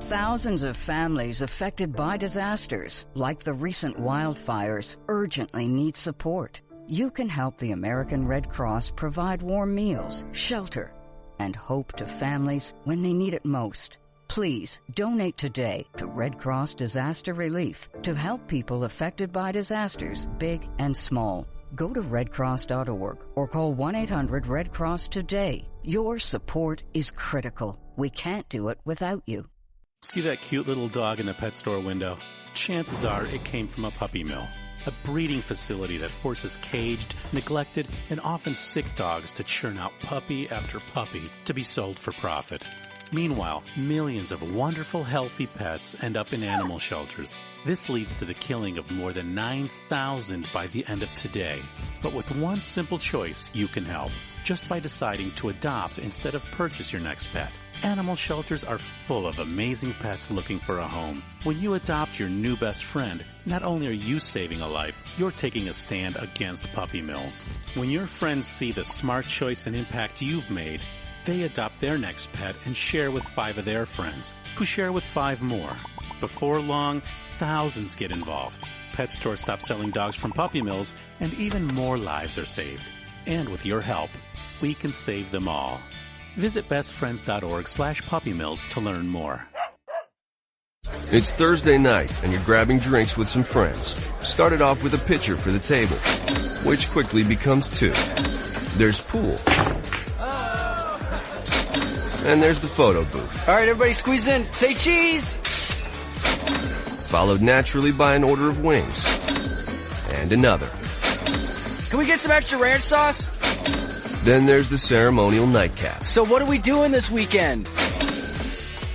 Thousands of families affected by disasters, like the recent wildfires, urgently need support. You can help the American Red Cross provide warm meals, shelter, and hope to families when they need it most. Please donate today to Red Cross Disaster Relief to help people affected by disasters, big and small. Go to redcross.org or call 1-800-RED-CROSS today. Your support is critical. We can't do it without you. See that cute little dog in the pet store window? Chances are it came from a puppy mill, a breeding facility that forces caged, neglected, and often sick dogs to churn out puppy after puppy to be sold for profit. Meanwhile, millions of wonderful, healthy pets end up in animal shelters. This leads to the killing of more than 9,000 by the end of today. But with one simple choice, you can help, just by deciding to adopt instead of purchase your next pet. Animal shelters are full of amazing pets looking for a home. When you adopt your new best friend, not only are you saving a life, you're taking a stand against puppy mills. When your friends see the smart choice and impact you've made, they adopt their next pet and share with 5 of their friends, who share with 5 more. Before long, thousands get involved. Pet stores stop selling dogs from puppy mills, and even more lives are saved. And with your help, we can save them all. Visit bestfriends.org/puppymills to learn more. It's Thursday night, and you're grabbing drinks with some friends. Started off with a pitcher for the table, which quickly becomes 2. There's pool. And there's the photo booth. All right, everybody squeeze in. Say cheese! Followed naturally by an order of wings. And another. Can we get some extra ranch sauce? Then there's the ceremonial nightcap. So what are we doing this weekend?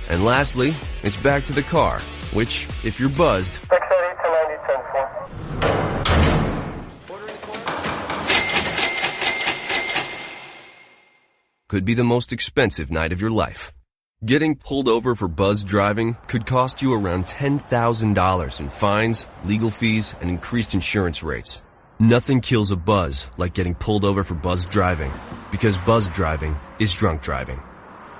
And lastly, it's back to the car, which, if you're buzzed, could be the most expensive night of your life. Getting pulled over for buzz driving could cost you around $10,000 in fines, legal fees, and increased insurance rates. Nothing kills a buzz like getting pulled over for buzz driving, because buzz driving is drunk driving.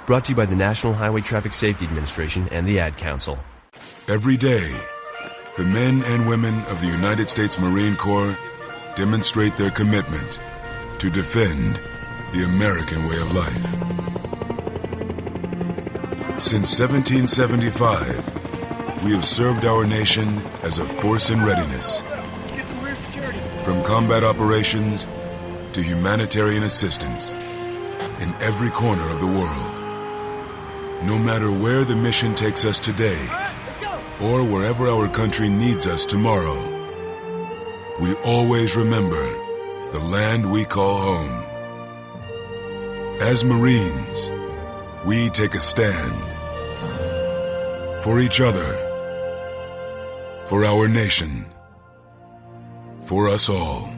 Brought to you by the National Highway Traffic Safety Administration and the Ad Council. Every day, the men and women of the United States Marine Corps demonstrate their commitment to defend the American way of life. Since 1775, we have served our nation as a force in readiness. From combat operations to humanitarian assistance in every corner of the world. No matter where the mission takes us today or wherever our country needs us tomorrow, we always remember the land we call home. As Marines, we take a stand for each other, for our nation, for us all.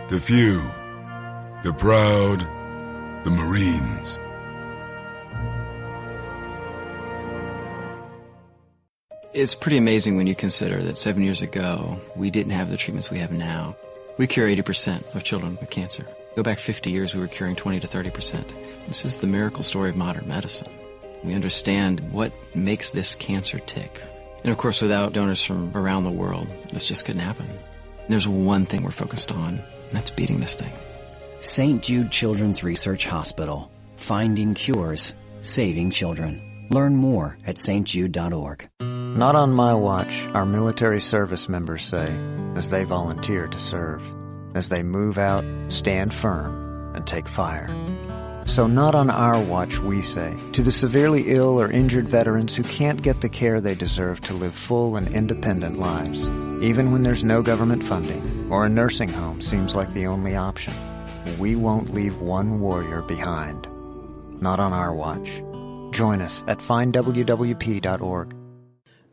The few, the proud, the Marines. It's pretty amazing when you consider that 7 years ago, we didn't have the treatments we have now. We cure 80% of children with cancer. Go back 50 years, we were curing 20 to 30%. This is the miracle story of modern medicine. We understand what makes this cancer tick. And of course, without donors from around the world, this just couldn't happen. There's one thing we're focused on, and that's beating this thing. St. Jude Children's Research Hospital. Finding cures, saving children. Learn more at stjude.org. Not on my watch, our military service members say, as they volunteer to serve. As they move out, stand firm, and take fire. So not on our watch, we say, to the severely ill or injured veterans who can't get the care they deserve to live full and independent lives, even when there's no government funding or a nursing home seems like the only option. We won't leave one warrior behind. Not on our watch. Join us at findwwp.org.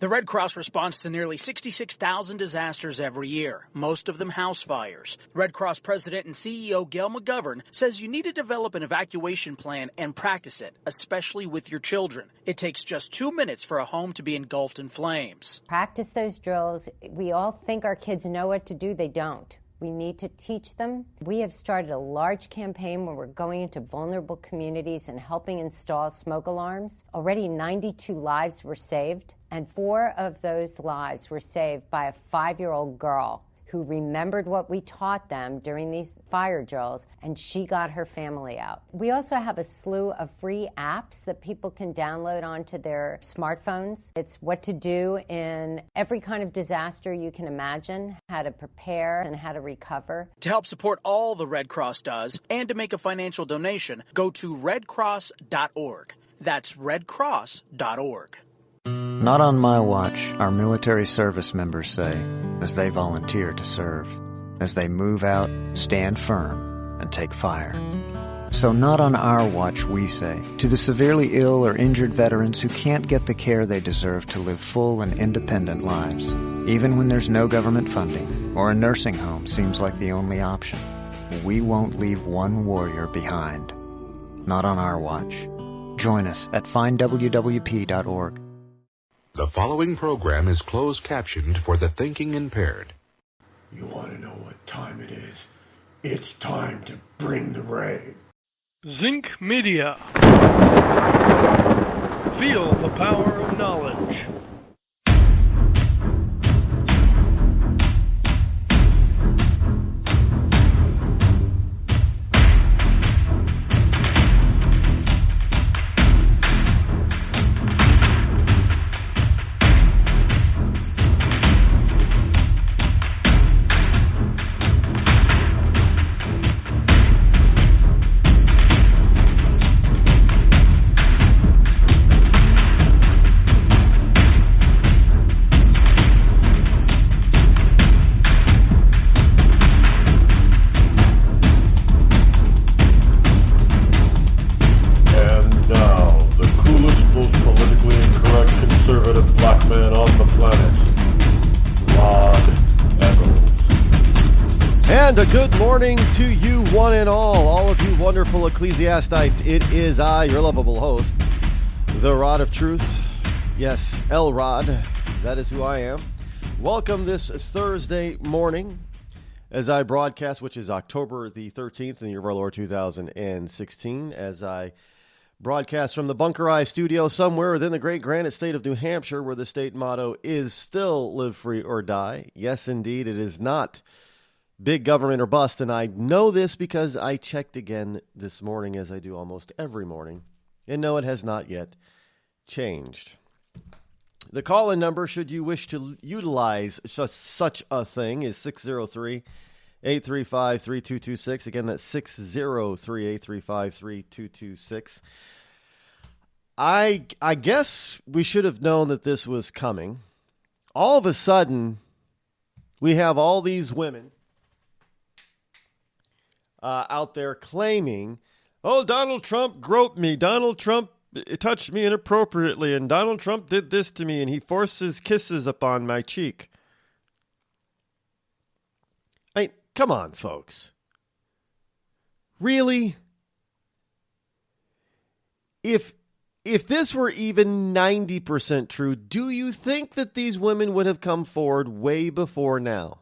The Red Cross responds to nearly 66,000 disasters every year, most of them house fires. Red Cross President and CEO Gail McGovern says you need to develop an evacuation plan and practice it, especially with your children. It takes just 2 minutes for a home to be engulfed in flames. Practice those drills. We all think our kids know what to do. They don't. We need to teach them. We have started a large campaign where we're going into vulnerable communities and helping install smoke alarms. Already 92 lives were saved, and 4 of those lives were saved by a 5-year-old girl who remembered what we taught them during these fire drills, and she got her family out. We also have a slew of free apps that people can download onto their smartphones. It's what to do in every kind of disaster you can imagine, how to prepare and how to recover. To help support all the Red Cross does and to make a financial donation, go to redcross.org. That's redcross.org. Not on my watch, our military service members say, as they volunteer to serve, as they move out, stand firm, and take fire. So not on our watch, we say, to the severely ill or injured veterans who can't get the care they deserve to live full and independent lives, even when there's no government funding or a nursing home seems like the only option. We won't leave one warrior behind. Not on our watch. Join us at findwwp.org. The following program is closed captioned for the thinking impaired. You want to know what time it is? It's time to bring the rain. Zinc Media. Feel the power of knowledge. And a good morning to you, one and all of you wonderful ecclesiastites. It is I, your lovable host, the Rod of Truth. Yes, El Rod, that is who I am. Welcome this Thursday morning as I broadcast, which is October the 13th in the year of our Lord 2016, as I broadcast from the Bunker Eye studio somewhere within the great granite state of New Hampshire, where the state motto is still live free or die. Yes, indeed, it is not big government or bust, and I know this because I checked again this morning, as I do almost every morning, and no, it has not yet changed. The call-in number, should you wish to utilize such a thing, is 603-835-3226. Again, that's 603-835-3226. I guess we should have known that this was coming. All of a sudden, we have all these women out there claiming, oh, Donald Trump groped me, Donald Trump touched me inappropriately, and Donald Trump did this to me, and he forces kisses upon my cheek. Come on, folks. Really? If this were even 90% true, do you think that these women would have come forward way before now?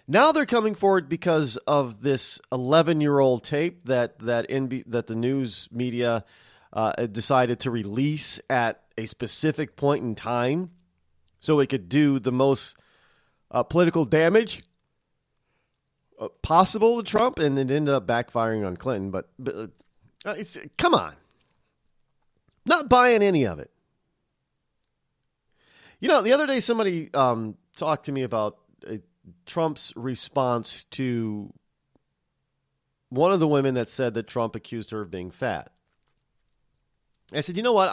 Now they're coming forward because of this 11-year-old tape that the news media decided to release at a specific point in time so it could do the most political damage possible to Trump, and it ended up backfiring on Clinton. But come on. Not buying any of it. You know, the other day somebody talked to me about Trump's response to one of the women that said that Trump accused her of being fat. I said, you know what?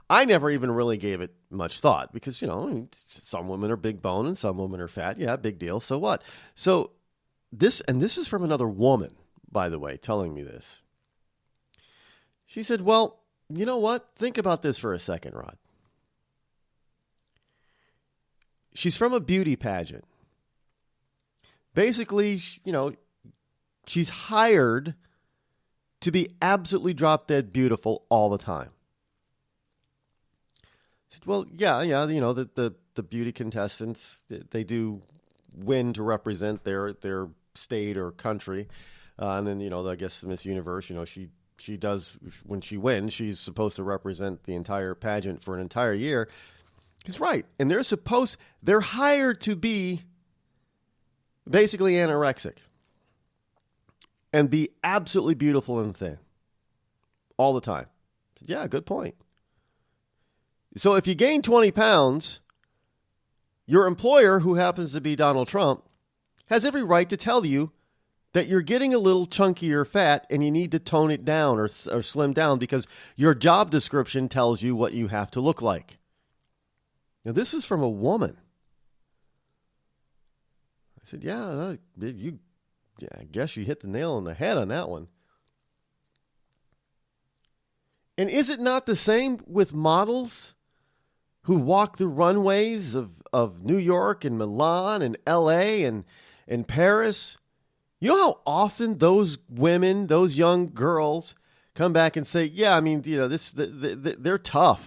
I never even really gave it much thought because, you know, some women are big bone and some women are fat. Yeah, big deal. So what? So this is from another woman, by the way, telling me this. She said, well, you know what? Think about this for a second, Rod. She's from a beauty pageant. Basically, you know, she's hired to be absolutely drop-dead beautiful all the time. She said, well, yeah, you know, the beauty contestants, they do win to represent their state or country. And then, I guess Miss Universe, she does, when she wins, she's supposed to represent the entire pageant for an entire year. He's right. And they're hired to be basically anorexic and be absolutely beautiful and thin all the time. Yeah, good point. So if you gain 20 pounds, your employer, who happens to be Donald Trump, has every right to tell you that you're getting a little chunkier fat and you need to tone it down or slim down because your job description tells you what you have to look like. Now, this is from a woman. I said, I guess you hit the nail on the head on that one. And is it not the same with models who walk the runways of New York and Milan and L.A. and Paris? You know how often those women, those young girls, come back and say, they're tough.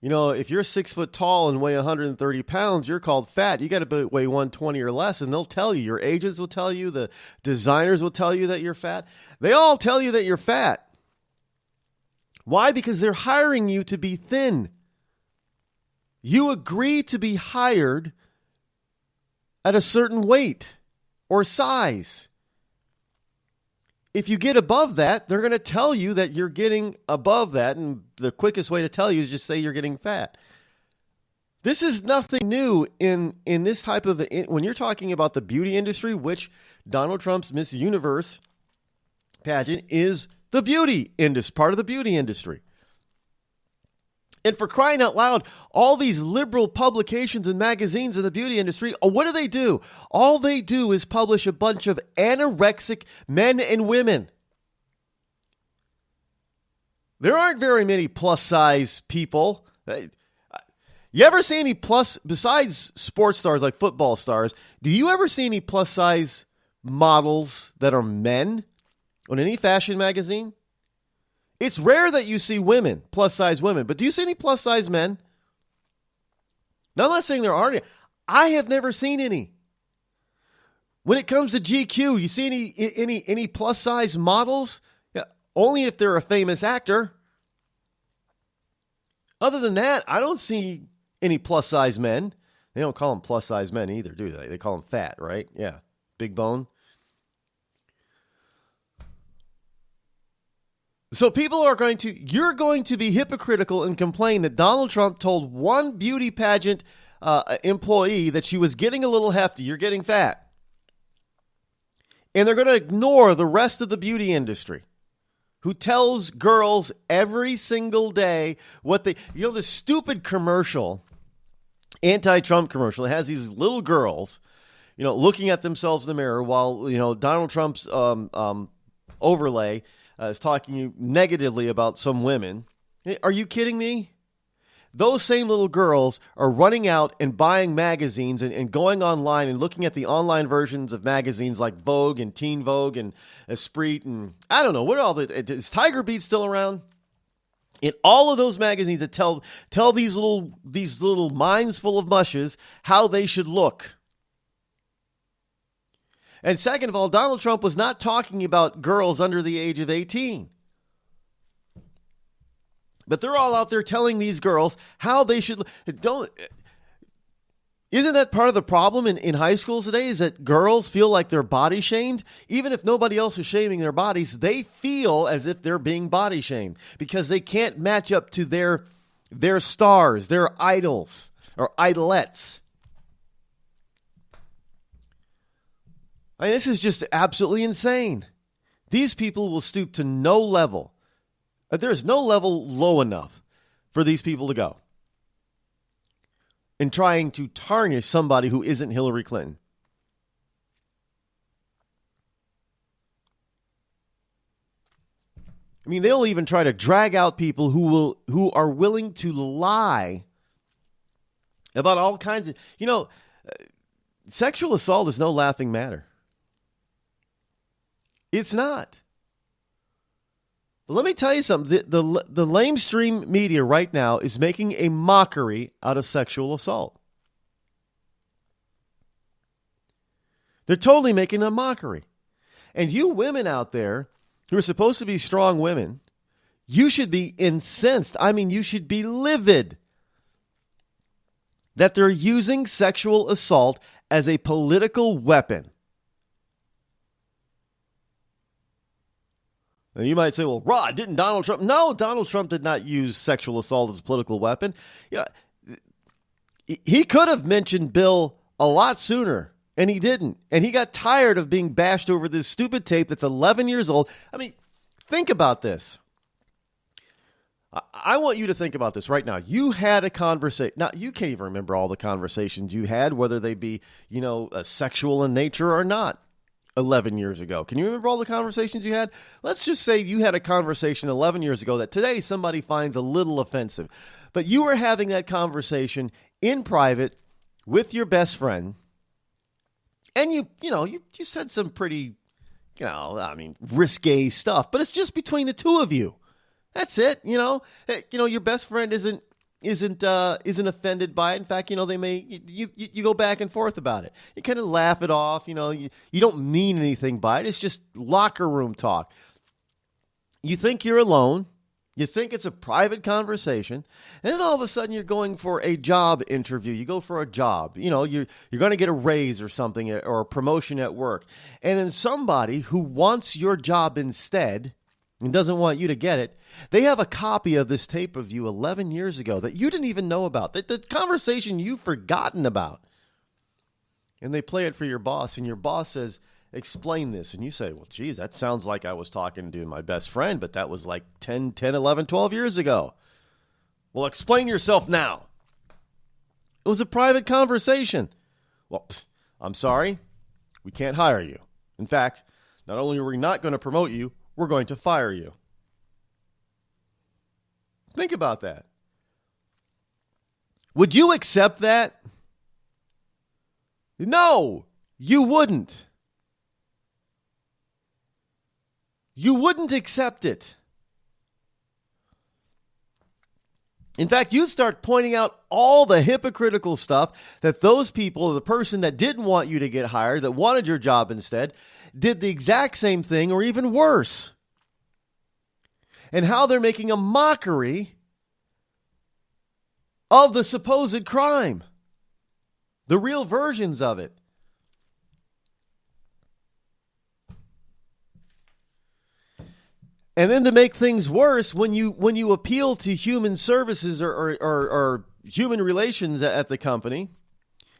If you're 6 foot tall and weigh 130 pounds, you're called fat. You got to weigh 120 or less, and they'll tell you. Your agents will tell you. The designers will tell you that you're fat. They all tell you that you're fat. Why? Because they're hiring you to be thin. You agree to be hired at a certain weight or size. If you get above that, they're going to tell you that you're getting above that, and the quickest way to tell you is just say you're getting fat. This is nothing new in this type of, when you're talking about the beauty industry, which Donald Trump's Miss Universe pageant is the beauty industry, part of the beauty industry. And for crying out loud, all these liberal publications and magazines in the beauty industry, what do? All they do is publish a bunch of anorexic men and women. There aren't very many plus-size people. You ever see any besides sports stars like football stars, do you ever see any plus-size models that are men on any fashion magazine? It's rare that you see women, plus-size women, but do you see any plus-size men? Now, I'm not saying there aren't any. I have never seen any. When it comes to GQ, you see any plus-size models? Yeah, only if they're a famous actor. Other than that, I don't see any plus-size men. They don't call them plus-size men either, do they? They call them fat, right? Yeah, big bone. So you're going to be hypocritical and complain that Donald Trump told one beauty pageant employee that she was getting a little hefty, you're getting fat. And they're going to ignore the rest of the beauty industry, who tells girls every single day what the stupid commercial, anti-Trump commercial, it has these little girls, looking at themselves in the mirror while, Donald Trump's overlay is talking negatively about some women. Are you kidding me? Those same little girls are running out and buying magazines and going online and looking at the online versions of magazines like Vogue and Teen Vogue and Esprit and I don't know, is Tiger Beat still around? In all of those magazines that tell these little minds full of mushes how they should look. And second of all, Donald Trump was not talking about girls under the age of 18. But they're all out there telling these girls how they should look. Isn't that part of the problem in high schools today, is that girls feel like they're body shamed? Even if nobody else is shaming their bodies, they feel as if they're being body shamed because they can't match up to their stars, their idols or idolettes. I mean, this is just absolutely insane. These people will stoop to no level. There's no level low enough for these people to go in trying to tarnish somebody who isn't Hillary Clinton. I mean, they'll even try to drag out people who are willing to lie about all kinds of, sexual assault is no laughing matter. It's not. But let me tell you something. The lamestream media right now is making a mockery out of sexual assault. They're totally making a mockery. And you women out there who are supposed to be strong women, you should be incensed. I mean, you should be livid that they're using sexual assault as a political weapon. Now you might say, well, Rod, didn't Donald Trump? No, Donald Trump did not use sexual assault as a political weapon. Yeah, he could have mentioned Bill a lot sooner, and he didn't. And he got tired of being bashed over this stupid tape that's 11 years old. I mean, think about this. I want you to think about this right now. You had a conversation. Now, you can't even remember all the conversations you had, whether they be, sexual in nature or not, 11 years ago. Can you remember all the conversations you had? Let's just say you had a conversation 11 years ago that today somebody finds a little offensive. But you were having that conversation in private with your best friend, and you said some pretty, risque stuff, but it's just between the two of you. That's it. Your best friend isn't offended by it. In fact, they may you go back and forth about it. You kind of laugh it off. You don't mean anything by it. It's just locker room talk. You think you're alone. You think it's a private conversation, and then all of a sudden you're going for a job interview. You go for a job. You're going to get a raise or something, or a promotion at work, and then somebody who wants your job instead and doesn't want you to get it, they have a copy of this tape of you 11 years ago that you didn't even know about, the conversation you've forgotten about. And they play it for your boss, and your boss says, explain this. And you say, well, geez, that sounds like I was talking to my best friend, but that was like 10, 11, 12 years ago. Well, explain yourself now. It was a private conversation. Well, I'm sorry, we can't hire you. In fact, not only are we not going to promote you, we're going to fire you. Think about that. Would you accept that? No, you wouldn't. You wouldn't accept it. In fact, you'd start pointing out all the hypocritical stuff that those people, the person that didn't want you to get hired, that wanted your job instead, did the exact same thing or even worse. And how they're making a mockery of the supposed crime. The real versions of it. And then to make things worse, when you appeal to human services or human relations at the company,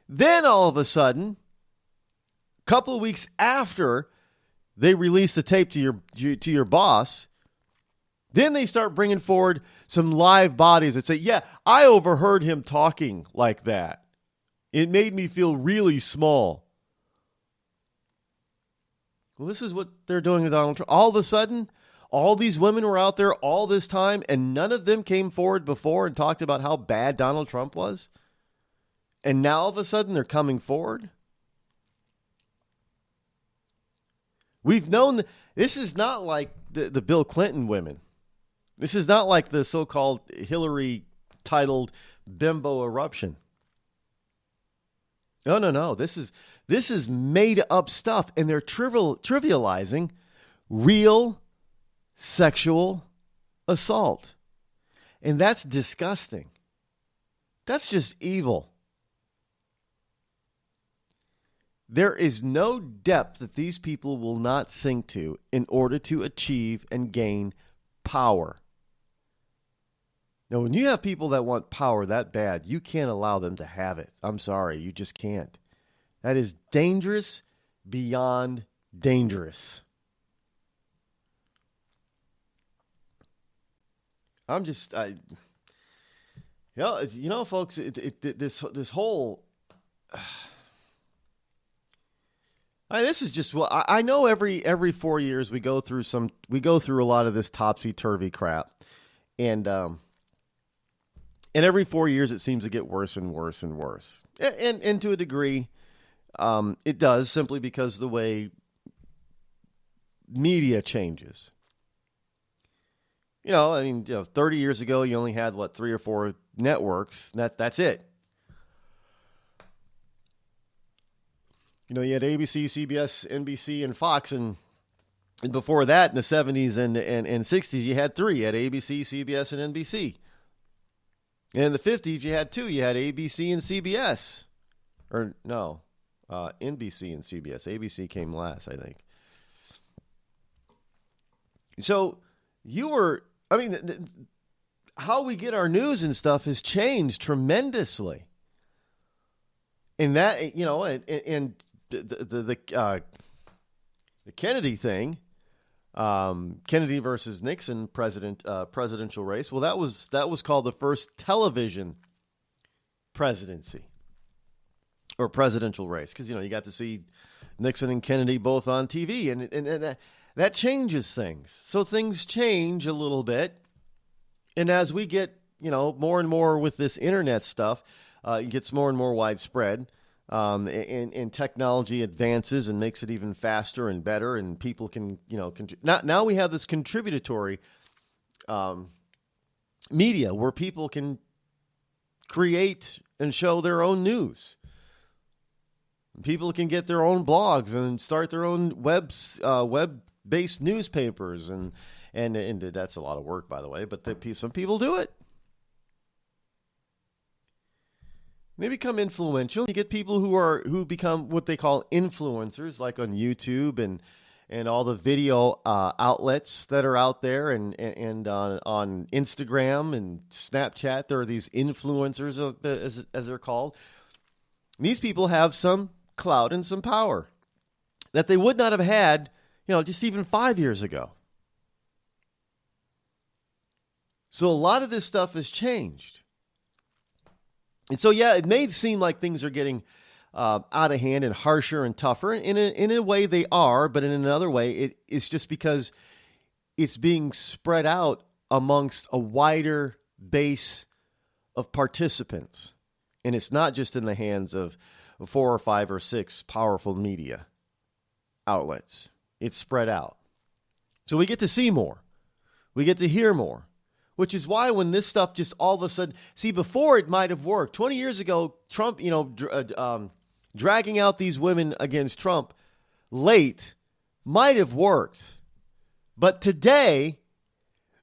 then all of a sudden, a couple of weeks after they release the tape to your boss, then they start bringing forward some live bodies that say, yeah, I overheard him talking like that. It made me feel really small. Well, this is what they're doing with Donald Trump. All of a sudden, all these women were out there all this time, and none of them came forward before and talked about how bad Donald Trump was. And now all of a sudden they're coming forward. We've known this is not like the Bill Clinton women. This is not like the so-called Hillary titled bimbo eruption. No. This is made up stuff, and they're trivializing real sexual assault. And that's disgusting. That's just evil. There is no depth that these people will not sink to in order to achieve and gain power. Now, when you have people that want power that bad, you can't allow them to have it. I'm sorry, you just can't. That is dangerous beyond dangerous. Folks, this whole, this is just what I know. Every 4 years we go through a lot of this topsy-turvy crap, and every 4 years it seems to get worse and worse and worse, and to a degree, it does, simply because of the way media changes. 30 years ago, you only had, 3 or 4 networks. That's it. You had ABC, CBS, NBC, and Fox, and before that, in the 70s and 60s, you had three. You had ABC, CBS, and NBC. And in the 50s, you had two. You had ABC and CBS. Or, no, NBC and CBS. ABC came last, I think. So, how we get our news and stuff has changed tremendously. And that, and the Kennedy thing, Kennedy versus Nixon presidential race. Well, that was called the first television presidency or presidential race because you got to see Nixon and Kennedy both on TV, and that changes things. So things change a little bit, and as we get more and more with this internet stuff, it gets more and more widespread. And technology advances and makes it even faster and better, and people can, now we have this contributory media where people can create and show their own news. People can get their own blogs and start their own web-based newspapers, and that's a lot of work, by the way, but some people do it. They become influential. You get people who become what they call influencers, like on YouTube and all the video outlets that are out there, and on Instagram and Snapchat. There are these influencers, as they're called. These people have some clout and some power that they would not have had, just even 5 years ago. So a lot of this stuff has changed. And so, yeah, it may seem like things are getting out of hand and harsher and tougher. In a way they are, but in another way, it's just because it's being spread out amongst a wider base of participants. And it's not just in the hands of 4 or 5 or 6 powerful media outlets. It's spread out. So we get to see more. We get to hear more. Which is why when this stuff just all of a sudden... See, before it might have worked. 20 years ago, Trump, dragging out these women against Trump late might have worked. But today,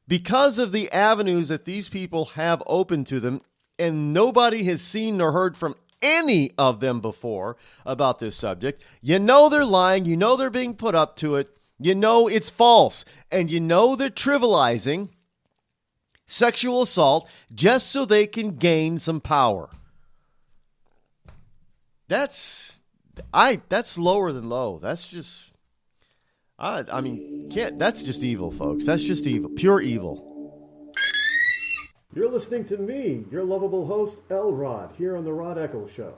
because of the avenues that these people have open to them, and nobody has seen nor heard from any of them before about this subject, they're lying, they're being put up to it, it's false, and they're trivializing sexual assault just so they can gain some power. That's lower than low. That's just that's just evil, folks. That's just evil. Pure evil. You're listening to me, your lovable host, L. Rod, here on the Rod Eccles Show.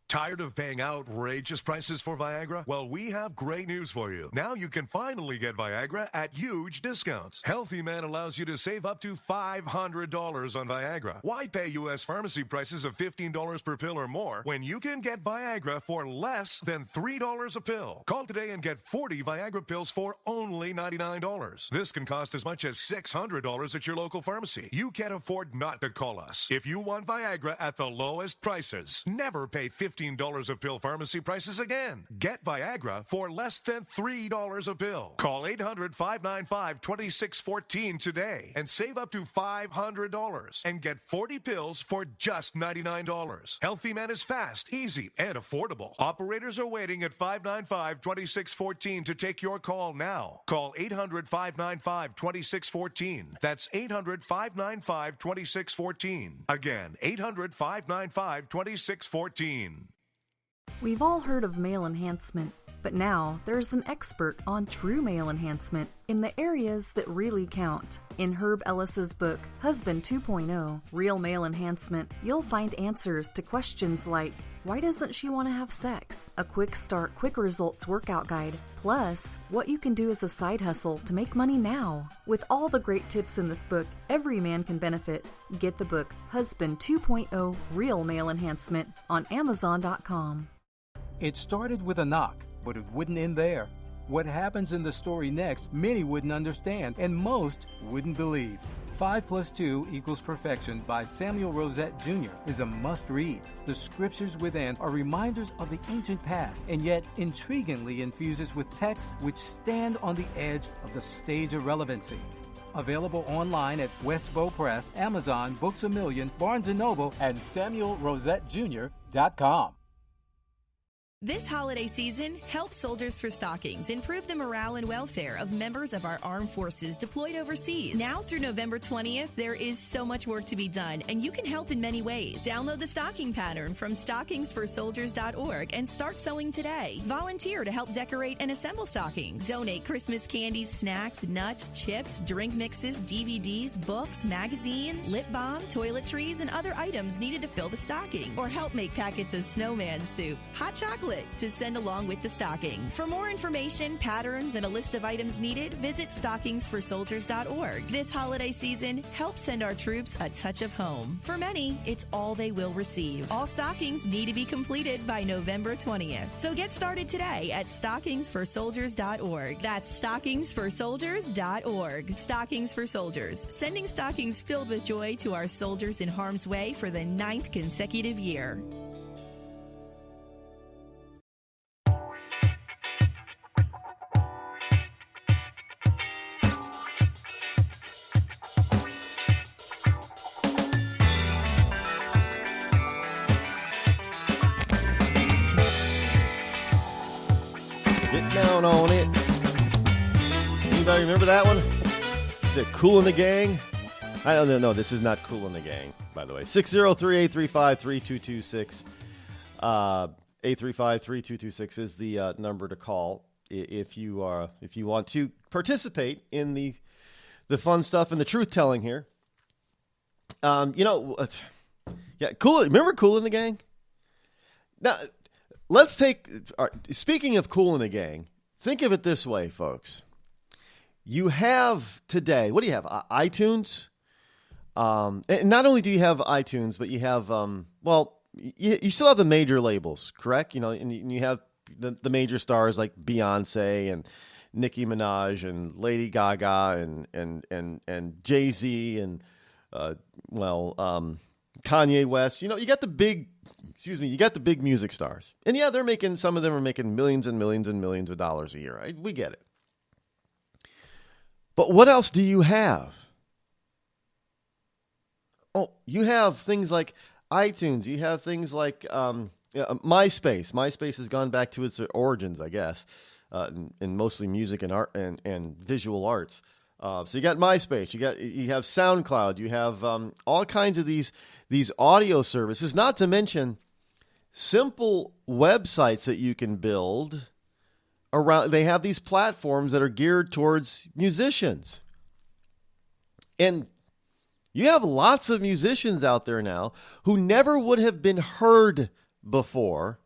Tired of paying outrageous prices for Viagra? Well, we have great news for you. Now you can finally get Viagra at huge discounts. Healthy Man allows you to save up to $500 on Viagra. Why pay U.S. pharmacy prices of $15 per pill or more when you can get Viagra for less than $3 a pill? Call today and get 40 Viagra pills for only $99. This can cost as much as $600 at your local pharmacy. You can't afford not to call us. If you want Viagra at the lowest prices, never pay $15 a pill pharmacy prices again. Get Viagra for less than $3 a pill. Call 800-595-2614 today and save up to $500 and get 40 pills for just $99. Healthy Man is fast, easy, and affordable. Operators are waiting at 595-2614 to take your call now. Call 800-595-2614. That's 800-595-2614. Again, 800-595-2614. We've all heard of male enhancement, but now there's an expert on true male enhancement in the areas that really count. In Herb Ellis's book, Husband 2.0, Real Male Enhancement, you'll find answers to questions like, why doesn't she want to have sex? A quick start, quick results workout guide. Plus, what you can do as a side hustle to make money now. With all the great tips in this book, every man can benefit. Get the book, Husband 2.0, Real Male Enhancement, on Amazon.com. It started with a knock, but it wouldn't end there. What happens in the story next, many wouldn't understand, and most wouldn't believe. 5 + 2 = Perfection by Samuel Rosette Jr. is a must-read. The scriptures within are reminders of the ancient past, and yet intriguingly infuses with texts which stand on the edge of the stage of relevancy. Available online at Westbow Press, Amazon, Books A Million, Barnes & Noble, and SamuelRosetteJr.com. This holiday season, help Soldiers for Stockings improve the morale and welfare of members of our armed forces deployed overseas. Now through November 20th, there is so much work to be done, and you can help in many ways. Download the stocking pattern from stockingsforsoldiers.org and start sewing today. Volunteer to help decorate and assemble stockings. Donate Christmas candies, snacks, nuts, chips, drink mixes, DVDs, books, magazines, lip balm, toiletries, and other items needed to fill the stockings. Or help make packets of snowman soup, hot chocolate, to send along with the stockings. For more information, patterns, and a list of items needed, visit stockingsforsoldiers.org. This holiday season, help send our troops a touch of home. For many, it's all they will receive. All stockings need to be completed by November 20th. So get started today at stockingsforsoldiers.org. That's stockingsforsoldiers.org. Stockings for Soldiers, sending stockings filled with joy to our soldiers in harm's way for the 9th consecutive year. Down on it. Anybody remember that one? Is it Kool and the Gang? I don't know. This is not Kool and the Gang, by the way. 603-835-3226. 835-3226 is the number to call if you want to participate in the fun stuff and the truth telling here. Kool. Remember Kool and the Gang? Now, let's take. Speaking of Kool and the Gang, think of it this way, folks. You have today. What do you have? iTunes. And not only do you have iTunes, but you have you still have the major labels, correct? And you have the major stars like Beyonce and Nicki Minaj and Lady Gaga and Jay-Z and Kanye West. You got the big. You got the big music stars. And yeah, some of them are making millions and millions and millions of dollars a year. Right? We get it. But what else do you have? Oh, you have things like iTunes. You have things like MySpace. MySpace has gone back to its origins, I guess, in mostly music and art and visual arts. So you got MySpace. You have SoundCloud. You have all kinds of these audio services. Not to mention simple websites that you can build around. They have these platforms that are geared towards musicians. And you have lots of musicians out there now who never would have been heard before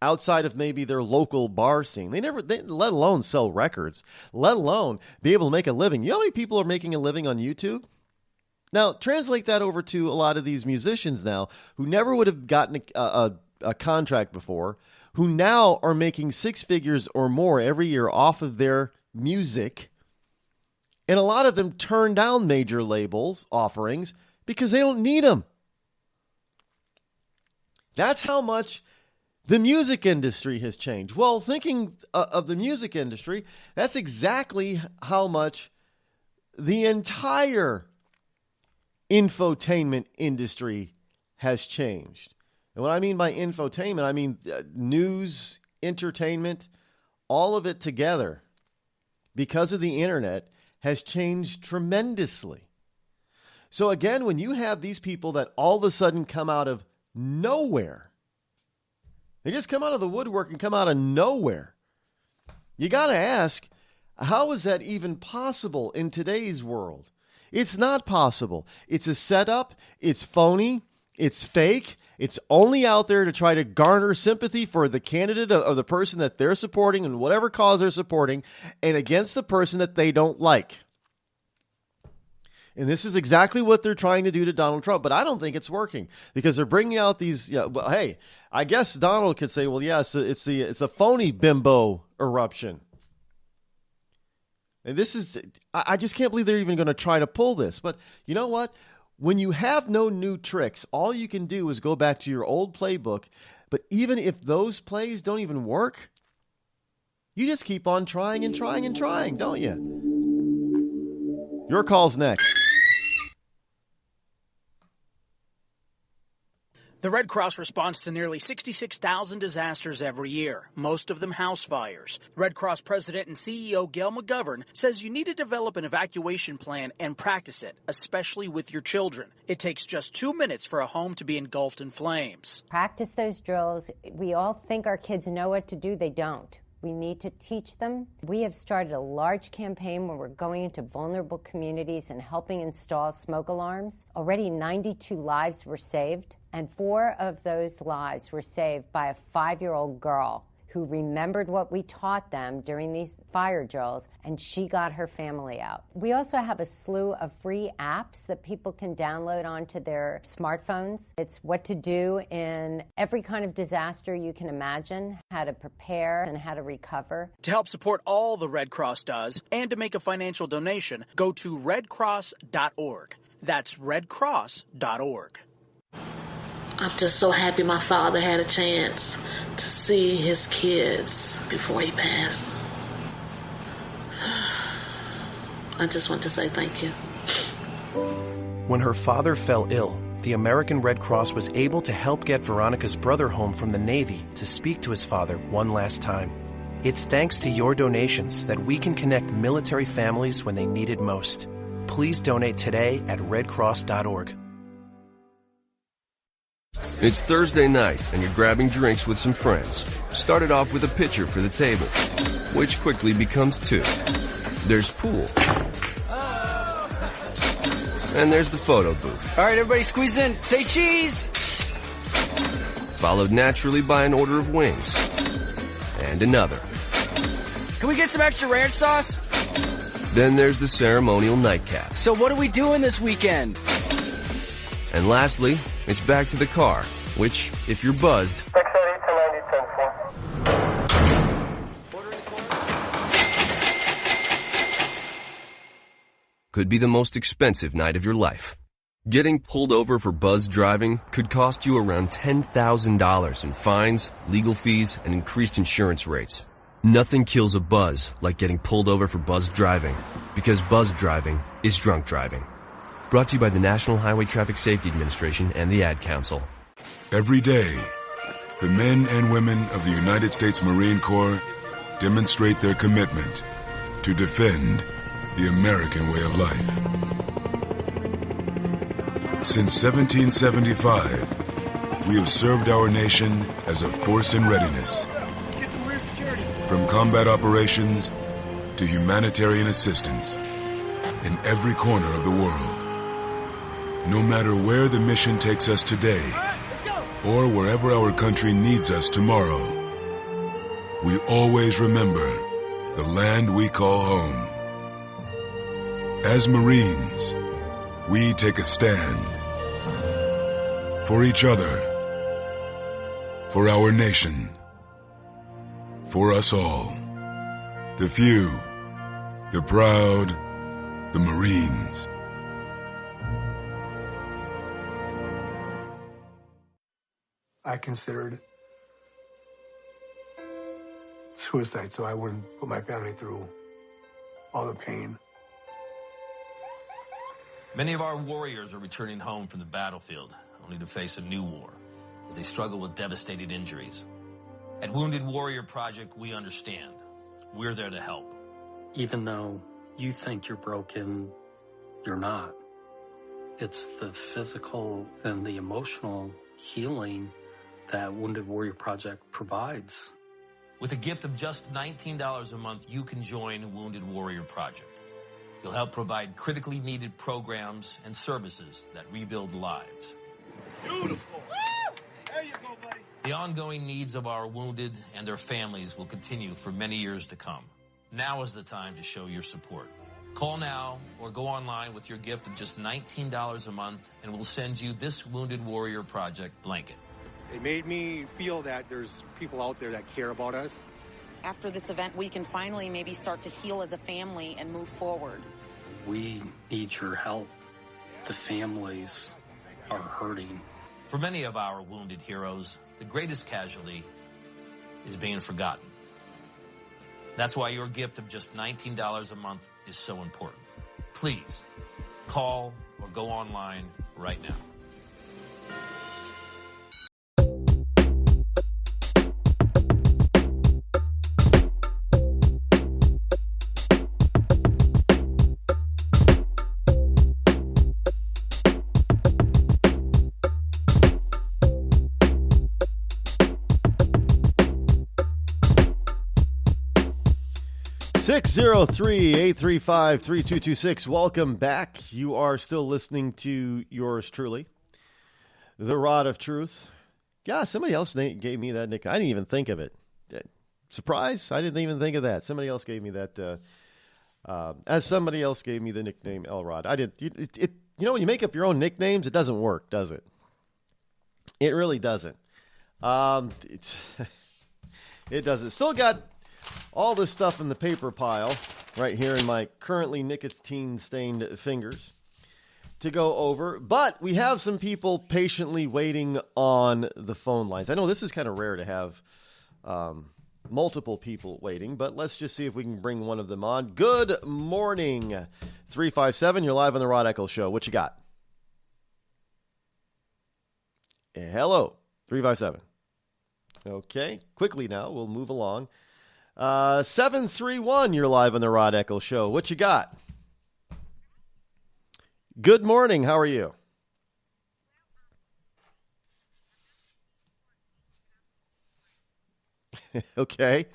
outside of maybe their local bar scene. They let alone sell records, let alone be able to make a living. You know how many people are making a living on YouTube? Now, translate that over to a lot of these musicians now who never would have gotten a contract before, who now are making six figures or more every year off of their music. And a lot of them turn down major labels offerings because they don't need them. That's how much the music industry has changed. Well, thinking of the music industry, that's exactly how much the entire infotainment industry has changed. And what I mean by infotainment, I mean news, entertainment, all of it together, because of the internet, has changed tremendously. So again, when you have these people that all of a sudden come out of nowhere, they just come out of the woodwork and come out of nowhere, you got to ask, how is that even possible in today's world? It's not possible. It's a setup. It's phony. It's fake. It's only out there to try to garner sympathy for the candidate or the person that they're supporting and whatever cause they're supporting, and against the person that they don't like. And this is exactly what they're trying to do to Donald Trump. But I don't think it's working because they're bringing out these. Well, hey, I guess Donald could say, well, yes, it's the phony bimbo eruption. And I just can't believe they're even going to try to pull this. But you know what? When you have no new tricks, all you can do is go back to your old playbook. But even if those plays don't even work, you just keep on trying and trying and trying, don't you? Your call's next. The Red Cross responds to nearly 66,000 disasters every year, most of them house fires. Red Cross President and CEO Gail McGovern says you need to develop an evacuation plan and practice it, especially with your children. It takes just 2 minutes for a home to be engulfed in flames. Practice those drills. We all think our kids know what to do. They don't. We need to teach them. We have started a large campaign where we're going into vulnerable communities and helping install smoke alarms. Already 92 lives were saved, and 4 of those lives were saved by a 5-year-old girl who remembered what we taught them during these fire drills, and she got her family out. We also have a slew of free apps that people can download onto their smartphones. It's what to do in every kind of disaster you can imagine, how to prepare and how to recover. To help support all the Red Cross does and to make a financial donation, go to redcross.org. That's redcross.org. I'm just so happy my father had a chance to see his kids before he passed. I just want to say thank you. When her father fell ill, the American Red Cross was able to help get Veronica's brother home from the Navy to speak to his father one last time. It's thanks to your donations that we can connect military families when they need it most. Please donate today at redcross.org. It's Thursday night, and you're grabbing drinks with some friends. Started off with a pitcher for the table, which quickly becomes 2. There's pool. And there's the photo booth. All right, everybody squeeze in. Say cheese! Followed naturally by an order of wings. And another. Can we get some extra ranch sauce? Then there's the ceremonial nightcap. So what are we doing this weekend? And lastly, it's back to the car, which, if you're buzzed, could be the most expensive night of your life. Getting pulled over for buzz driving could cost you around $10,000 in fines, legal fees, and increased insurance rates. Nothing kills a buzz like getting pulled over for buzz driving, because buzz driving is drunk driving. Brought to you by the National Highway Traffic Safety Administration and the Ad Council. Every day, the men and women of the United States Marine Corps demonstrate their commitment to defend the American way of life. Since 1775, we have served our nation as a force in readiness. From combat operations to humanitarian assistance in every corner of the world. No matter where the mission takes us today, or wherever our country needs us tomorrow, we always remember the land we call home. As Marines, we take a stand for each other, for our nation, for us all. The few, the proud, the Marines. I considered suicide so I wouldn't put my family through all the pain. Many of our warriors are returning home from the battlefield, only to face a new war as they struggle with devastating injuries. At Wounded Warrior Project, we understand. We're there to help. Even though you think you're broken, you're not. It's the physical and the emotional healing that Wounded Warrior Project provides. With a gift of just $19 a month, you can join Wounded Warrior Project. You'll help provide critically needed programs and services that rebuild lives. Beautiful. There you go, buddy. The ongoing needs of our wounded and their families will continue for many years to come. Now is the time to show your support. Call now or go online with your gift of just $19 a month, and we'll send you this Wounded Warrior Project blanket. It made me feel that there's people out there that care about us. after this event, we can finally maybe start to heal as a family and move forward. We need your help. The families are hurting. For many of our wounded heroes, the greatest casualty is being forgotten. That's why your gift of just $19 a month is so important. Please call or go online right now. (603-835-3226). Welcome back. You are still listening to yours truly, the Rod of Truth. Yeah, somebody else gave me that nickname. I didn't even think of it. Surprise! I didn't even think of that. Somebody else gave me that. As somebody else gave me the nickname El Rod. I did. You know, when you make up your own nicknames, it doesn't work, does it? It really doesn't. It doesn't. Still got all this stuff in the paper pile right here in my currently nicotine-stained fingers to go over. But we have some people patiently waiting on the phone lines. I know this is kind of rare to have multiple people waiting, but let's just see if we can bring one of them on. Good morning, 357. You're live on the Rod Eccles Show. What you got? Hello, 357. Okay, quickly now. We'll move along. 731, you're live on the Rod Eccles Show. What you got? Good morning. How are you? Okay.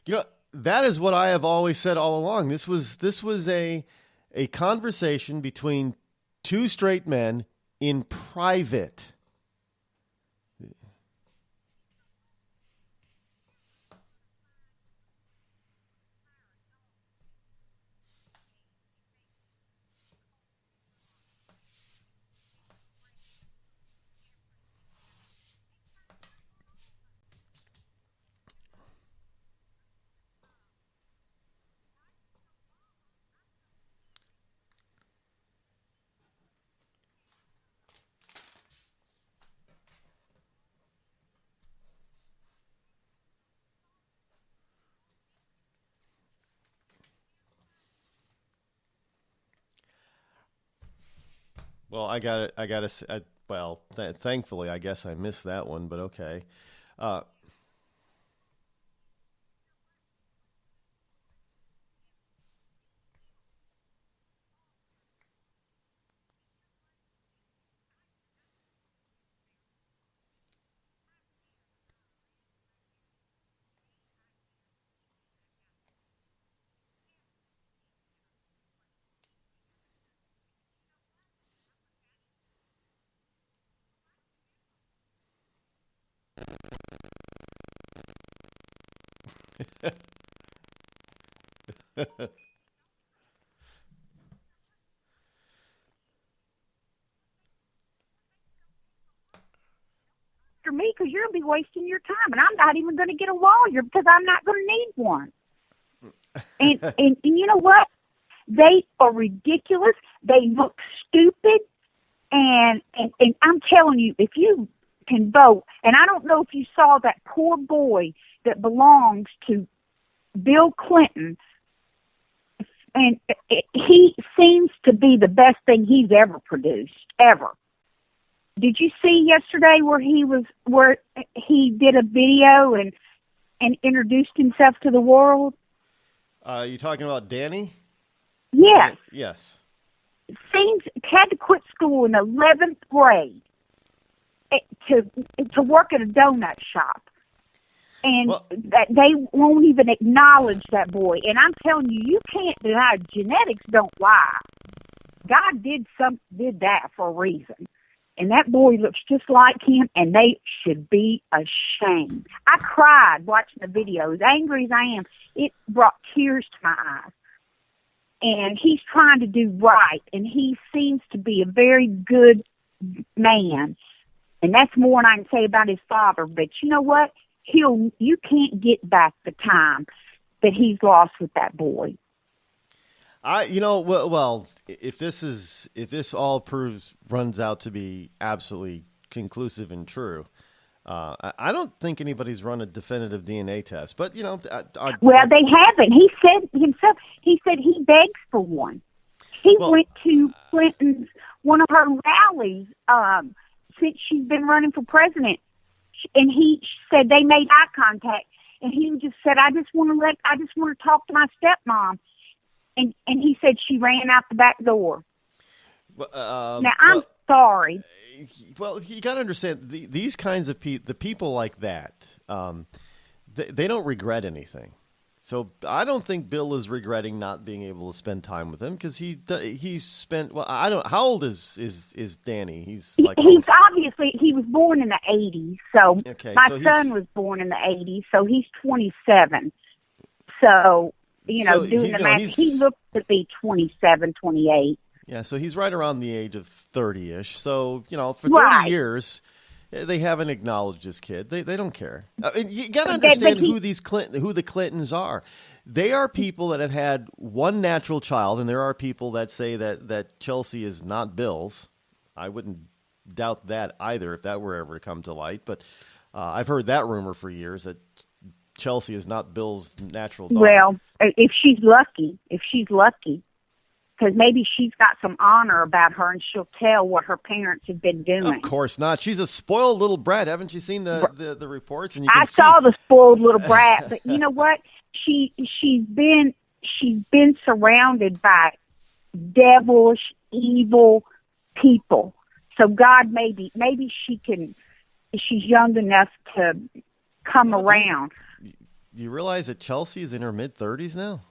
You know, that is what I have always said all along. This was a conversation between two straight men in private. Well, I got it. Thankfully, I guess I missed that one, but okay. For me, because you're going to be wasting your time, and I'm not even going to get a lawyer because I'm not going to need one. And you know what? They are ridiculous. They look stupid. And I'm telling you, if you can vote, and I don't know if you saw that poor boy that belongs to Bill Clinton, and he seems to be the best thing he's ever produced, ever. Did you see yesterday where he did a video and introduced himself to the world? You talking about Danny? Yes. Yes. Seems had to quit school in 11th grade to work at a donut shop. And that they won't even acknowledge that boy. And I'm telling you, you can't deny genetics don't lie. God did that for a reason. And that boy looks just like him, and they should be ashamed. I cried watching the video. As angry as I am, it brought tears to my eyes. And he's trying to do right, and he seems to be a very good man. And that's more than I can say about his father. But you know what? You can't get back the time that he's lost with that boy. Well, if this all runs out to be absolutely conclusive and true, I don't think anybody's run a definitive DNA test. But they haven't. He said himself. He said he begs for one. He went to Clinton's one of her rallies since she's been running for president, and he said they made eye contact, and he just said, I just want to talk to my stepmom. And he said she ran out the back door. Now, I'm sorry. Well, you got to understand, these kinds of the people like that, they don't regret anything. So I don't think Bill is regretting not being able to spend time with him because he's spent. Well, I don't. How old is Danny? He's obviously he was born in the 80s. So my son was born in the 80s. So he's 27. So. Doing the math, he looks to be 27, 28. Yeah, so he's right around the age of 30-ish. So, for 30 years, they haven't acknowledged this kid. They don't care. You got to understand who the Clintons are. They are people that have had one natural child, and there are people that say that Chelsea is not Bill's. I wouldn't doubt that either if that were ever to come to light. But I've heard that rumor for years that Chelsea is not Bill's natural daughter. Well, if she's lucky, because maybe she's got some honor about her and she'll tell what her parents have been doing. Of course not. She's a spoiled little brat. Haven't you seen the reports? And I saw the spoiled little brat, but you know what? She's been surrounded by devilish, evil people. So God, maybe she's young enough to come around. Do you realize that Chelsea is in her mid-30s now?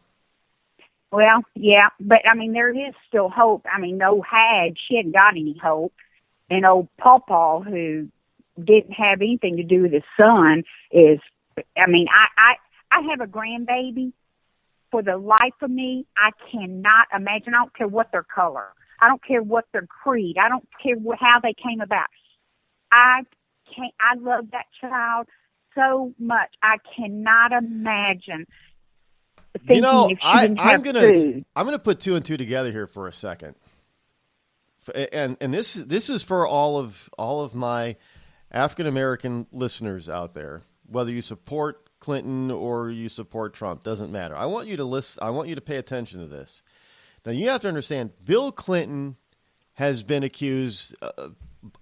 Well, yeah, but, there is still hope. She hadn't got any hope. And old Pawpaw, who didn't have anything to do with his son, I have a grandbaby. For the life of me, I cannot imagine. I don't care what their color. I don't care what their creed. I don't care how they came about. I love that child so much. I cannot imagine thinking if she didn't have food. I'm gonna put two and two together here for a second, and this is for all of my African American listeners out there. Whether you support Clinton or you support Trump, doesn't matter. I want you to listen. I want you to pay attention to this. Now you have to understand, Bill Clinton has been accused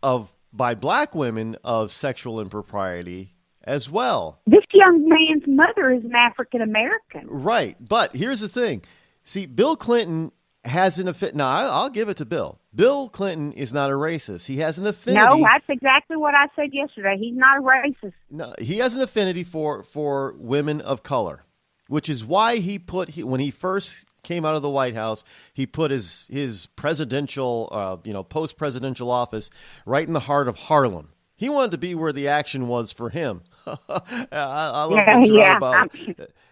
by black women of sexual impropriety as well. This young man's mother is an African American. Right. But here's the thing. See, Bill Clinton has an affinity. Now, I'll give it to Bill. Bill Clinton is not a racist. He has an affinity. No, that's exactly what I said yesterday. He's not a racist. No, he has an affinity for women of color, which is why when he first came out of the White House, he put his presidential, post-presidential office right in the heart of Harlem. He wanted to be where the action was for him. I love what's right about.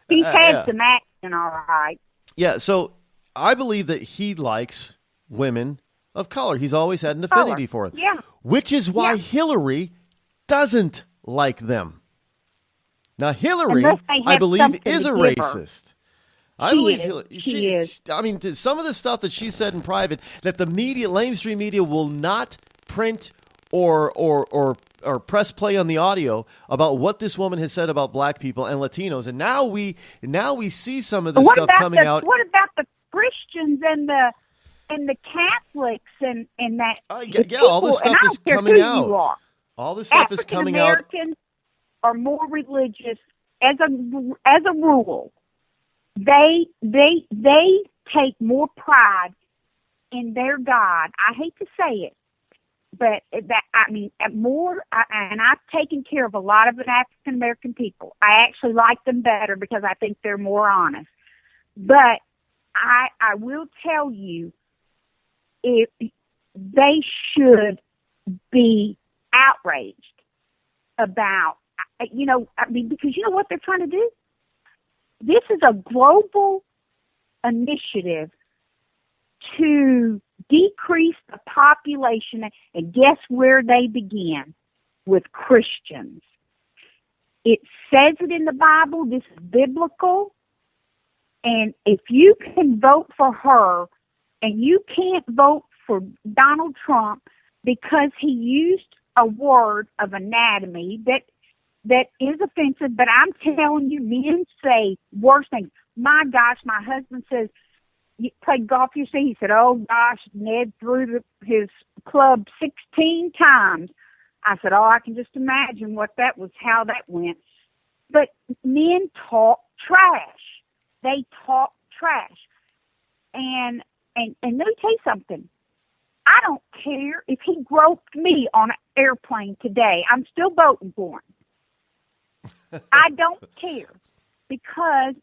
He's had some action, all right. Yeah, so I believe that he likes women of color. He's always had an affinity for it. Yeah. Which is why Hillary doesn't like them. Now, Hillary, I believe, is a racist. I believe she is. I mean, some of the stuff that she said in private that the media, mainstream media, will not print or press play on the audio about what this woman has said about black people and Latinos, and now we see some of this stuff coming out. What about the Christians and the Catholics and that? All this stuff is coming out. All this stuff is coming out. African Americans are more religious as a rule. They take more pride in their God. I hate to say it, but and I've taken care of a lot of African American people. I actually like them better because I think they're more honest. But I will tell you, if they should be outraged about, because you know what they're trying to do? This is a global initiative to decrease the population, and guess where they begin? With Christians. It says it in the Bible. This is biblical. And if you can vote for her and you can't vote for Donald Trump because he used a word of anatomy that is offensive, but I'm telling you, men say worse things. My gosh, my husband says, you played golf, you see? He said, oh gosh, Ned threw his club 16 times. I said, oh, I can just imagine how that went. But men talk trash. They talk trash. And let me tell you something. I don't care if he groped me on an airplane today. I'm still voting for him. I don't care because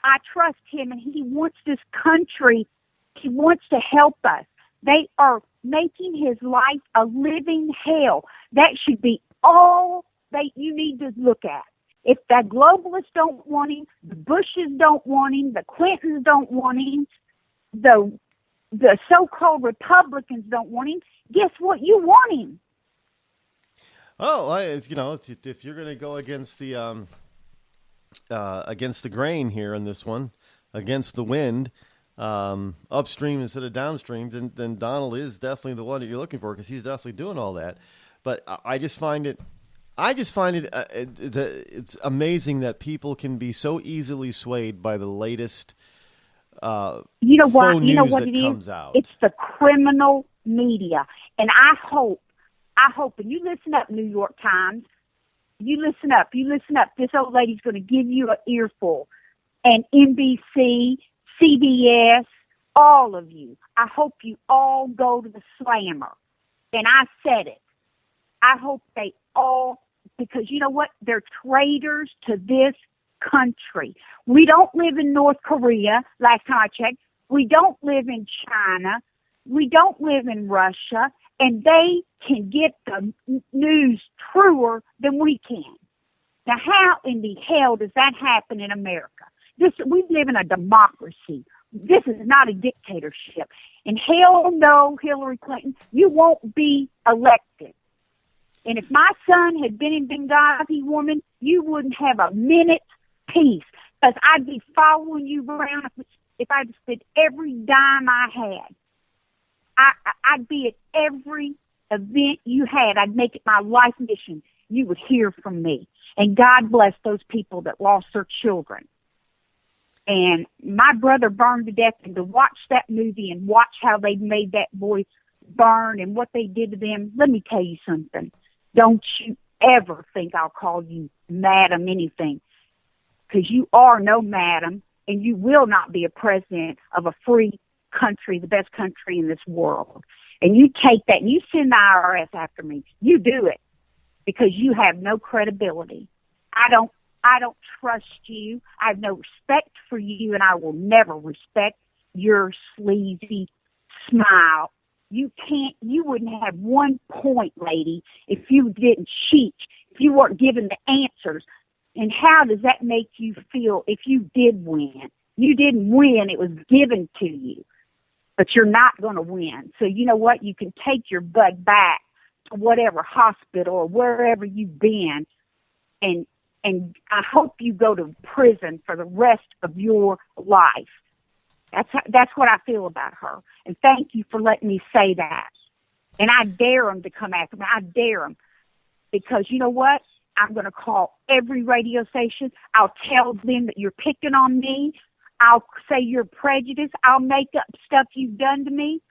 I trust him and he wants this country. He wants to help us. They are making his life a living hell. That should be all you need to look at. If the globalists don't want him, the Bushes don't want him, the Clintons don't want him, the so-called Republicans don't want him, guess what? You want him. Oh, if you're going to go against the grain here in this one, against the wind, upstream instead of downstream, then Donald is definitely the one that you're looking for because he's definitely doing all that. But I just find it it's amazing that people can be so easily swayed by the latest you know what it comes is? Out. It's the criminal media. And I hope, and you listen up, New York Times, you listen up. This old lady's going to give you an earful. And NBC, CBS, all of you, I hope you all go to the slammer. And I said it. I hope they all, because you know what? They're traitors to this country. We don't live in North Korea, last time I checked. We don't live in China. We don't live in Russia. And they can get the news truer than we can. Now, how in the hell does that happen in America? We live in a democracy. This is not a dictatorship. And hell no, Hillary Clinton, you won't be elected. And if my son had been in Benghazi, woman, you wouldn't have a minute's peace. Because I'd be following you around if I'd spent every dime I had. I'd be at every event you had. I'd make it my life mission. You would hear from me. And God bless those people that lost their children. And my brother burned to death, and to watch that movie and watch how they made that boy burn and what they did to them, let me tell you something. Don't you ever think I'll call you madam anything, because you are no madam, and you will not be a president of a free country, the best country in this world. And you take that and you send the IRS after me. You do it because you have no credibility. I don't trust you. I have no respect for you, and I will never respect your sleazy smile. You wouldn't have 1 point, lady, if you didn't cheat, you weren't given the answers. And how does that make you feel if you did win? You didn't win. It was given to you. But you're not going to win. So you know what? You can take your butt back to whatever hospital or wherever you've been, and I hope you go to prison for the rest of your life. That's what I feel about her. And thank you for letting me say that. And I dare them to come after me. I dare them. Because you know what? I'm going to call every radio station. I'll tell them that you're picking on me. I'll say you're prejudiced. I'll make up stuff you've done to me.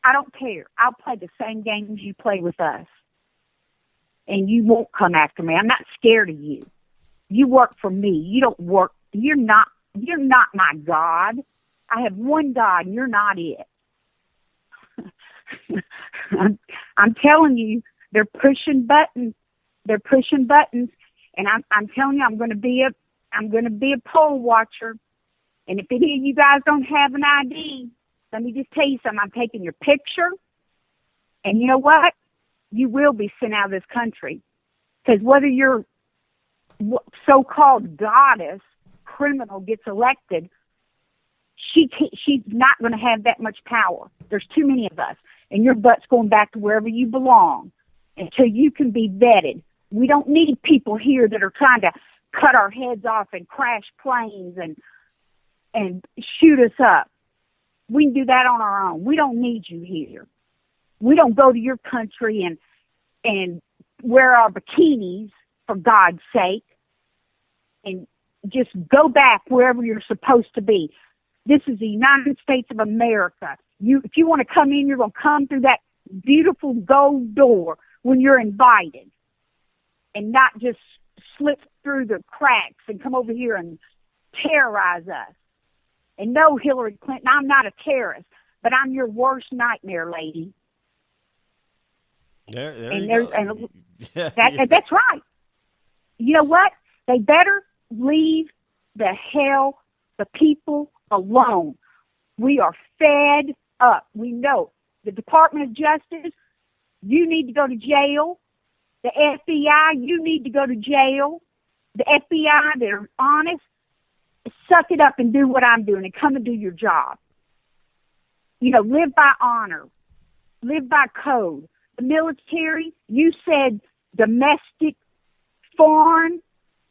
I don't care. I'll play the same games you play with us. And you won't come after me. I'm not scared of you. You work for me. You don't work. You're not my God. I have one God, and you're not it. I'm telling you, they're pushing buttons. They're pushing buttons, and I'm telling you, I'm going to be a poll watcher. And if any of you guys don't have an ID, let me just tell you something. I'm taking your picture, and you know what? You will be sent out of this country, because whether your so-called goddess criminal gets elected, she's not going to have that much power. There's too many of us, and your butt's going back to wherever you belong until you can be vetted. We don't need people here that are trying to cut our heads off and crash planes and shoot us up. We can do that on our own. We don't need you here. We don't go to your country and wear our bikinis, for God's sake, and just go back wherever you're supposed to be. This is the United States of America. If you want to come in, you're going to come through that beautiful gold door when you're invited, and not just slip through the cracks and come over here and terrorize us. And no, Hillary Clinton, I'm not a terrorist, but I'm your worst nightmare, lady. There you go. That's right. You know what? They better leave the people alone. We are fed up. We know. The Department of Justice, you need to go to jail. The FBI, you need to go to jail. The FBI, they're honest. Suck it up and do what I'm doing and come and do your job. You know, live by honor. Live by code. The military, you said domestic, foreign,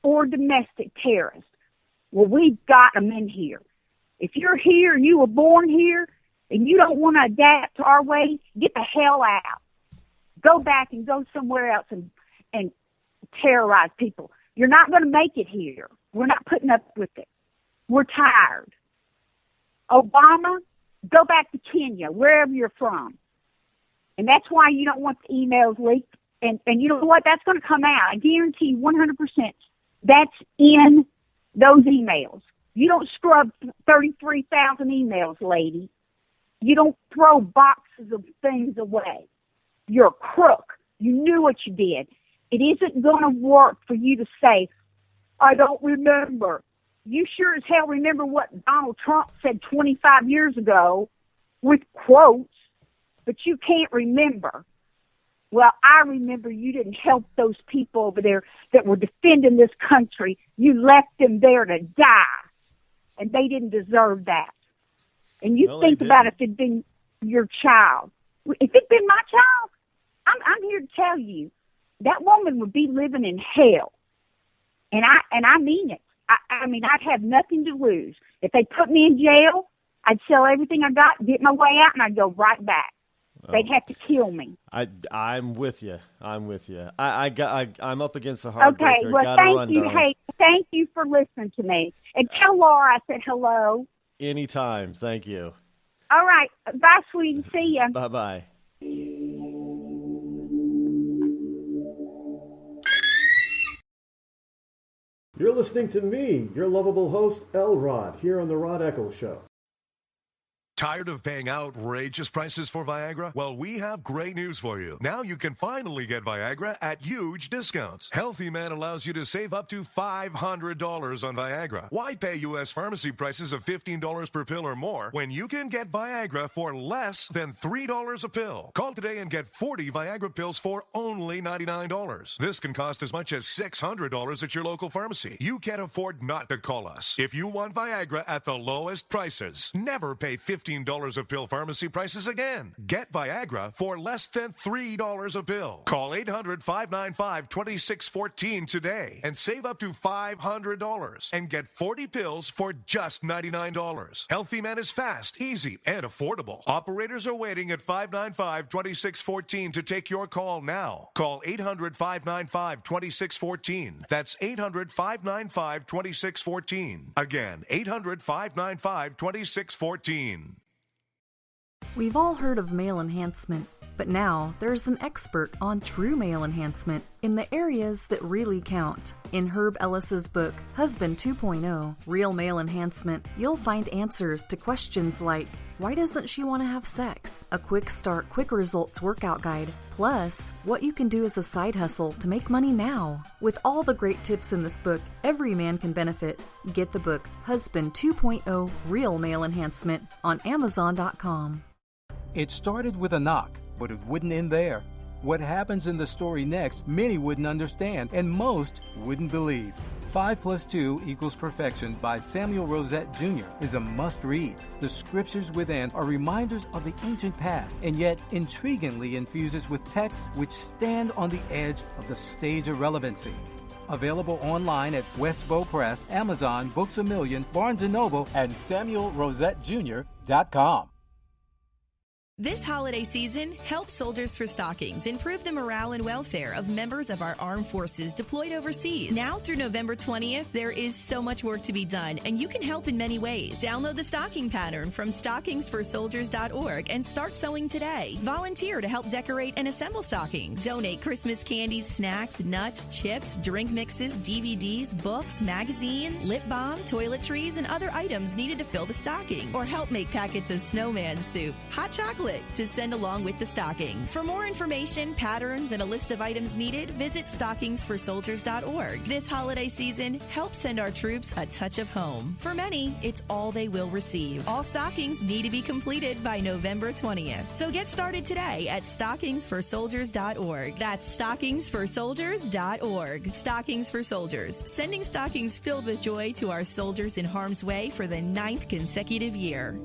or domestic terrorists. Well, we've got them in here. If you're here and you were born here and you don't want to adapt to our ways, get the hell out. Go back and go somewhere else and terrorize people. You're not going to make it here. We're not putting up with it. We're tired. Obama, go back to Kenya, wherever you're from. And that's why you don't want the emails leaked. And you know what? That's going to come out. I guarantee you 100% that's in those emails. You don't scrub 33,000 emails, lady. You don't throw boxes of things away. You're a crook. You knew what you did. It isn't going to work for you to say, I don't remember. You sure as hell remember what Donald Trump said 25 years ago with quotes, but you can't remember. Well, I remember you didn't help those people over there that were defending this country. You left them there to die, and they didn't deserve that. And you think about if it'd been your child. If it'd been my child, I'm here to tell you, that woman would be living in hell. And I mean it. I mean, I'd have nothing to lose. If they put me in jail, I'd sell everything I got, get my way out, and I'd go right back. They'd have to kill me. I'm with you. I'm up against a heartbreaker. Okay, well, thank you. Hey, thank you for listening to me. And tell Laura I said hello. Anytime. Thank you. All right. Bye, sweetie. See ya. Bye-bye. You're listening to me, your lovable host, L. Rod, here on the Rod Eccles Show. Tired of paying outrageous prices for Viagra? Well, we have great news for you. Now you can finally get Viagra at huge discounts. Healthy Man allows you to save up to $500 on Viagra. Why pay U.S. pharmacy prices of $15 per pill or more when you can get Viagra for less than $3 a pill? Call today and get 40 Viagra pills for only $99. This can cost as much as $600 at your local pharmacy. You can't afford not to call us. If you want Viagra at the lowest prices, never pay $15 a pill pharmacy prices again. Get Viagra for less than $3 a pill. Call 800-595-2614 today and save up to $500 and get 40 pills for just $99. Healthy Man is fast, easy, and affordable. Operators are waiting at 595-2614 to take your call now. Call 800-595-2614. That's 800-595-2614. Again, 800-595-2614. We've all heard of male enhancement, but now there's an expert on true male enhancement in the areas that really count. In Herb Ellis's book, Husband 2.0, Real Male Enhancement, you'll find answers to questions like, why doesn't she want to have sex? A quick start, quick results workout guide, plus what you can do as a side hustle to make money now. With all the great tips in this book, every man can benefit. Get the book, Husband 2.0, Real Male Enhancement, on Amazon.com. It started with a knock, but it wouldn't end there. What happens in the story next, many wouldn't understand, and most wouldn't believe. 5 + 2 = Perfection by Samuel Rosette Jr. is a must-read. The scriptures within are reminders of the ancient past, and yet intriguingly infuses with texts which stand on the edge of the stage of relevancy. Available online at Westbow Press, Amazon, Books A Million, Barnes & Noble, and SamuelRosetteJr.com. This holiday season, help Soldiers for Stockings improve the morale and welfare of members of our armed forces deployed overseas. Now through November 20th, there is so much work to be done, and you can help in many ways. Download the stocking pattern from stockingsforsoldiers.org and start sewing today. Volunteer to help decorate and assemble stockings. Donate Christmas candies, snacks, nuts, chips, drink mixes, DVDs, books, magazines, lip balm, toiletries, and other items needed to fill the stockings. Or help make packets of snowman soup, hot chocolate, to send along with the stockings. For more information, patterns, and a list of items needed, visit stockingsforsoldiers.org. This holiday season, help send our troops a touch of home. For many, it's all they will receive. All stockings need to be completed by November 20th. So get started today at stockingsforsoldiers.org. That's stockingsforsoldiers.org. Stockings for Soldiers, sending stockings filled with joy to our soldiers in harm's way for the 9th consecutive year.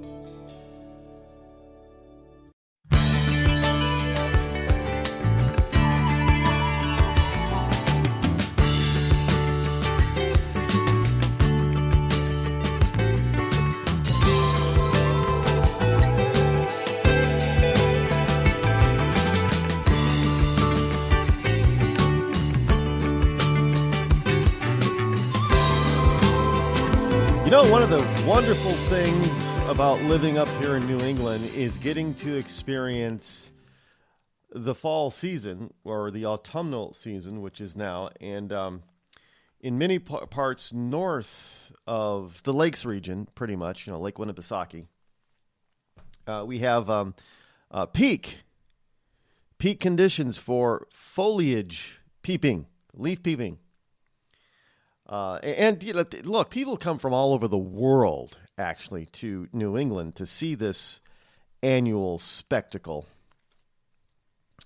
One of the wonderful things about living up here in New England is getting to experience the fall season, or the autumnal season, which is now, and in many parts north of the Lakes region, pretty much, Lake Winnipesaukee, we have peak conditions for foliage peeping, leaf peeping. Look, people come from all over the world, actually, to New England to see this annual spectacle.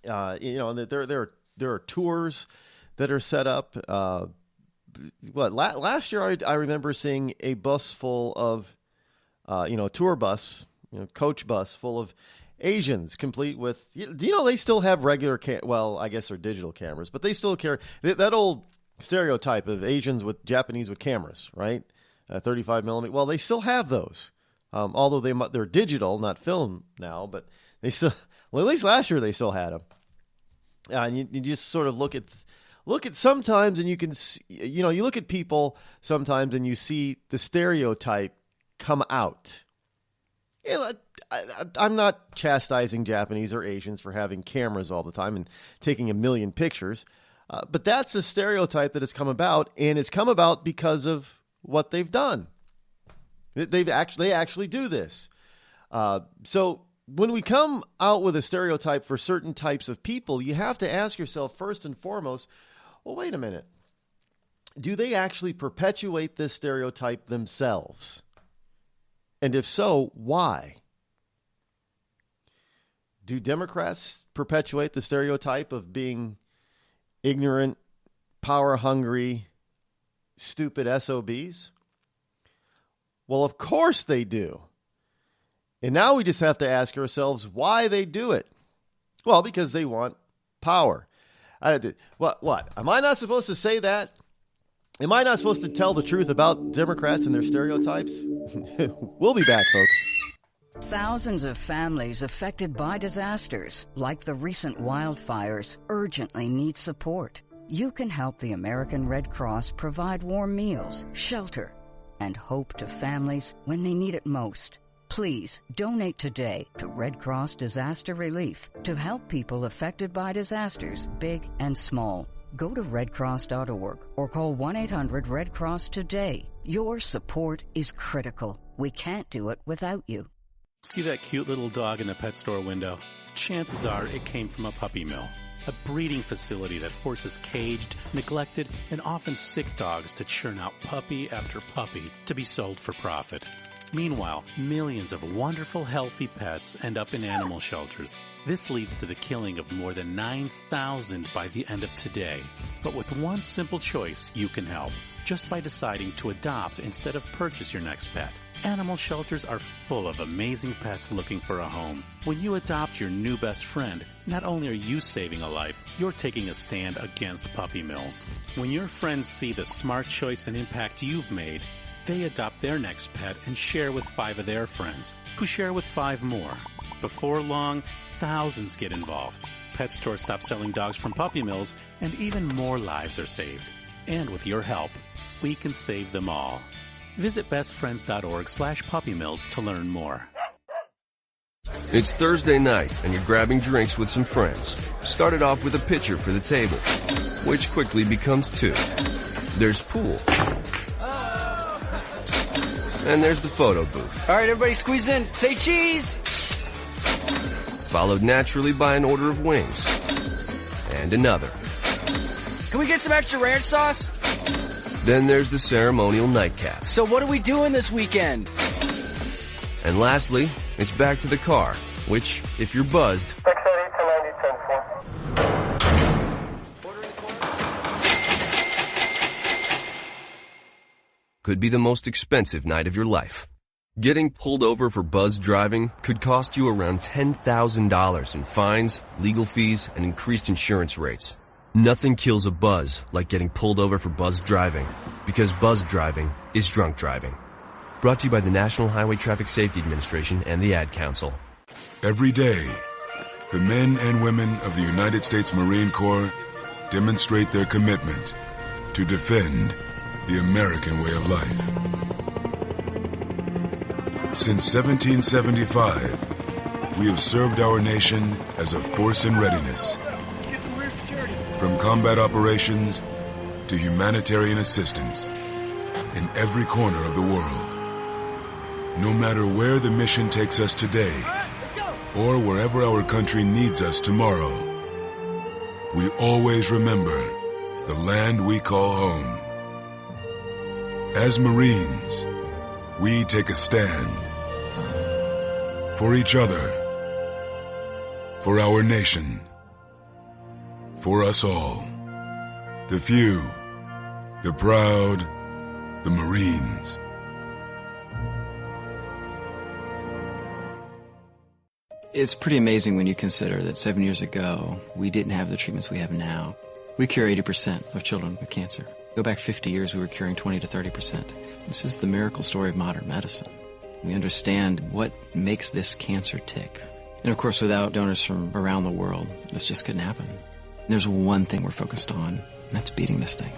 There are tours that are set up. Last year I remember seeing a bus full of, tour bus, coach bus full of Asians, complete with. Do you know they still have regular I guess they're digital cameras, but they still carry that old stereotype of Asians with Japanese with cameras, right? 35 millimeter. Well, they still have those, although they're digital, not film now. But they still, well, at least last year they still had them. And you just sort of look at sometimes, and you can see, you look at people sometimes, and you see the stereotype come out. I'm not chastising Japanese or Asians for having cameras all the time and taking a million pictures. But that's a stereotype that has come about, and it's come about because of what they've done. They actually do this. So when we come out with a stereotype for certain types of people, you have to ask yourself first and foremost, well, wait a minute. Do they actually perpetuate this stereotype themselves? And if so, why? Do Democrats perpetuate the stereotype of being ignorant, power-hungry, stupid SOBs? Well, of course they do. And now we just have to ask ourselves why they do it. Well, because they want power. What? Am I not supposed to say that? Am I not supposed to tell the truth about Democrats and their stereotypes? We'll be back, folks. Thousands of families affected by disasters, like the recent wildfires, urgently need support. You can help the American Red Cross provide warm meals, shelter, and hope to families when they need it most. Please donate today to Red Cross Disaster Relief to help people affected by disasters, big and small. Go to redcross.org or call 1-800-RED-CROSS today. Your support is critical. We can't do it without you. See that cute little dog in the pet store window? Chances are it came from a puppy mill, a breeding facility that forces caged, neglected, and often sick dogs to churn out puppy after puppy to be sold for profit. Meanwhile, millions of wonderful, healthy pets end up in animal shelters. This leads to the killing of more than 9,000 by the end of today. But with one simple choice, you can help, just by deciding to adopt instead of purchase your next pet. Animal shelters are full of amazing pets looking for a home. When you adopt your new best friend, not only are you saving a life, you're taking a stand against puppy mills. When your friends see the smart choice and impact you've made, they adopt their next pet and share with 5 of their friends, who share with 5 more. Before long, thousands get involved. Pet stores stop selling dogs from puppy mills, and even more lives are saved. And with your help, we can save them all. Visit bestfriends.org/puppymills to learn more. It's Thursday night, and you're grabbing drinks with some friends. Started off with a pitcher for the table, which quickly becomes 2. There's pool. And there's the photo booth. All right, everybody squeeze in. Say cheese! Followed naturally by an order of wings. And another. Can we get some extra ranch sauce? Then there's the ceremonial nightcap. So what are we doing this weekend? And lastly, it's back to the car, which, if you're buzzed, could be the most expensive night of your life. Getting pulled over for buzz driving could cost you around $10,000 in fines, legal fees, and increased insurance rates. Nothing kills a buzz like getting pulled over for buzz driving, because buzz driving is drunk driving. Brought to you by the National Highway Traffic Safety Administration and the Ad Council. Every day, the men and women of the United States Marine Corps demonstrate their commitment to defend the American way of life. Since 1775, we have served our nation as a force in readiness. Get some rear security. From combat operations to humanitarian assistance in every corner of the world. No matter where the mission takes us today, or wherever our country needs us tomorrow, we always remember the land we call home. As Marines, we take a stand for each other, for our nation, for us all. The few, the proud, the Marines. It's pretty amazing when you consider that 7 years ago, we didn't have the treatments we have now. We cure 80% of children with cancer. Go back 50 years, we were curing 20 to 30%. This is the miracle story of modern medicine. We understand what makes this cancer tick. And of course, without donors from around the world, this just couldn't happen. There's one thing we're focused on, and that's beating this thing.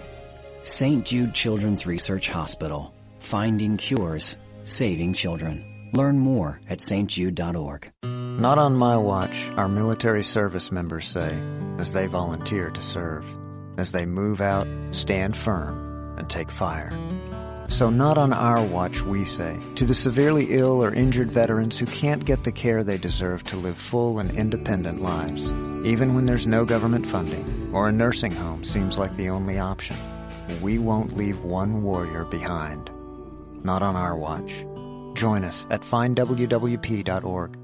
St. Jude Children's Research Hospital. Finding cures, saving children. Learn more at stjude.org. Not on my watch, our military service members say, as they volunteer to serve. As they move out, stand firm, and take fire. So not on our watch, we say, to the severely ill or injured veterans who can't get the care they deserve to live full and independent lives, even when there's no government funding or a nursing home seems like the only option. We won't leave one warrior behind. Not on our watch. Join us at findwwp.org.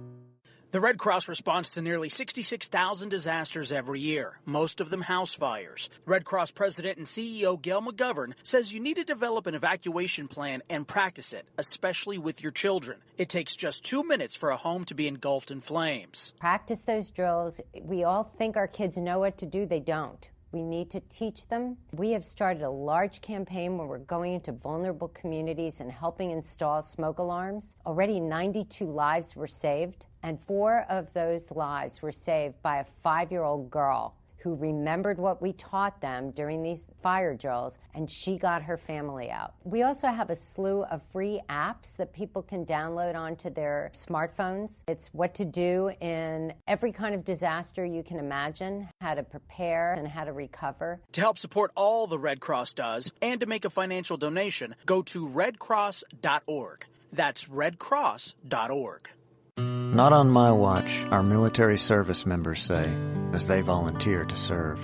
The Red Cross responds to nearly 66,000 disasters every year, most of them house fires. Red Cross President and CEO Gail McGovern says you need to develop an evacuation plan and practice it, especially with your children. It takes just 2 minutes for a home to be engulfed in flames. Practice those drills. We all think our kids know what to do. They don't. We need to teach them. We have started a large campaign where we're going into vulnerable communities and helping install smoke alarms. Already 92 lives were saved, and 4 of those lives were saved by a 5-year-old girl who remembered what we taught them during these fire drills, and she got her family out. We also have a slew of free apps that people can download onto their smartphones. It's what to do in every kind of disaster you can imagine, how to prepare and how to recover. To help support all the Red Cross does and to make a financial donation, go to redcross.org. That's redcross.org. Not on my watch, our military service members say, as they volunteer to serve,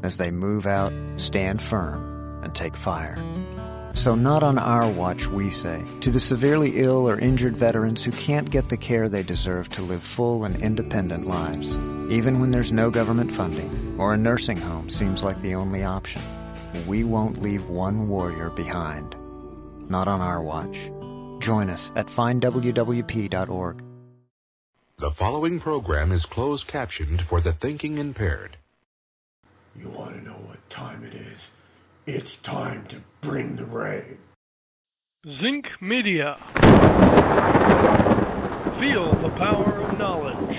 as they move out, stand firm, and take fire. So not on our watch, we say, to the severely ill or injured veterans who can't get the care they deserve to live full and independent lives, even when there's no government funding or a nursing home seems like the only option. We won't leave one warrior behind. Not on our watch. Join us at findwwp.org. The following program is closed captioned for the thinking impaired. You want to know what time it is? It's time to bring the rain. Zinc Media. Feel the power of knowledge.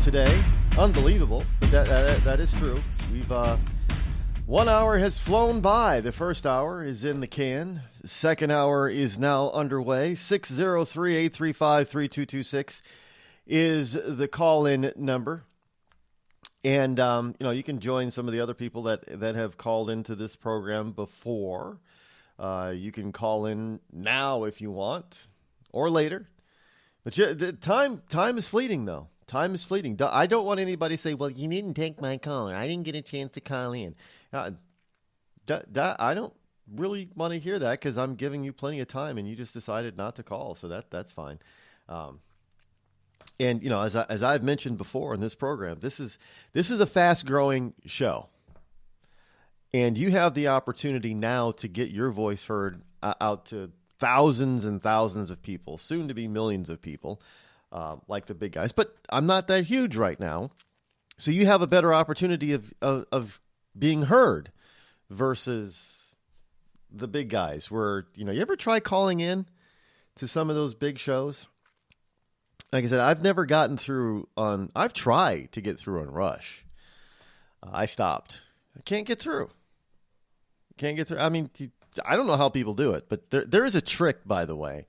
Today, unbelievable, but that is true. We've 1 hour has flown by. The first hour is in the can. The second hour is now underway. 603-835-3226 is the call-in number, and you can join some of the other people that have called into this program before. You can call in now if you want, or later. But the time is fleeting, though. Time is fleeting. I don't want anybody to say, well, you didn't take my call, or I didn't get a chance to call in. I don't really want to hear that because I'm giving you plenty of time and you just decided not to call, so that's fine. And, as I've mentioned before in this program, this is a fast-growing show. And you have the opportunity now to get your voice heard out to thousands and thousands of people, soon to be millions of people. Like the big guys, but I'm not that huge right now, so you have a better opportunity of being heard versus the big guys. Where you ever try calling in to some of those big shows? Like I said, I've never gotten through on. I've tried to get through on Rush. I stopped. I can't get through. I mean, I don't know how people do it, but there is a trick, by the way.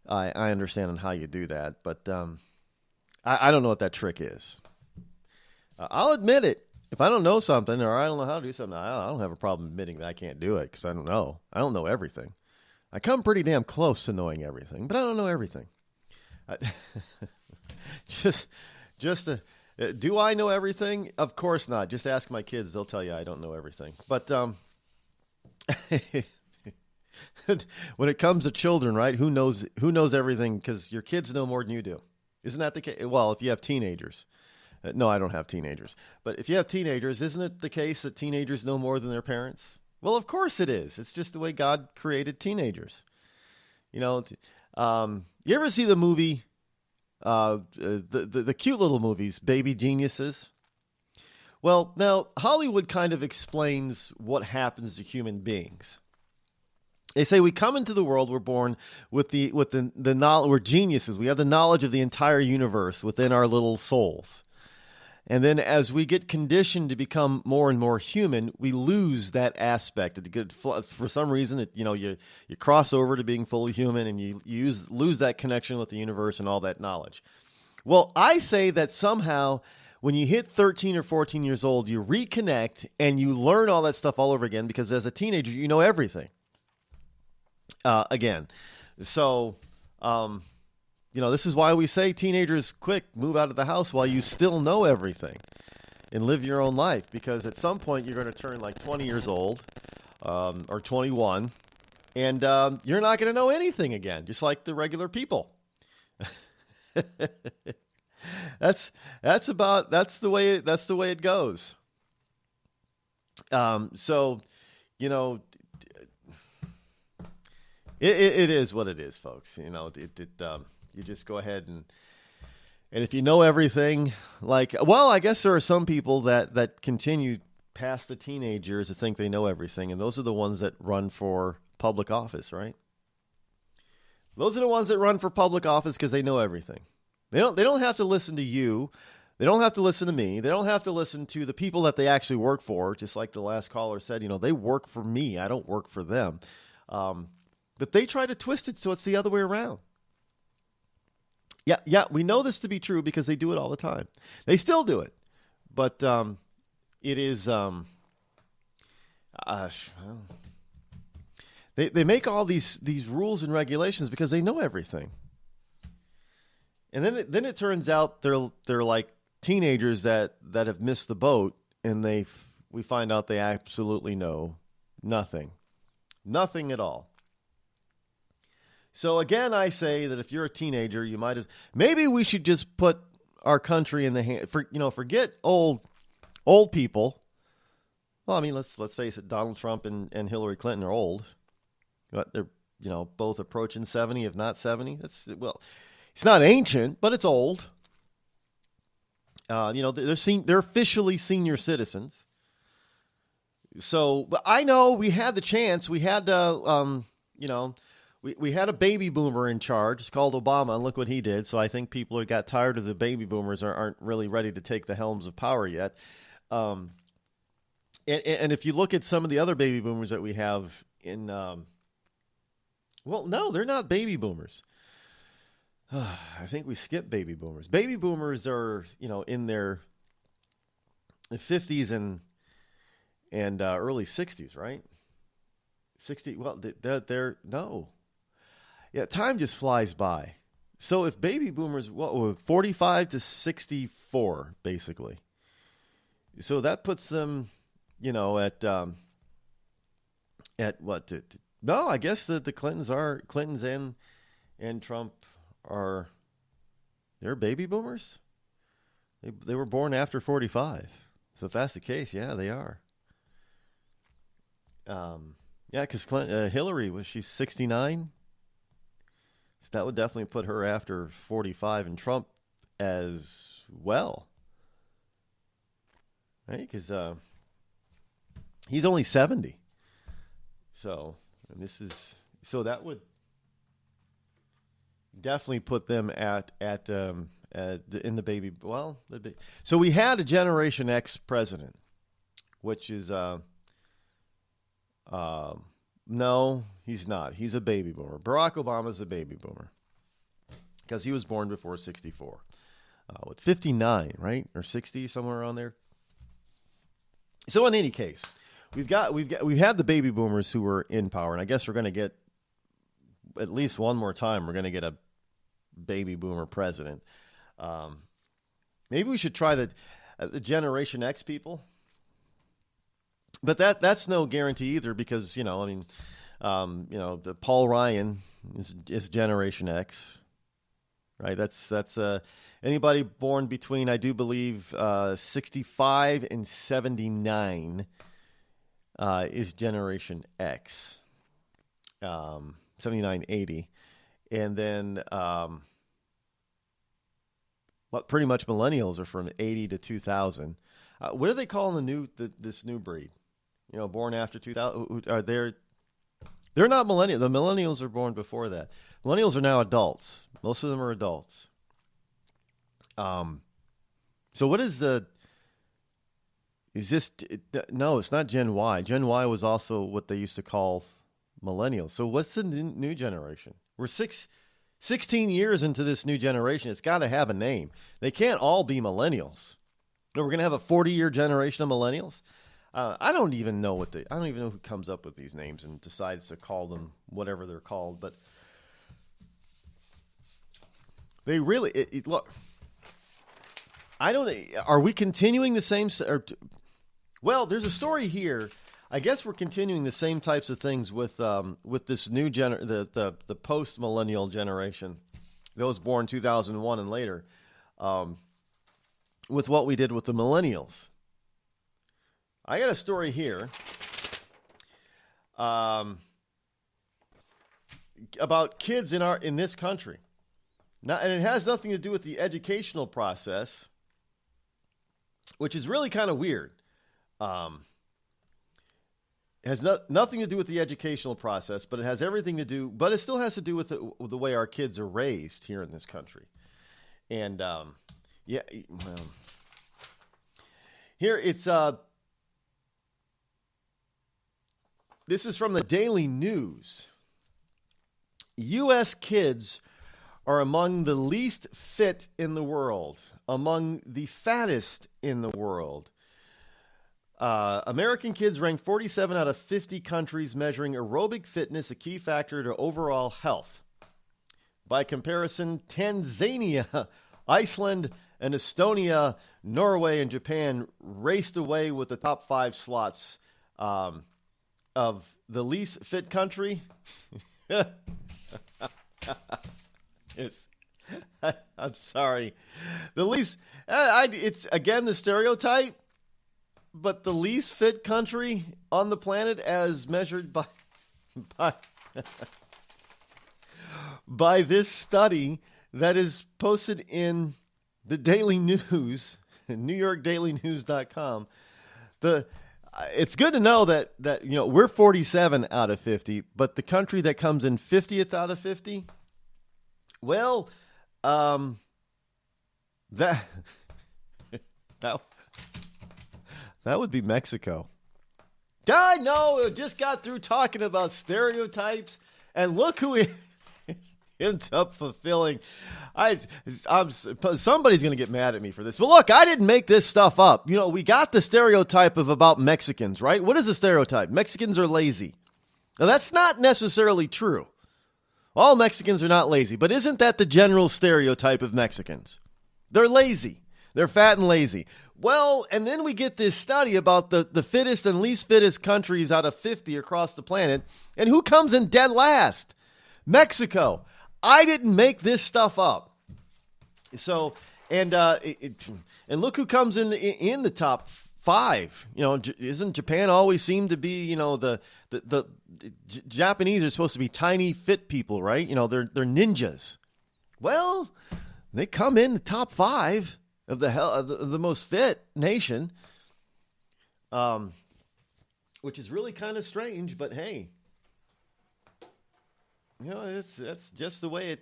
I understand on how you do that, but I don't know what that trick is. I'll admit it. If I don't know something or I don't know how to do something, I don't have a problem admitting that I can't do it because I don't know. I don't know everything. I come pretty damn close to knowing everything, but I don't know everything. Do I know everything? Of course not. Just ask my kids. They'll tell you I don't know everything. But when it comes to children, right? Who knows everything? Because your kids know more than you do. Isn't that the case? Well, if you have teenagers. No, I don't have teenagers. But if you have teenagers, isn't it the case that teenagers know more than their parents? Well, of course it is. It's just the way God created teenagers. You know, you ever see the movie, the cute little movies, Baby Geniuses? Well, now, Hollywood kind of explains what happens to human beings. They say we come into the world, we're born with the knowledge, we're geniuses. We have the knowledge of the entire universe within our little souls. And then as we get conditioned to become more and more human, we lose that aspect. For some reason, you cross over to being fully human, and you lose that connection with the universe and all that knowledge. Well, I say that somehow when you hit 13 or 14 years old, you reconnect and you learn all that stuff all over again, because as a teenager, you know everything. Again. So, this is why we say teenagers, quick, move out of the house while you still know everything and live your own life. Because at some point you're going to turn like 20 years old or 21, and you're not going to know anything again, just like the regular people. That's the way it goes. It is what it is, folks. You just go ahead and if you know everything, I guess there are some people that continue past the teenage years to think they know everything, and those are the ones that run for public office, right? Those are the ones that run for public office because they know everything. They don't have to listen to you. They don't have to listen to me. They don't have to listen to the people that they actually work for, just like the last caller said, they work for me. I don't work for them. But they try to twist it so it's the other way around. Yeah, we know this to be true because they do it all the time. They still do it. But it is... They make all these rules and regulations because they know everything. And then it turns out they're like teenagers that have missed the boat, and we find out they absolutely know nothing. Nothing at all. So again, I say that if you're a teenager, you maybe we should just put our country in the hand. Forget old people. Well, I mean, let's face it. Donald Trump and Hillary Clinton are old. But they're both approaching 70, if not 70. It's not ancient, but it's old. They're officially senior citizens. So, but I know we had the chance. We had we had a baby boomer in charge. It's called Obama, and look what he did. So I think people who got tired of the baby boomers aren't really ready to take the helms of power yet. And if you look at some of the other baby boomers that we have in, no, they're not baby boomers. I think we skipped baby boomers. Baby boomers are, in their 50s and early 60s, right? 60. Well, they're no. Yeah, time just flies by. So if baby boomers, 45 to 64, basically. So that puts them, at what? No, I guess the Clintons and Trump they're baby boomers. They were born after 45. So if that's the case, yeah, they are. Yeah, because Hillary, was she 69? So that would definitely put her after 45, and Trump as well. Right? Because he's only 70. So that would definitely put them in the baby. Well, so we had a Generation X president, which is no, he's not. He's a baby boomer. Barack Obama's a baby boomer because he was born before 64. 59, right, or 60, somewhere around there. So in any case, we've had the baby boomers who were in power, and I guess we're going to get at least one more time. We're going to get a baby boomer president. Maybe we should try the Generation X people. But that's no guarantee either because, The Paul Ryan is Generation X, right? That's anybody born between, I do believe, 65 and 79 is Generation X, 79, 80. And then, pretty much millennials are from 80 to 2000. What are they calling this new breed? Born after 2000. Are they're not millennials. The millennials are born before that. Millennials are now adults. Most of them are adults. So what is no, it's not Gen Y. Gen Y was also what they used to call millennials. So what's the new generation? We're 16 years into this new generation. It's got to have a name. They can't all be millennials. We're going to have a 40-year generation of millennials. I don't even know who comes up with these names and decides to call them whatever they're called. But they really look. Are we continuing the same? Well, there's a story here. I guess we're continuing the same types of things with this new the post millennial generation, those born 2001 and later, with what we did with the millennials. I got a story here about kids in this country. Now, and it has nothing to do with the educational process, which is really kind of weird. It has nothing to do with the educational process, but it has everything to do. But it still has to do with the way our kids are raised here in this country. And here it's. This is from the Daily News. U.S. kids are among the least fit in the world, among the fattest in the world. American kids rank 47 out of 50 countries measuring aerobic fitness, a key factor to overall health. By comparison, Tanzania, Iceland, and Estonia, Norway, and Japan raced away with the top 5 slots of the least fit country. I'm sorry. The least, it's again the stereotype, but the least fit country on the planet as measured by this study that is posted in the Daily News, NewYorkDailyNews.com. It's good to know that we're 47 out of 50, but the country that comes in 50th out of 50, well, that would be Mexico. I know, just got through talking about stereotypes, and look who ends up fulfilling. Somebody's going to get mad at me for this. But look, I didn't make this stuff up. We got the stereotype about Mexicans, right? What is the stereotype? Mexicans are lazy. Now, that's not necessarily true. All Mexicans are not lazy, but isn't that the general stereotype of Mexicans? They're lazy. They're fat and lazy. Well, and then we get this study about the fittest and least fittest countries out of 50 across the planet, and who comes in dead last? Mexico. I didn't make this stuff up. So, and look who comes in the top 5. Isn't Japan always seem to be, the Japanese are supposed to be tiny, fit people, right? They're ninjas. Well, they come in the top 5 of the most fit nation, which is really kind of strange. But hey. That's just the way it.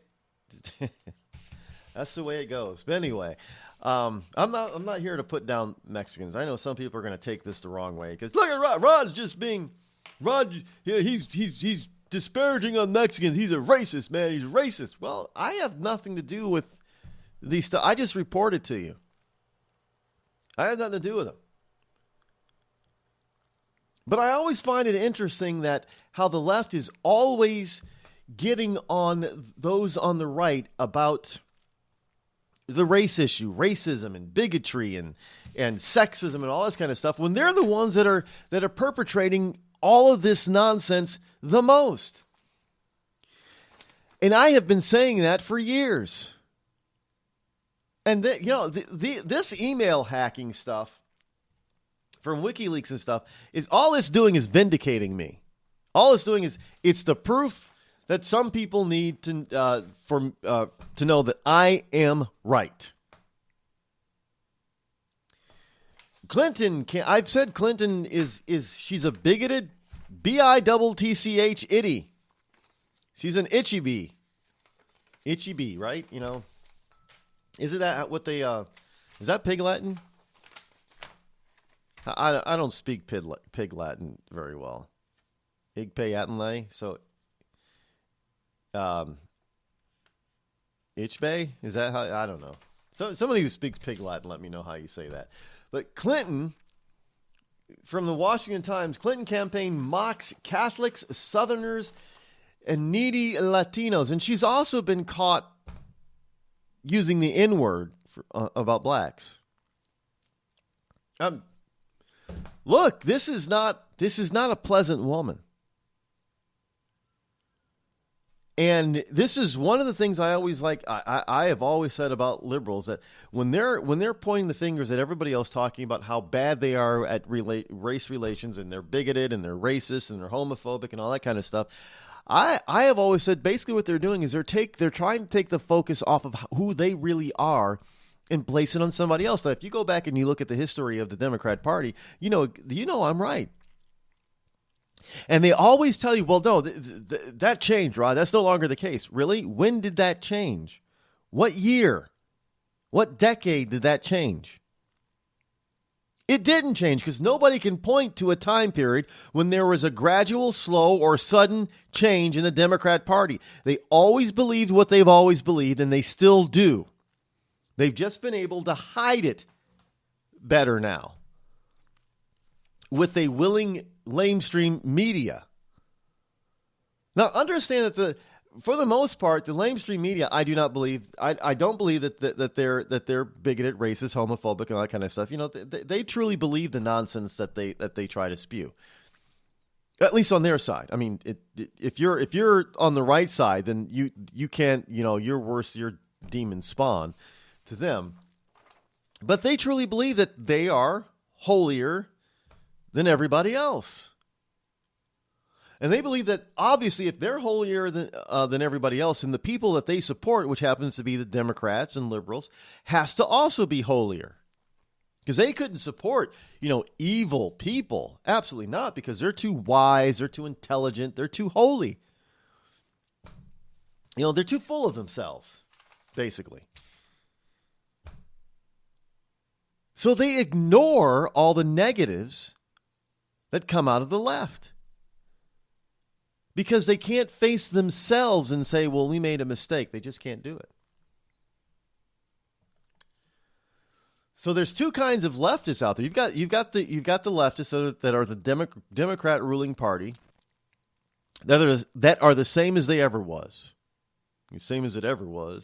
That's the way it goes. But anyway, I'm not here to put down Mexicans. I know some people are going to take this the wrong way because look at Rod. Rod's just being Rod. He's disparaging on Mexicans. He's a racist, man. He's a racist. Well, I have nothing to do with these stuff. I just reported to you. I have nothing to do with them. But I always find it interesting that how the left is always getting on those on the right about the race issue, racism and bigotry and sexism and all this kind of stuff, when they're the ones that are perpetrating all of this nonsense the most. And I have been saying that for years. And this email hacking stuff from WikiLeaks and stuff is all it's doing is vindicating me. All it's doing is it's the proof that some people need to know that I am right. Clinton, I've said Clinton she's a bigoted B-I-double-T-C-H itty. She's an itchy bee. Itchy bee, right? You know, isn't that what they, is that Pig Latin? I don't speak Pig Latin very well. Ig pe atenle, so, Itchbay? Is that how, I don't know. So somebody who speaks Pig Latin, let me know how you say that. But Clinton, from the Washington Times, Clinton campaign mocks Catholics, Southerners, and needy Latinos. And she's also been caught using the N-word about blacks. Look, this is not a pleasant woman. And this is one of the things I always like. I have always said about liberals that when they're pointing the fingers at everybody else, talking about how bad they are at race relations, and they're bigoted and they're racist and they're homophobic and all that kind of stuff, I have always said basically what they're doing is they're trying to take the focus off of who they really are and place it on somebody else. Now, if you go back and you look at the history of the Democrat Party, you know I'm right. And they always tell you, well, no, that changed, Rod. That's no longer the case. Really? When did that change? What year? What decade did that change? It didn't change because nobody can point to a time period when there was a gradual, slow, or sudden change in the Democrat Party. They always believed what they've always believed, and they still do. They've just been able to hide it better now with a willing lamestream media. Now, understand that for the most part, the lamestream media, I don't believe that they're bigoted, racist, homophobic, and all that kind of stuff. You know, they truly believe the nonsense that they try to spew. At least on their side. I mean, if you're on the right side, then you can't. You know, you're worse. You're demon spawn to them. But they truly believe that they are holier than everybody else. And they believe that, obviously, if they're holier than everybody else, then the people that they support, which happens to be the Democrats and liberals, has to also be holier. Because they couldn't support, evil people. Absolutely not, because they're too wise, they're too intelligent, they're too holy. They're too full of themselves, basically. So they ignore all the negatives that come out of the left. Because they can't face themselves and say, well, we made a mistake. They just can't do it. So there's two kinds of leftists out there. You've got the leftists that are the Democrat ruling party that are the same as they ever was. The same as it ever was.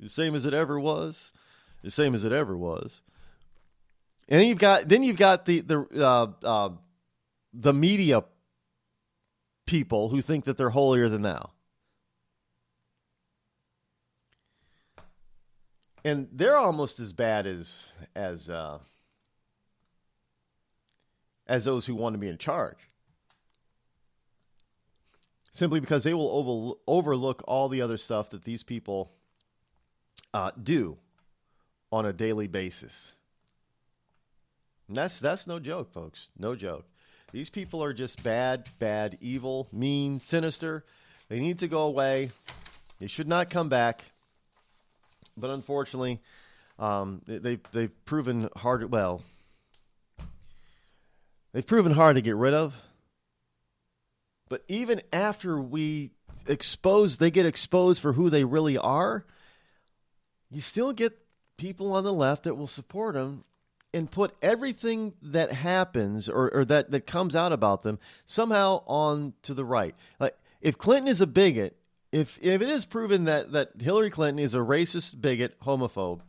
The same as it ever was. The same as it ever was. And then you've got the media people who think that they're holier than thou. And they're almost as bad as those who want to be in charge. Simply because they will overlook all the other stuff that these people do on a daily basis. And that's no joke, folks. No joke. These people are just bad, evil, mean, sinister. They need to go away. They should not come back. But unfortunately, they've proven hard. Well, they've proven hard to get rid of. But even after they get exposed for who they really are, you still get people on the left that will support them and put everything that happens or that comes out about them somehow on to the right. Like, if Clinton is a bigot, if it is proven that Hillary Clinton is a racist, bigot, homophobe,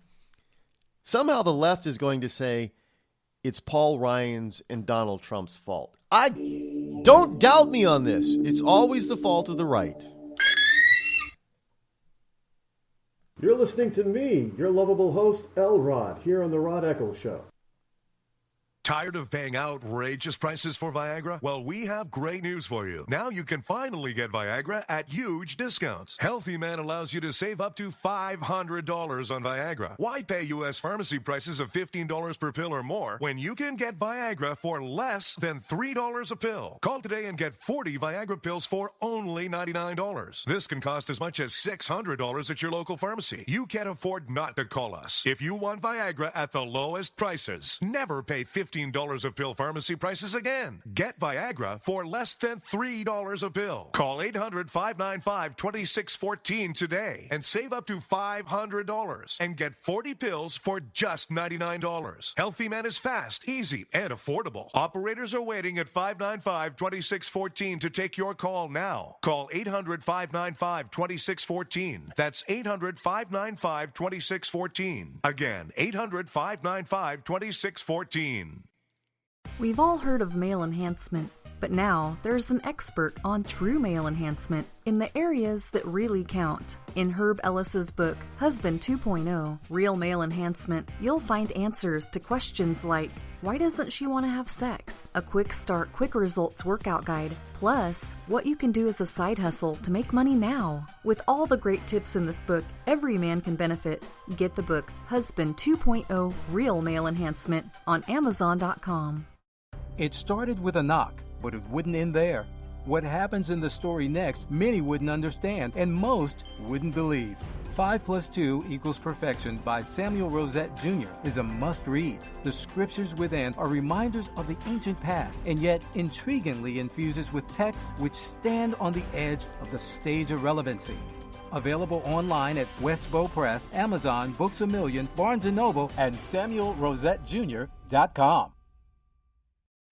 somehow the left is going to say it's Paul Ryan's and Donald Trump's fault. Don't doubt me on this. It's always the fault of the right. You're listening to me, your lovable host, Rod, here on the Rod Eccles Show. Tired of paying outrageous prices for Viagra? Well, we have great news for you. Now you can finally get Viagra at huge discounts. Healthy Man allows you to save up to $500 on Viagra. Why pay U.S. pharmacy prices of $15 per pill or more when you can get Viagra for less than $3 a pill? Call today and get 40 Viagra pills for only $99. This can cost as much as $600 at your local pharmacy. You can't afford not to call us. If you want Viagra at the lowest prices, never pay $15 a pill pharmacy prices again. Get Viagra for less than $3 a pill. Call 800-595-2614 today and save up to $500 and get 40 pills for just $99. Healthy Man is fast, easy, and affordable. Operators are waiting at 595-2614 to take your call now. Call 800-595-2614. That's 800-595-2614. Again, 800-595-2614. We've all heard of male enhancement, but now there's an expert on true male enhancement in the areas that really count. In Herb Ellis's book, Husband 2.0, Real Male Enhancement, you'll find answers to questions like, why doesn't she want to have sex? A quick start, quick results workout guide, plus what you can do as a side hustle to make money now. With all the great tips in this book, every man can benefit. Get the book, Husband 2.0, Real Male Enhancement, on Amazon.com. It started with a knock, but it wouldn't end there. What happens in the story next, many wouldn't understand, and most wouldn't believe. 5 + 2 = Perfection by Samuel Rosette Jr. is a must-read. The scriptures within are reminders of the ancient past, and yet intriguingly infuses with texts which stand on the edge of the stage of relevancy. Available online at Westbow Press, Amazon, Books A Million, Barnes & Noble, and SamuelRosetteJr.com.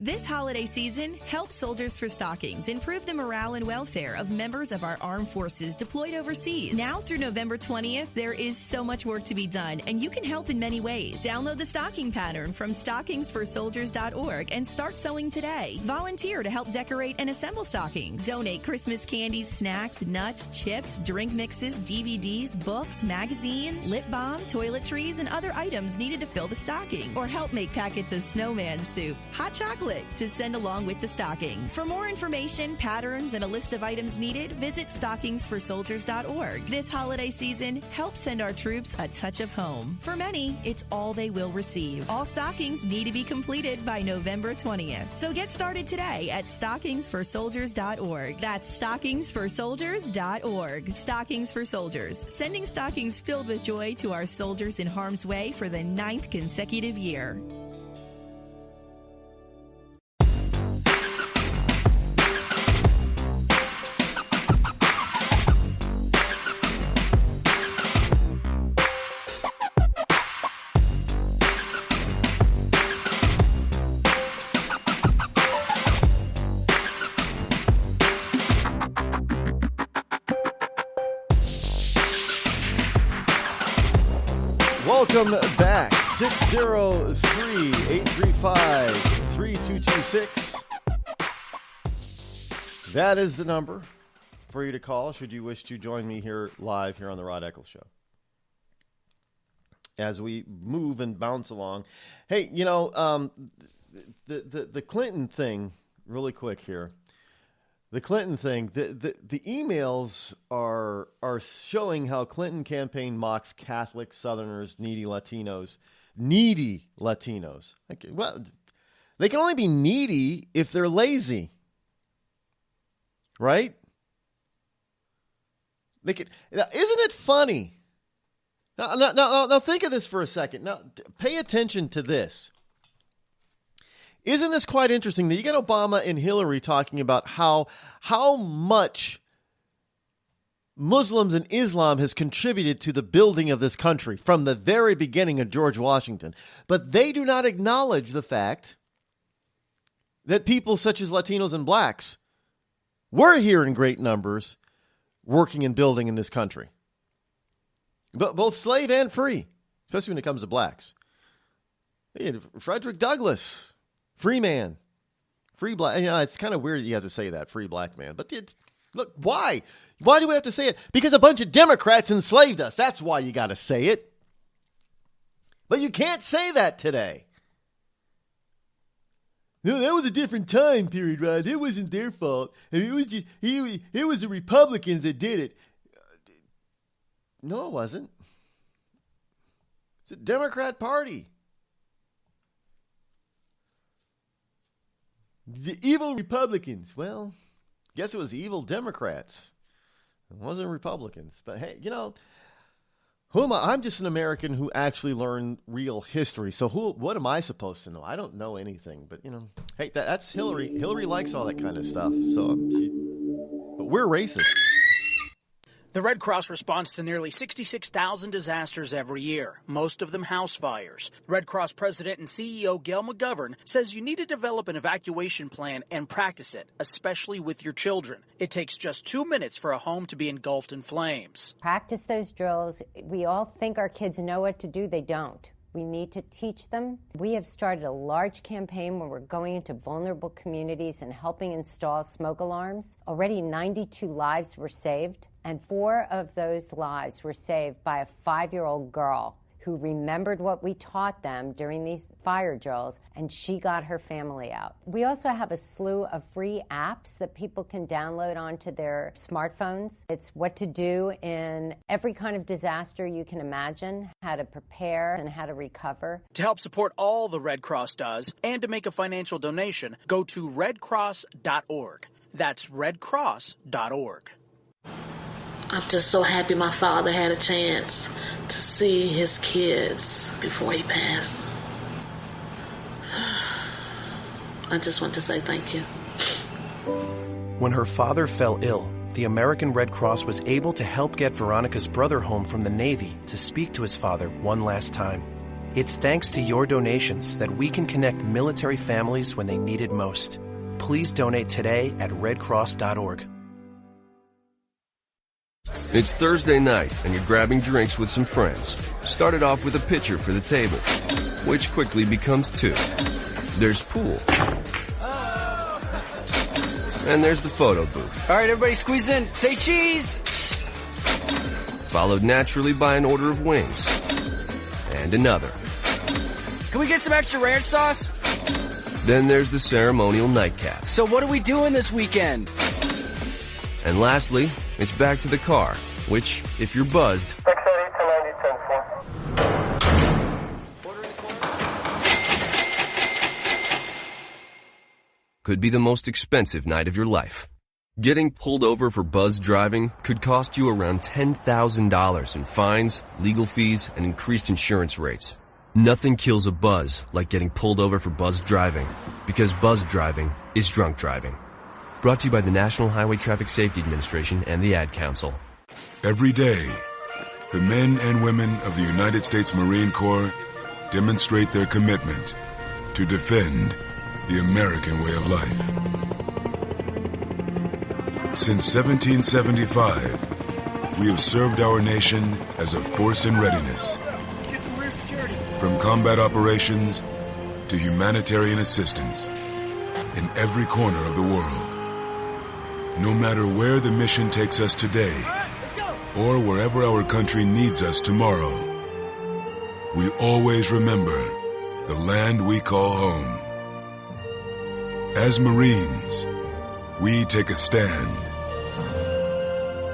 This holiday season, help Soldiers for Stockings improve the morale and welfare of members of our armed forces deployed overseas. Now through November 20th, there is so much work to be done, and you can help in many ways. Download the stocking pattern from stockingsforsoldiers.org and start sewing today. Volunteer to help decorate and assemble stockings. Donate Christmas candies, snacks, nuts, chips, drink mixes, DVDs, books, magazines, lip balm, toiletries, and other items needed to fill the stockings. Or help make packets of snowman soup, hot chocolate, to send along with the stockings. For more information, patterns, and a list of items needed, visit stockingsforsoldiers.org. This holiday season, help send our troops a touch of home. For many, it's all they will receive. All stockings need to be completed by November 20th. So get started today at stockingsforsoldiers.org. That's stockingsforsoldiers.org. Stockings for Soldiers, sending stockings filled with joy to our soldiers in harm's way for the 9th consecutive year. Welcome back. 603-835-3226. That is the number for you to call should you wish to join me here live here on the Rod Eccles Show. As we move and bounce along. Hey, you know, the Clinton thing, really quick here. The Clinton thing, the emails are showing how Clinton campaign mocks Catholic Southerners, needy Latinos. Okay, well, they can only be needy if they're lazy, right? They could. Now, isn't it funny? Now, think of this for a second. Now, pay attention to this. Isn't this quite interesting that you get Obama and Hillary talking about how much Muslims and Islam has contributed to the building of this country from the very beginning of George Washington. But they do not acknowledge the fact that people such as Latinos and blacks were here in great numbers working and building in this country. Both slave and free, especially when it comes to blacks. Frederick Douglass. Free man, Free black, it's kind of weird you have to say that, free black man. But look, why? Why do we have to say it? Because a bunch of Democrats enslaved us. That's why you got to say it. But you can't say that today. No, that was a different time period, Rod. It wasn't their fault. It was the Republicans that did it. No, it wasn't. It's a Democrat Party. The evil Republicans. Well, guess it was evil Democrats. It wasn't Republicans. But hey, who am I? I'm just an American who actually learned real history. So what am I supposed to know? I don't know anything. But, hey, that's Hillary. Hillary likes all that kind of stuff. So, but we're racist. The Red Cross responds to nearly 66,000 disasters every year, most of them house fires. Red Cross President and CEO Gail McGovern says you need to develop an evacuation plan and practice it, especially with your children. It takes just 2 minutes for a home to be engulfed in flames. Practice those drills. We all think our kids know what to do. They don't. We need to teach them. We have started a large campaign where we're going into vulnerable communities and helping install smoke alarms. Already 92 lives were saved, and 4 of those lives were saved by a 5-year-old girl who remembered what we taught them during these fire drills, and she got her family out. We also have a slew of free apps that people can download onto their smartphones. It's what to do in every kind of disaster you can imagine, how to prepare and how to recover. To help support all the Red Cross does and to make a financial donation, go to redcross.org. That's redcross.org. I'm just so happy my father had a chance to see his kids before he passed. I just want to say thank you. When her father fell ill, the American Red Cross was able to help get Veronica's brother home from the Navy to speak to his father one last time. It's thanks to your donations that we can connect military families when they need it most. Please donate today at redcross.org. It's Thursday night, and you're grabbing drinks with some friends. Started off with a pitcher for the table, which quickly becomes 2. There's pool. And there's the photo booth. All right, everybody squeeze in. Say cheese! Followed naturally by an order of wings. And another. Can we get some extra ranch sauce? Then there's the ceremonial nightcap. So what are we doing this weekend? And lastly, it's back to the car, which, if you're buzzed, could be the most expensive night of your life. Getting pulled over for buzz driving could cost you around $10,000 in fines, legal fees, and increased insurance rates. Nothing kills a buzz like getting pulled over for buzz driving, because buzz driving is drunk driving. Brought to you by the National Highway Traffic Safety Administration and the Ad Council. Every day, the men and women of the United States Marine Corps demonstrate their commitment to defend the American way of life. Since 1775, we have served our nation as a force in readiness. From combat operations to humanitarian assistance in every corner of the world. No matter where the mission takes us today, or wherever our country needs us tomorrow, we always remember the land we call home. As Marines, we take a stand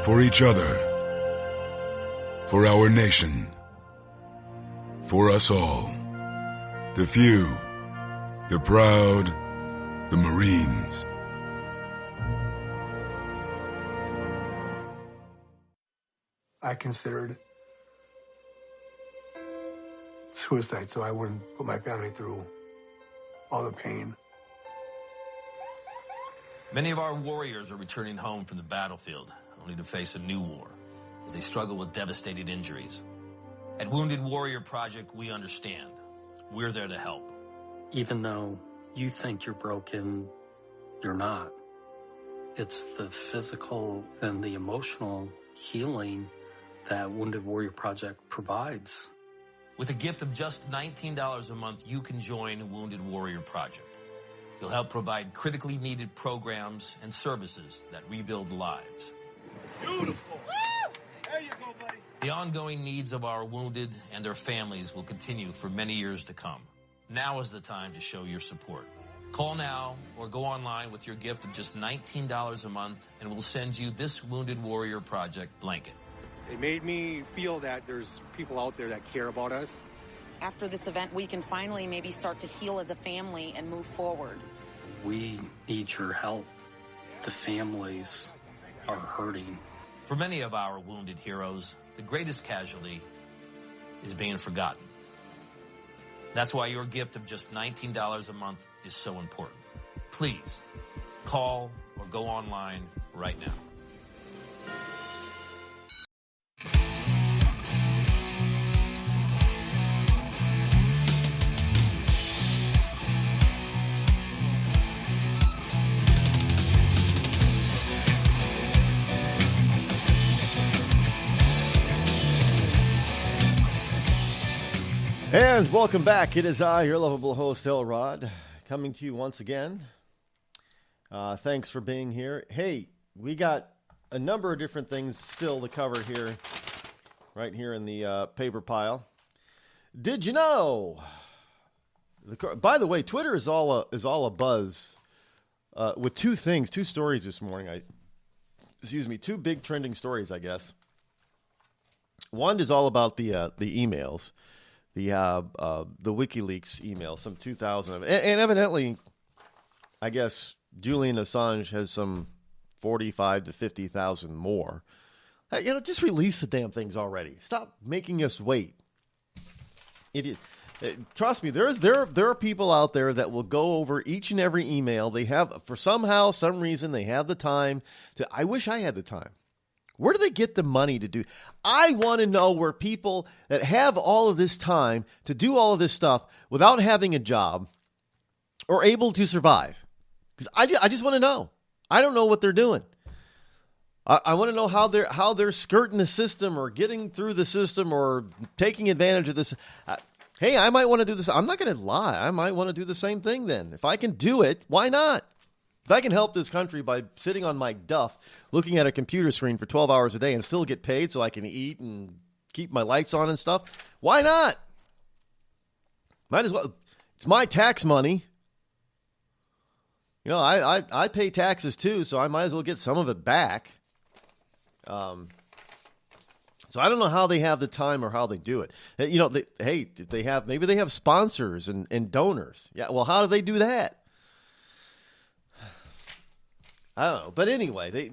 for each other, for our nation, for us all. The few, the proud, the Marines. I considered suicide so I wouldn't put my family through all the pain. Many of our warriors are returning home from the battlefield, only to face a new war as they struggle with devastating injuries. At Wounded Warrior Project, we understand. We're there to help. Even though you think you're broken, you're not. It's the physical and the emotional healing that Wounded Warrior Project provides. With a gift of just $19 a month, you can join Wounded Warrior Project. You'll help provide critically needed programs and services that rebuild lives. Beautiful. There you go, buddy. The ongoing needs of our wounded and their families will continue for many years to come. Now is the time to show your support. Call now or go online with your gift of just $19 a month, and we'll send you this Wounded Warrior Project blanket. It made me feel that there's people out there that care about us. After this event, we can finally maybe start to heal as a family and move forward. We need your help. The families are hurting. For many of our wounded heroes, the greatest casualty is being forgotten. That's why your gift of just $19 a month is so important. Please, call or go online right now. And welcome back. It is I, your lovable host, El Rod, coming to you once again. Thanks for being here. Hey, we got a number of different things still to cover here, right here in the paper pile. Did you know? By the way, Twitter is all a buzz with two stories this morning. Two big trending stories, I guess. One is all about the emails. The WikiLeaks email, some 2,000 of it. And evidently, I guess Julian Assange has some 45 to 50,000 more. Just release the damn things already. Stop making us wait. Trust me, there are people out there that will go over each and every email. They have, for some reason, they have the time to. I wish I had the time. Where do they get the money to do? I want to know where people that have all of this time to do all of this stuff without having a job are able to survive. Because I just want to know. I don't know what they're doing. I want to know how they're skirting the system or getting through the system or taking advantage of this. Hey, I might want to do this. I'm not going to lie. I might want to do the same thing then. If I can do it, why not? If I can help this country by sitting on my duff, looking at a computer screen for 12 hours a day and still get paid so I can eat and keep my lights on and stuff, why not? Might as well. It's my tax money. I pay taxes too, so I might as well get some of it back. So I don't know how they have the time or how they do it. Maybe they have sponsors and donors. Yeah, well, how do they do that? I don't know. But anyway,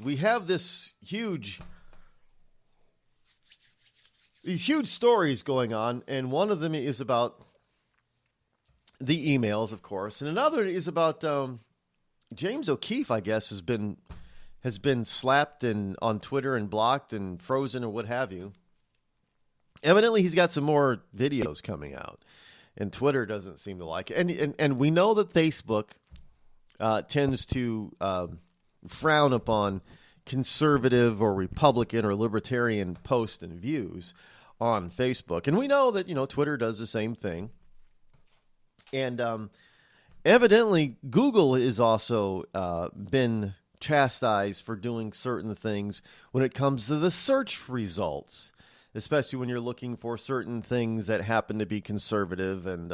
we have these huge stories going on, and one of them is about the emails, of course, and another is about James O'Keefe, I guess, has been slapped on Twitter and blocked and frozen or what have you. Evidently, he's got some more videos coming out, and Twitter doesn't seem to like it. And we know that Facebook tends to frown upon conservative or Republican or libertarian posts and views on Facebook. And we know that, Twitter does the same thing. And evidently, Google is also been chastised for doing certain things when it comes to the search results, especially when you're looking for certain things that happen to be conservative and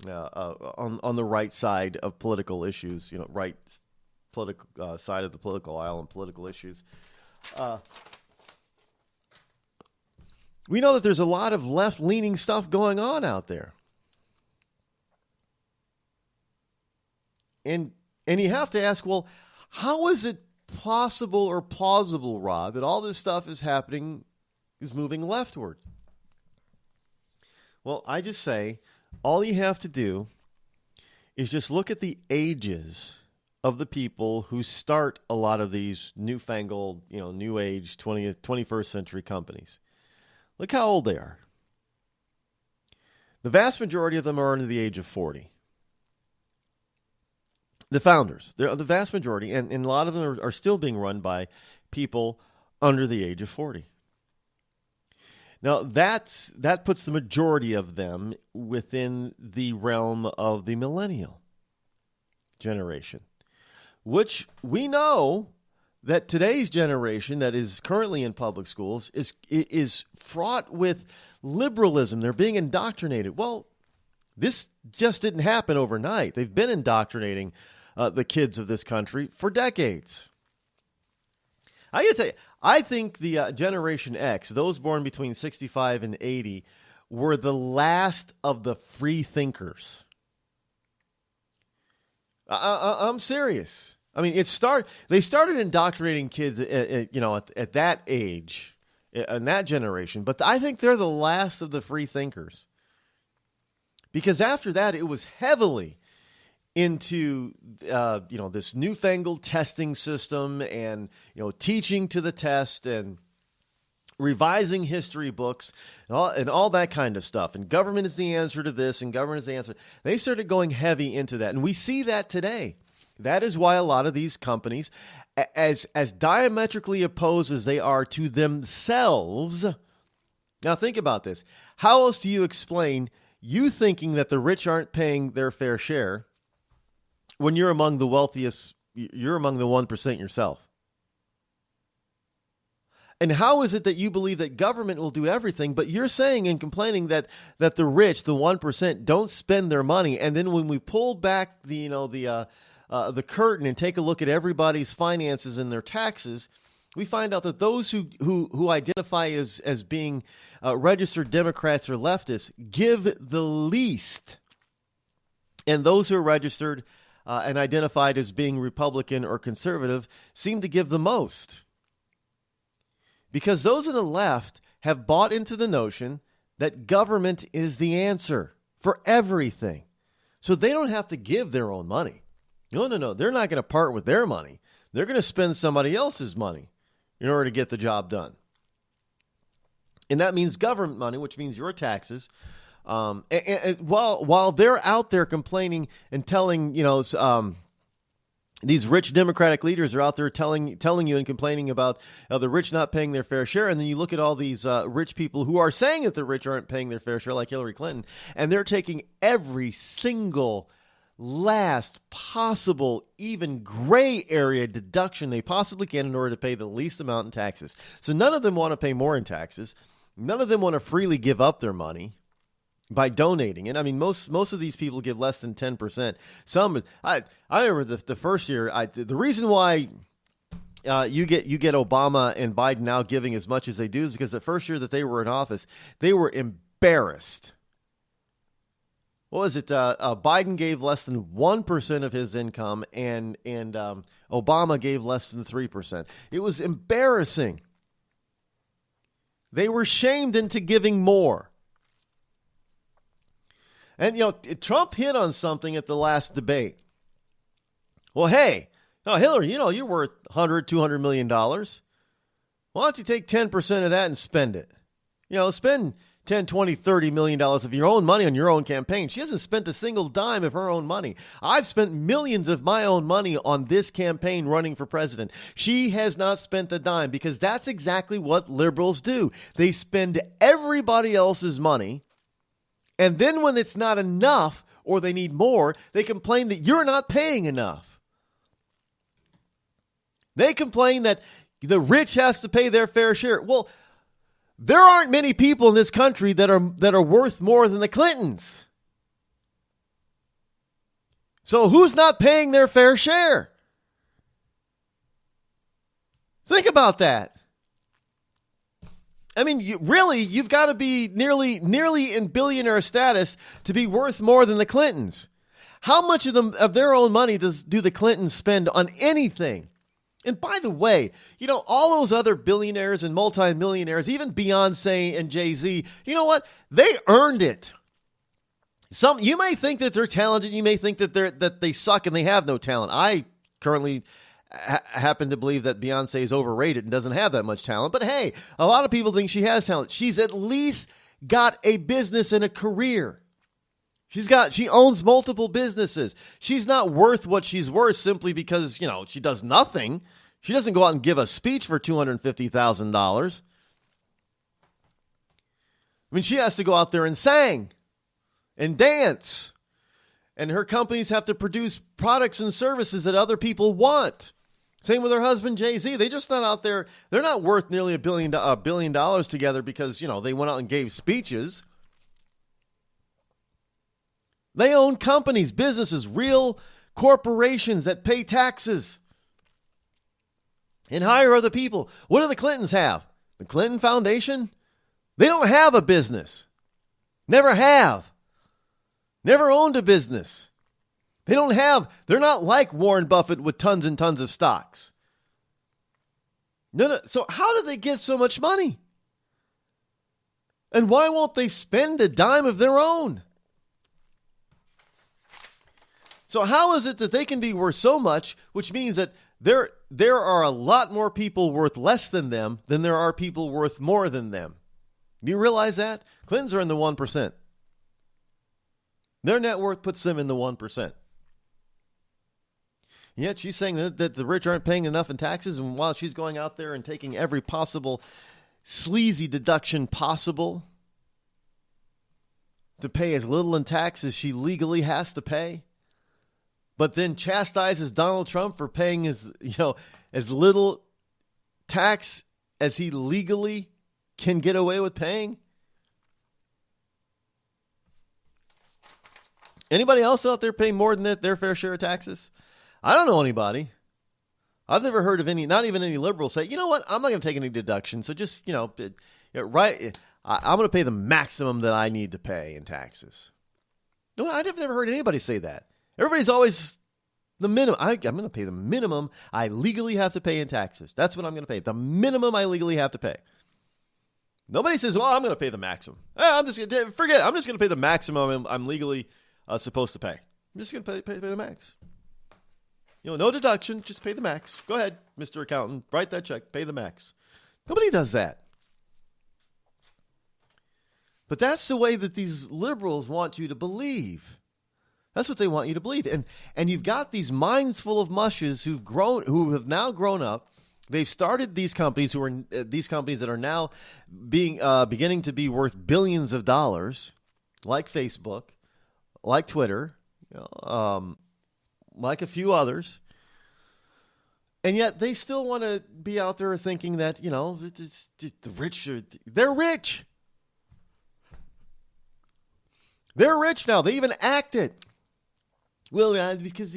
on the right side of political issues, right political side of the political aisle and political issues. We know that there's a lot of left-leaning stuff going on out there. And you have to ask, well, how is it possible or plausible, Rod, that all this stuff is moving leftward? Well, I just say, all you have to do is just look at the ages of the people who start a lot of these newfangled, new age 21st century companies. Look how old they are. The vast majority of them are under the age of 40. The founders, they're the vast majority, and a lot of them are still being run by people under the age of 40. Now, that puts the majority of them within the realm of the millennial. generation, which we know that today's generation that is currently in public schools is fraught with liberalism. They're being indoctrinated. Well, this just didn't happen overnight. They've been indoctrinating the kids of this country for decades. I got to tell you, I think the Generation X, those born between 65 and 80, were the last of the free thinkers. I'm serious. I mean, they started indoctrinating kids, at that age, in that generation. But I think they're the last of the free thinkers, because after that, it was heavily into this newfangled testing system and teaching to the test and revising history books and all that kind of stuff. And government is the answer to this, and government is the answer. They started going heavy into that, and we see that today. That is why a lot of these companies, as diametrically opposed as they are to themselves. Now think about this. How else do you explain you thinking that the rich aren't paying their fair share when you're among the wealthiest, you're among the 1% yourself? And how is it that you believe that government will do everything, but you're saying and complaining that the rich, the 1%, don't spend their money? And then when we pull back the curtain and take a look at everybody's finances and their taxes, we find out that those who identify as being registered Democrats or leftists give the least, and those who are registered and identified as being Republican or conservative seem to give the most. Because those on the left have bought into the notion that government is the answer for everything. So they don't have to give their own money. No. They're not going to part with their money. They're going to spend somebody else's money in order to get the job done. And that means government money, which means your taxes. And while they're out there complaining and telling, these rich Democratic leaders are out there telling you and complaining about the rich not paying their fair share. And then you look at all these rich people who are saying that the rich aren't paying their fair share, like Hillary Clinton, and they're taking every single last possible, even gray area deduction they possibly can in order to pay the least amount in taxes. So none of them want to pay more in taxes. None of them want to freely give up their money by donating it. I mean, most of these people give less than 10%. Some, I remember the first year. The reason why you get Obama and Biden now giving as much as they do is because the first year that they were in office, they were embarrassed. What was it? Biden gave less than 1% of his income, and Obama gave less than 3%. It was embarrassing. They were shamed into giving more. And, Trump hit on something at the last debate. Well, hey, Hillary, you're worth $100, $200 million. Why don't you take 10% of that and spend it? Spend $10, $20, $30 million of your own money on your own campaign. She hasn't spent a single dime of her own money. I've spent millions of my own money on this campaign running for president. She has not spent a dime, because that's exactly what liberals do. They spend everybody else's money. And then when it's not enough or they need more, they complain that you're not paying enough. They complain that the rich has to pay their fair share. Well, there aren't many people in this country that are worth more than the Clintons. So who's not paying their fair share? Think about that. I mean, you've got to be nearly in billionaire status to be worth more than the Clintons. How much of their own money do the Clintons spend on anything? And by the way, all those other billionaires and multimillionaires, even Beyonce and Jay-Z, you know what? They earned it. You may think that they're talented. You may think that they suck and they have no talent. I currently happen to believe that Beyonce is overrated and doesn't have that much talent. But hey, a lot of people think she has talent. She's at least got a business and a career. She owns multiple businesses. She's not worth what she's worth simply because, she does nothing. She doesn't go out and give a speech for $250,000. I mean, she has to go out there and sing and dance And her companies have to produce products and services that other people want. Same with her husband, Jay-Z. They're just not out there. They're not worth nearly $1 billion together because, they went out and gave speeches. They own companies, businesses, real corporations that pay taxes and hire other people. What do the Clintons have? The Clinton Foundation? They don't have a business. Never have. Never owned a business. They're not like Warren Buffett with tons and tons of stocks. No. So how did they get so much money? And why won't they spend a dime of their own? So how is it that they can be worth so much, which means that there are a lot more people worth less than them than there are people worth more than them? Do you realize that? Clintons are in the 1%. Their net worth puts them in the 1%. Yet she's saying that the rich aren't paying enough in taxes, and while she's going out there and taking every possible sleazy deduction possible to pay as little in tax as she legally has to pay, but then chastises Donald Trump for paying as little tax as he legally can get away with paying. Anybody else out there pay more than their fair share of taxes? I don't know anybody. I've never heard of any, not even any liberals say, you know what, I'm not going to take any deductions. So just, I'm going to pay the maximum that I need to pay in taxes. No, I've never heard anybody say that. Everybody's always the minimum. I'm going to pay the minimum I legally have to pay in taxes. That's what I'm going to pay. The minimum I legally have to pay. Nobody says, well, I'm going to pay the maximum. I'm just going to pay the maximum I'm legally supposed to pay. I'm just going to pay the max. No deduction, just pay the max. Go ahead, Mr. Accountant, write that check, pay the max. Nobody does that. But that's the way that these liberals want you to believe. That's what they want you to believe. And you've got these minds full of mushes who have now grown up. They've started these companies that are now beginning to be worth billions of dollars, like Facebook, like Twitter, like a few others. And yet they still want to be out there thinking that, the rich they're rich. They're rich now. They even act it. Well, because,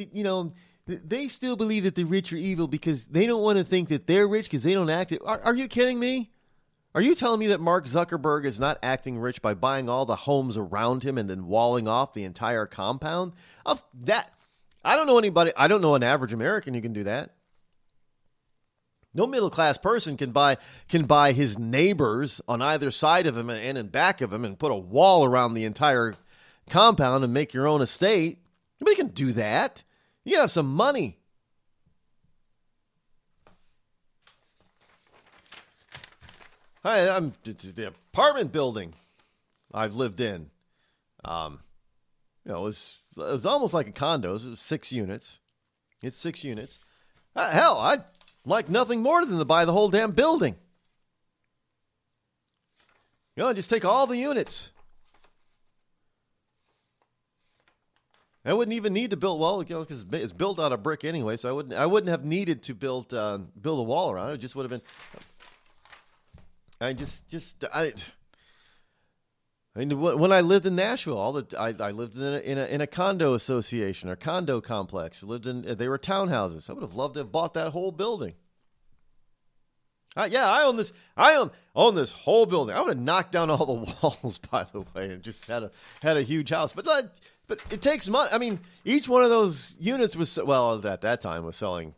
they still believe that the rich are evil because they don't want to think that they're rich because they don't act it. Are you kidding me? Are you telling me that Mark Zuckerberg is not acting rich by buying all the homes around him and then walling off the entire compound? Of that, I don't know anybody. I don't know an average American who can do that. No middle-class person can buy his neighbors on either side of him and in back of him and put a wall around the entire compound and make your own estate. Nobody can do that. You gotta have some money. Hi, I'm the apartment building I've lived in. It was almost like a condo. It was 6 units. It's 6 units. Hell, I'd like nothing more than to buy the whole damn building. Just take all the units. I wouldn't even need to build because it's built out of brick anyway. So I wouldn't have needed to build a wall around it. It just would have been. When I lived in Nashville, I lived in a condo association or condo complex. They were townhouses. I would have loved to have bought that whole building. I own this. I own this whole building. I would have knocked down all the walls, by the way, and just had a huge house. But it takes money. I mean, each one of those units was at that time was selling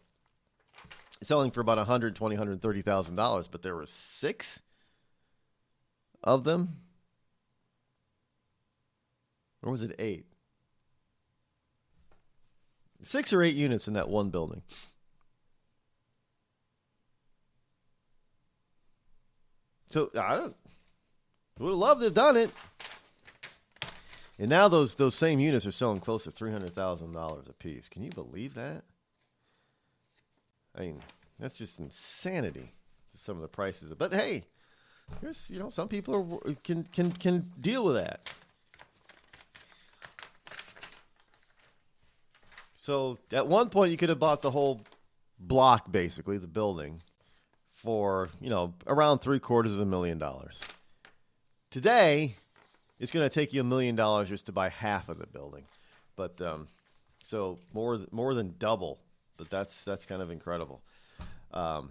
for about $120,000, $130,000. But there were 6 of them. Or was it 8? 6 or 8 units in that one building. So I would have loved to have done it. And now those same units are selling close to $300,000 a piece. Can you believe that? I mean, that's just insanity. Some of the prices. But hey, here's some people can deal with that. So at one point, you could have bought the whole block, basically, the building, for, around $750,000. Today, it's going to take you $1 million just to buy half of the building. But so more than double. But that's kind of incredible. But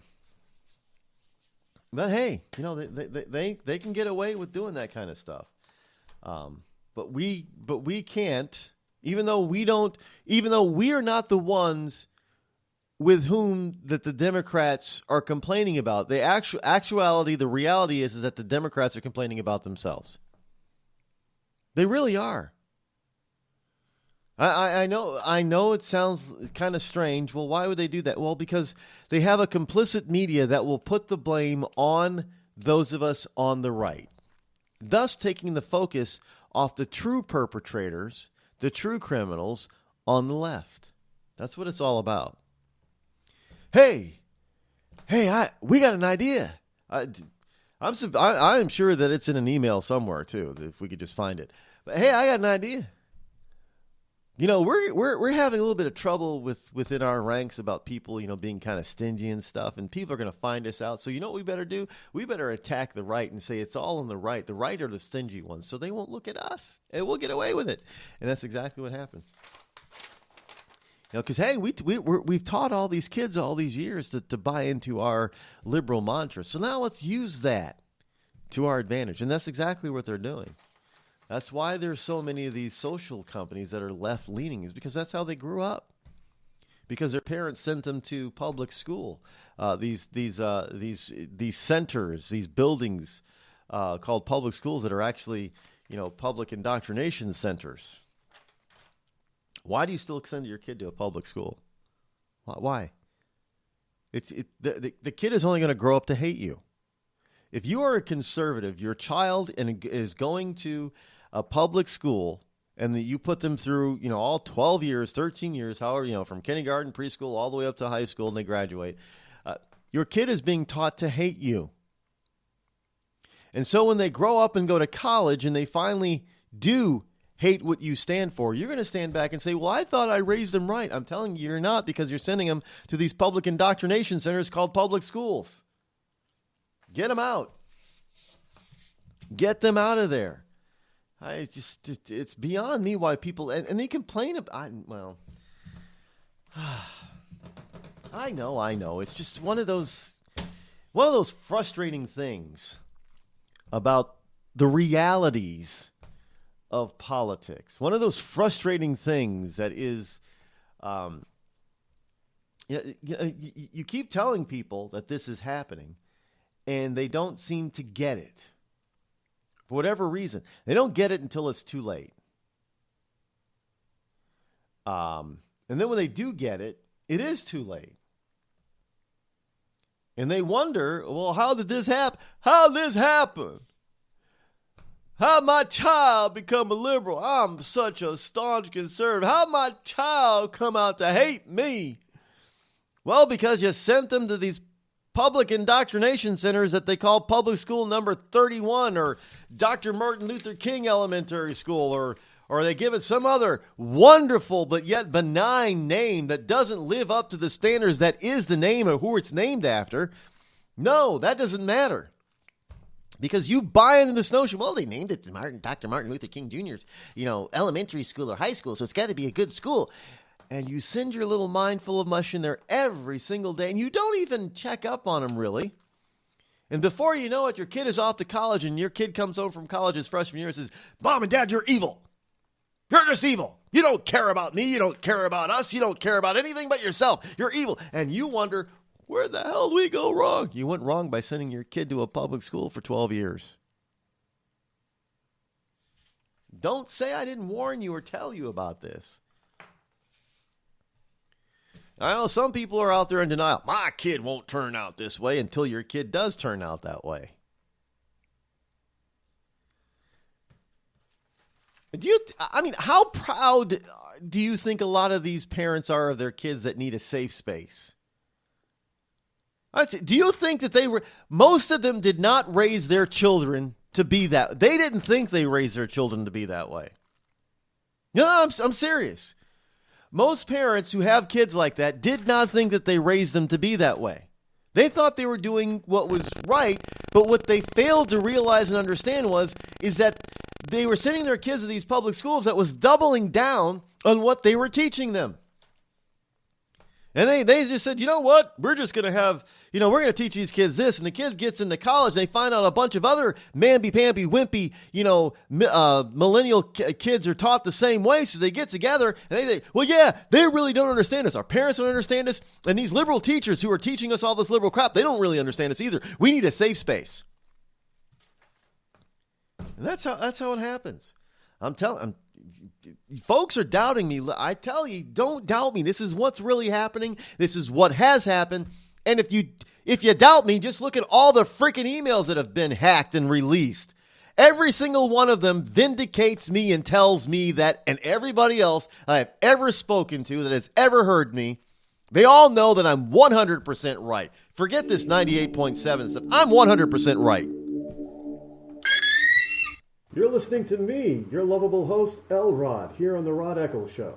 hey, they can get away with doing that kind of stuff. But we can't, even though we are not the ones with whom that the Democrats are complaining about. The actuality, the reality is that the Democrats are complaining about themselves. They really are. I know it sounds kind of strange. Well, why would they do that? Well, because they have a complicit media that will put the blame on those of us on the right, thus taking the focus off the true perpetrators, the true criminals on the left. That's what it's all about. Hey, we got an idea. I'm sure that it's in an email somewhere too, if we could just find it. But hey, I got an idea. We're having a little bit of trouble within our ranks about people, being kind of stingy and stuff, and people are going to find us out. So you know what we better do? We better attack the right and say it's all on the right. The right are the stingy ones, so they won't look at us, and we'll get away with it. And that's exactly what happened. Because hey, we've taught all these kids all these years to buy into our liberal mantra. So now let's use that to our advantage, and that's exactly what they're doing. That's why there's so many of these social companies that are left-leaning, is because that's how they grew up. Because their parents sent them to public school. These centers, these buildings called public schools that are actually, public indoctrination centers. Why do you still send your kid to a public school? Why? The kid is only going to grow up to hate you. If you are a conservative, your child is going to a public school, and you put them through, all 12 years, 13 years, however, from kindergarten, preschool, all the way up to high school, and they graduate, your kid is being taught to hate you. And so when they grow up and go to college and they finally do hate what you stand for, you're going to stand back and say, well, I thought I raised them right. I'm telling you, you're not, because you're sending them to these public indoctrination centers called public schools. Get them out. Get them out of there. It's beyond me why people, and they complain about, I know. It's just one of those frustrating things about the realities of politics. One of those frustrating things that is, you keep telling people that this is happening, and they don't seem to get it. For whatever reason. They don't get it until it's too late. And then when they do get it, it is too late. And they wonder, well, how did this happen? How did this happen? How did my child become a liberal? I'm such a staunch conservative. How did my child come out to hate me? Well, because you sent them to these public indoctrination centers that they call public school number 31 or Dr. Martin Luther King Elementary School, or they give it some other wonderful but yet benign name that doesn't live up to the standards that is the name of who it's named after. No, that doesn't matter. Because you buy into this notion, well, they named it Dr. Martin Luther King Jr.'s, elementary school or high school, so it's got to be a good school. And you send your little mind full of mush in there every single day, and you don't even check up on them, really. And before you know it, your kid is off to college, and your kid comes home from college his freshman year and says, Mom and Dad, you're evil. You're just evil. You don't care about me. You don't care about us. You don't care about anything but yourself. You're evil. And you wonder, where the hell did we go wrong? You went wrong by sending your kid to a public school for 12 years. Don't say I didn't warn you or tell you about this. I know some people are out there in denial. My kid won't turn out this way until your kid does turn out that way. How proud do you think a lot of these parents are of their kids that need a safe space? Do you think that most of them did not raise their children to be that? They didn't think they raised their children to be that way. No, I'm serious. Most parents who have kids like that did not think that they raised them to be that way. They thought they were doing what was right, but what they failed to realize and understand is that they were sending their kids to these public schools that was doubling down on what they were teaching them. And they just said, you know what, we're just going to have, we're going to teach these kids this. And the kid gets into college, they find out a bunch of other mamby-pamby, wimpy, millennial kids are taught the same way. So they get together and they think, well, yeah, they really don't understand us. Our parents don't understand us. And these liberal teachers who are teaching us all this liberal crap, they don't really understand us either. We need a safe space. And that's how it happens. Folks are doubting me. I tell you, don't doubt me. This is what's really happening. This is what has happened. And if you doubt me, just look at all the freaking emails that have been hacked and released. Every single one of them vindicates me and tells me that, and everybody else I have ever spoken to that has ever heard me, they all know that I'm 100% right. Forget this 98.7 stuff. I'm 100% right. You're listening to me, your lovable host, Rod, here on the Rod Eccles Show.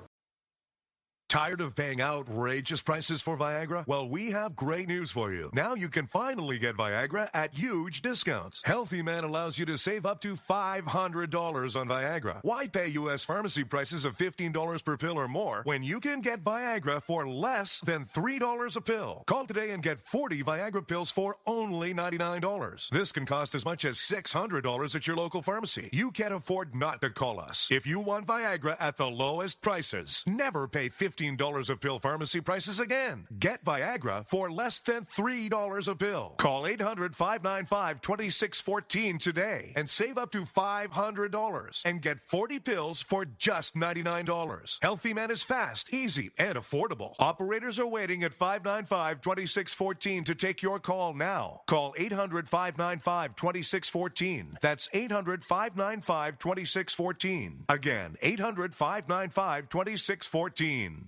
Tired of paying outrageous prices for Viagra? Well, we have great news for you. Now you can finally get Viagra at huge discounts. Healthy Man allows you to save up to $500 on Viagra. Why pay U.S. pharmacy prices of $15 per pill or more when you can get Viagra for less than $3 a pill? Call today and get 40 Viagra pills for only $99. This can cost as much as $600 at your local pharmacy. You can't afford not to call us. If you want Viagra at the lowest prices, never pay $15 a pill pharmacy prices again. Get Viagra for less than $3 a pill. Call 800-595-2614 today and save up to $500 and get 40 pills for just $99. Healthy Man is fast, easy, and affordable. Operators are waiting at 595-2614 to take your call now. Call 800-595-2614. That's 800-595-2614. Again, 800-595-2614.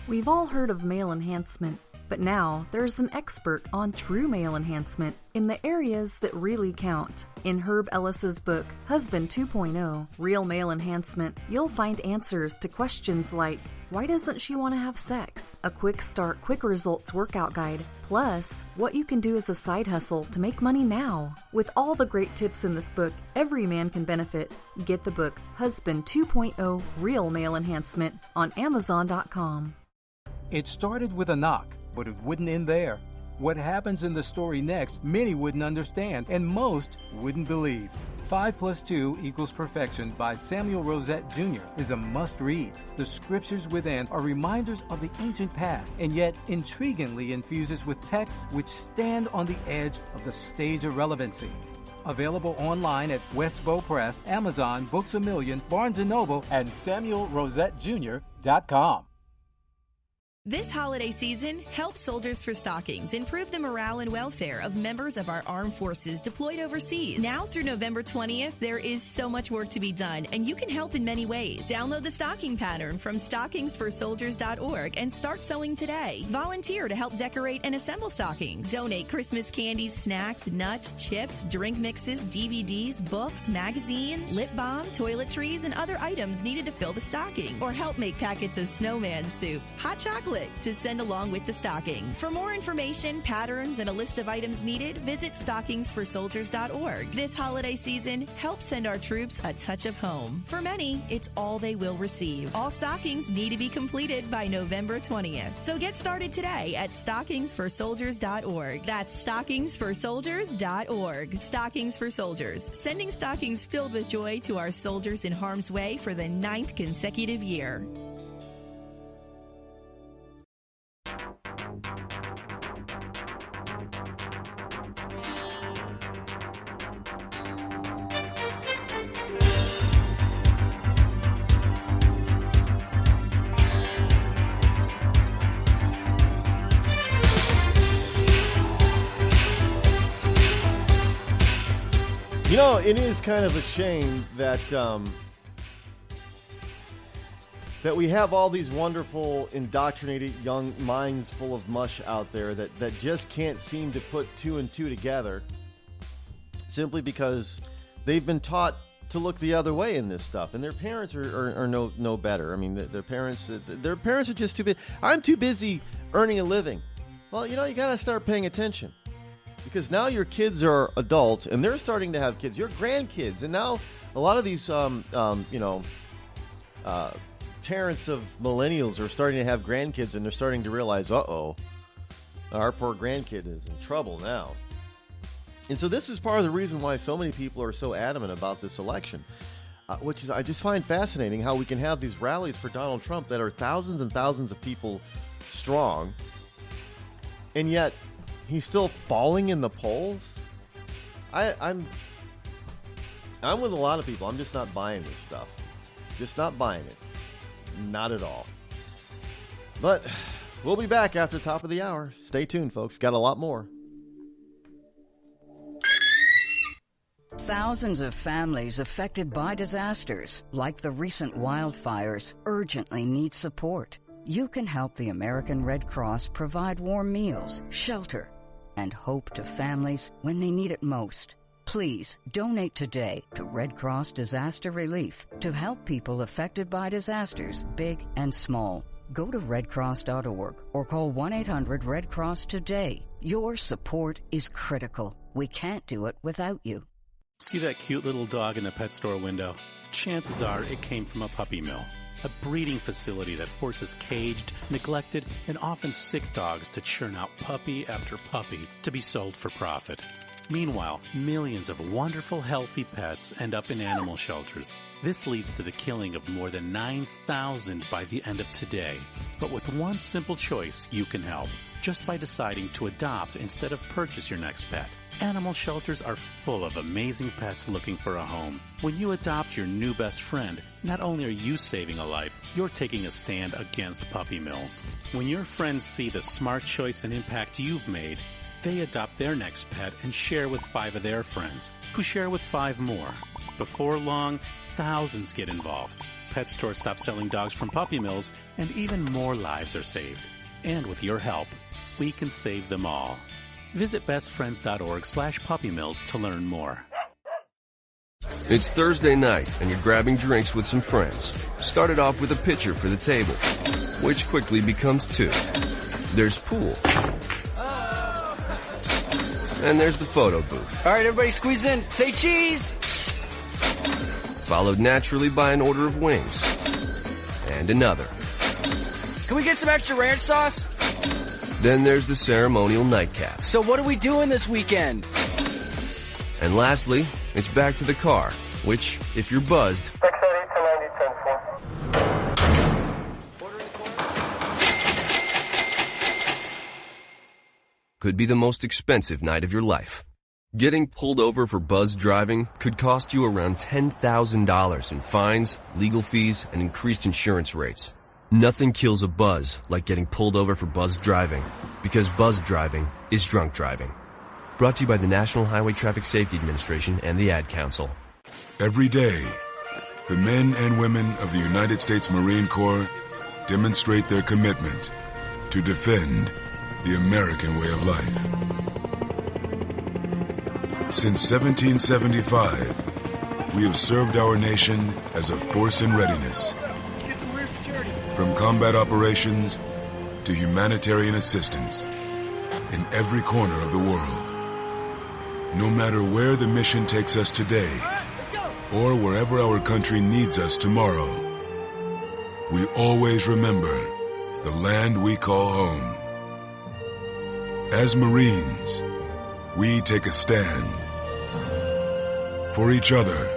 We've all heard of male enhancement, but now there's an expert on true male enhancement in the areas that really count. In Herb Ellis's book, Husband 2.0, Real Male Enhancement, you'll find answers to questions like, why doesn't she want to have sex? A quick start, quick results workout guide, plus what you can do as a side hustle to make money now. With all the great tips in this book, every man can benefit. Get the book, Husband 2.0, Real Male Enhancement, on Amazon.com. It started with a knock, but it wouldn't end there. What happens in the story next, many wouldn't understand, and most wouldn't believe. 5 + 2 = Perfection by Samuel Rosette Jr. is a must-read. The scriptures within are reminders of the ancient past, and yet intriguingly infuses with texts which stand on the edge of the stage of relevancy. Available online at Westbow Press, Amazon, Books A Million, Barnes & Noble, and SamuelRosetteJr.com. This holiday season, help Soldiers for Stockings improve the morale and welfare of members of our armed forces deployed overseas. Now through November 20th, there is so much work to be done, and you can help in many ways. Download the stocking pattern from stockingsforsoldiers.org and start sewing today. Volunteer to help decorate and assemble stockings. Donate Christmas candies, snacks, nuts, chips, drink mixes, DVDs, books, magazines, lip balm, toiletries, and other items needed to fill the stockings. Or help make packets of snowman soup, hot chocolate, to send along with the stockings. For more information, patterns, and a list of items needed, visit stockingsforsoldiers.org. This holiday season, help send our troops a touch of home. For many, it's all they will receive. All stockings need to be completed by November 20th. So get started today at stockingsforsoldiers.org. That's stockingsforsoldiers.org. Stockings for Soldiers, sending stockings filled with joy to our soldiers in harm's way for the 9th consecutive year. You know, it is kind of a shame that that we have all these wonderful, indoctrinated young minds full of mush out there that just can't seem to put two and two together simply because they've been taught to look the other way in this stuff, and their parents are no better. I mean, their parents are just too busy. I'm too busy earning a living. Well, you got to start paying attention, because now your kids are adults and they're starting to have kids, your grandkids, and now a lot of these parents of millennials are starting to have grandkids, and they're starting to realize, our poor grandkid is in trouble now. And so this is part of the reason why so many people are so adamant about this election, which is, I just find fascinating how we can have these rallies for Donald Trump that are thousands and thousands of people strong, and yet he's still falling in the polls. I'm with a lot of people. I'm just not buying this stuff. Just not buying it. Not at all. But we'll be back after the top of the hour. Stay tuned, folks. Got a lot more. Thousands of families affected by disasters, like the recent wildfires, urgently need support. You can help the American Red Cross provide warm meals, shelter, and hope to families when they need it most. Please donate today to Red Cross Disaster Relief to help people affected by disasters, big and small. Go to redcross.org or call 1-800-RED-CROSS today. Your support is critical. We can't do it without you. See that cute little dog in the pet store window? Chances are it came from a puppy mill, a breeding facility that forces caged, neglected, and often sick dogs to churn out puppy after puppy to be sold for profit. Meanwhile, millions of wonderful, healthy pets end up in animal shelters. This leads to the killing of more than 9,000 by the end of today. But with one simple choice, you can help, just by deciding to adopt instead of purchase your next pet. Animal shelters are full of amazing pets looking for a home. When you adopt your new best friend, not only are you saving a life, you're taking a stand against puppy mills. When your friends see the smart choice and impact you've made, they adopt their next pet and share with 5 of their friends, who share with 5 more. Before long, thousands get involved. Pet stores stop selling dogs from puppy mills, and even more lives are saved. And with your help, we can save them all. Visit bestfriends.org/puppymills to learn more. It's Thursday night, and you're grabbing drinks with some friends. Started off with a pitcher for the table, which quickly becomes 2. There's pool. And there's the photo booth. All right, everybody squeeze in. Say cheese! Followed naturally by an order of wings. And another. Can we get some extra ranch sauce? Then there's the ceremonial nightcap. So what are we doing this weekend? And lastly, it's back to the car, which, if you're buzzed, could be the most expensive night of your life. Getting pulled over for buzzed driving could cost you around $10,000 in fines, legal fees, and increased insurance rates. Nothing kills a buzz like getting pulled over for buzzed driving, because buzzed driving is drunk driving. Brought to you by the National Highway Traffic Safety Administration and the Ad Council. Every day, the men and women of the United States Marine Corps demonstrate their commitment to defend the American way of life. Since 1775, we have served our nation as a force in readiness. From combat operations to humanitarian assistance in every corner of the world. No matter where the mission takes us today or wherever our country needs us tomorrow, we always remember the land we call home. As Marines, we take a stand for each other,